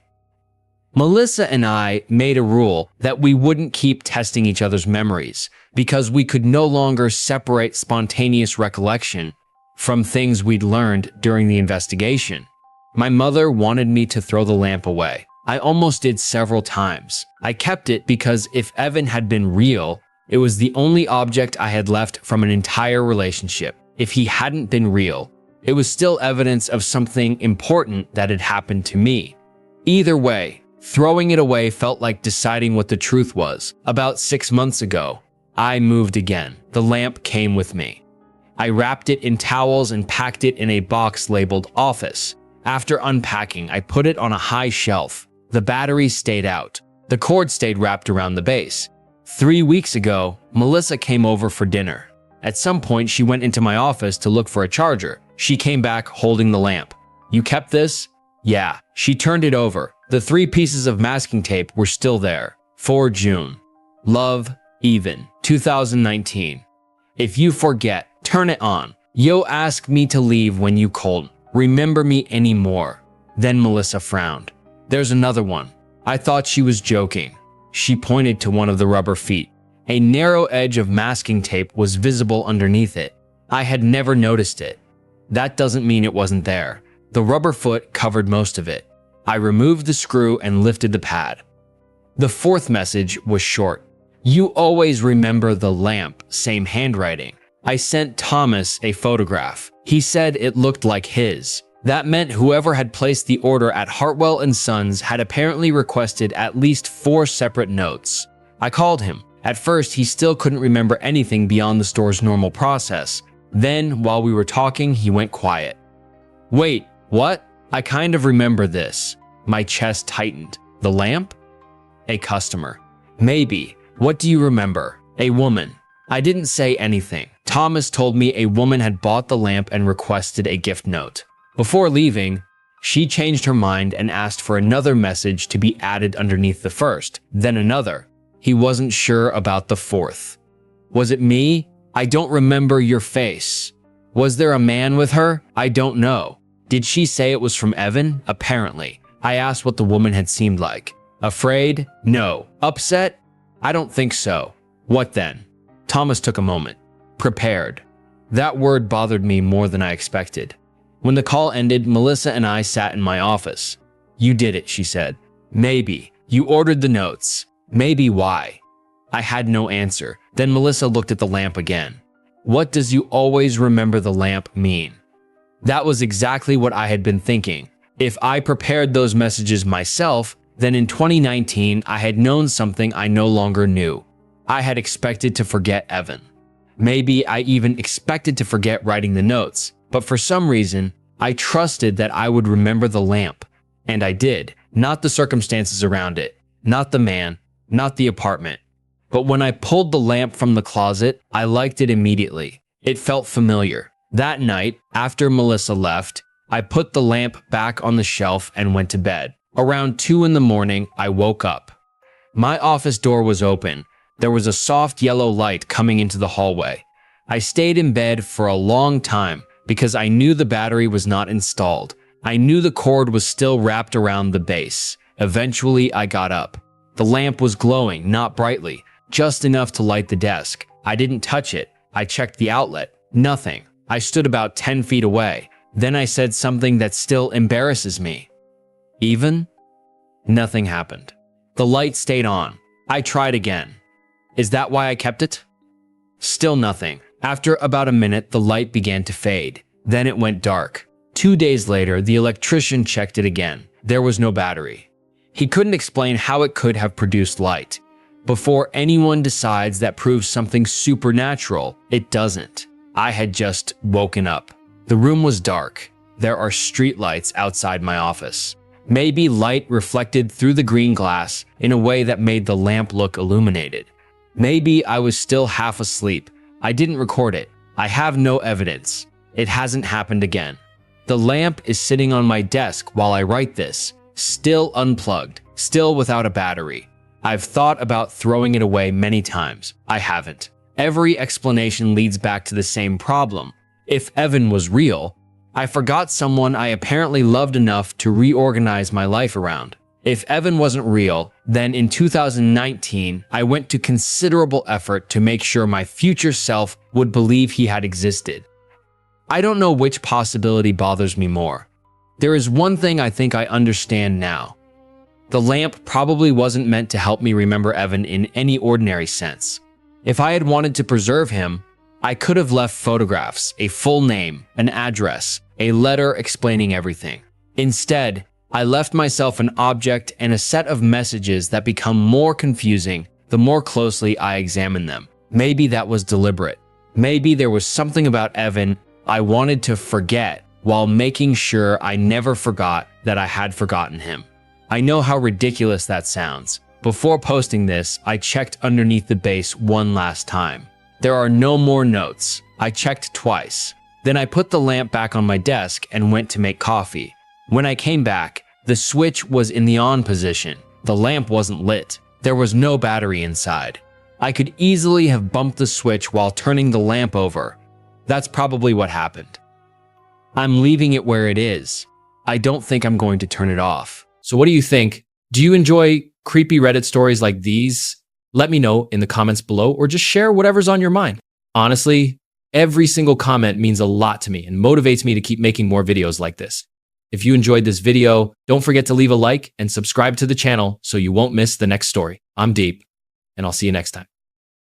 Melissa and I made a rule that we wouldn't keep testing each other's memories because we could no longer separate spontaneous recollection from things we'd learned during the investigation. My mother wanted me to throw the lamp away. I almost did several times. I kept it because if Evan had been real, it was the only object I had left from an entire relationship. If he hadn't been real, it was still evidence of something important that had happened to me. Either way, throwing it away felt like deciding what the truth was. About 6 months ago, I moved again. The lamp came with me. I wrapped it in towels and packed it in a box labeled office. After unpacking, I put it on a high shelf. The battery stayed out. The cord stayed wrapped around the base. 3 weeks ago, Melissa came over for dinner. At some point, she went into my office to look for a charger. She came back holding the lamp. "You kept this?" "Yeah." She turned it over. The 3 pieces of masking tape were still there. 4 June. Love, Even. 2019. If you forget, turn it on. Yo ask me to leave when you cold. Remember me anymore. Then Melissa frowned. There's another one. I thought she was joking. She pointed to one of the rubber feet. A narrow edge of masking tape was visible underneath it. I had never noticed it. That doesn't mean it wasn't there. The rubber foot covered most of it. I removed the screw and lifted the pad. The 4th message was short. You always remember the lamp, same handwriting. I sent Thomas a photograph. He said it looked like his. That meant whoever had placed the order at Hartwell & Sons had apparently requested at least 4 separate notes. I called him. At first, he still couldn't remember anything beyond the store's normal process. Then, while we were talking, he went quiet. Wait, what? I kind of remember this. My chest tightened. The lamp? A customer. Maybe. What do you remember? A woman. I didn't say anything. Thomas told me a woman had bought the lamp and requested a gift note. Before leaving, she changed her mind and asked for another message to be added underneath the first, then another. He wasn't sure about the 4th. Was it me? I don't remember your face. Was there a man with her? I don't know. Did she say it was from Evan? Apparently. I asked what the woman had seemed like. Afraid? No. Upset? I don't think so. What then? Thomas took a moment. Prepared. That word bothered me more than I expected. When the call ended, Melissa and I sat in my office. You did it, she said. Maybe. You ordered the notes. Maybe why? I had no answer. Then Melissa looked at the lamp again. What does you always remember the lamp mean? That was exactly what I had been thinking. If I prepared those messages myself, then in 2019 I had known something I no longer knew. I had expected to forget Evan. Maybe I even expected to forget writing the notes, but for some reason, I trusted that I would remember the lamp. And I did, not the circumstances around it, not the man, not the apartment. But when I pulled the lamp from the closet, I liked it immediately. It felt familiar. That night, after Melissa left, I put the lamp back on the shelf and went to bed. Around 2 in the morning, I woke up. My office door was open. There was a soft yellow light coming into the hallway. I stayed in bed for a long time because I knew the battery was not installed. I knew the cord was still wrapped around the base. Eventually, I got up. The lamp was glowing, not brightly, just enough to light the desk. I didn't touch it. I checked the outlet. Nothing. I stood about 10 feet away. Then I said something that still embarrasses me. Even? Nothing happened. The light stayed on. I tried again. Is that why I kept it? Still nothing. After about a minute, the light began to fade. Then it went dark. 2 days later, the electrician checked it again. There was no battery. He couldn't explain how it could have produced light. Before anyone decides that proves something supernatural, it doesn't. I had just woken up. The room was dark. There are streetlights outside my office. Maybe light reflected through the green glass in a way that made the lamp look illuminated. Maybe I was still half asleep. I didn't record it. I have no evidence. It hasn't happened again. The lamp is sitting on my desk while I write this, still unplugged, still without a battery. I've thought about throwing it away many times. I haven't. Every explanation leads back to the same problem. If Evan was real, I forgot someone I apparently loved enough to reorganize my life around. If Evan wasn't real, then in 2019, I went to considerable effort to make sure my future self would believe he had existed. I don't know which possibility bothers me more. There is one thing I think I understand now. The lamp probably wasn't meant to help me remember Evan in any ordinary sense. If I had wanted to preserve him, I could have left photographs, a full name, an address, a letter explaining everything. Instead, I left myself an object and a set of messages that become more confusing the more closely I examine them. Maybe that was deliberate. Maybe there was something about Evan I wanted to forget while making sure I never forgot that I had forgotten him. I know how ridiculous that sounds. Before posting this, I checked underneath the base one last time. There are no more notes. I checked twice. Then I put the lamp back on my desk and went to make coffee. When I came back, the switch was in the on position. The lamp wasn't lit. There was no battery inside. I could easily have bumped the switch while turning the lamp over. That's probably what happened. I'm leaving it where it is. I don't think I'm going to turn it off. So what do you think? Do you enjoy creepy Reddit stories like these? Let me know in the comments below or just share whatever's on your mind. Honestly, every single comment means a lot to me and motivates me to keep making more videos like this. If you enjoyed this video, don't forget to leave a like and subscribe to the channel so you won't miss the next story. I'm Deep, and I'll see you next time.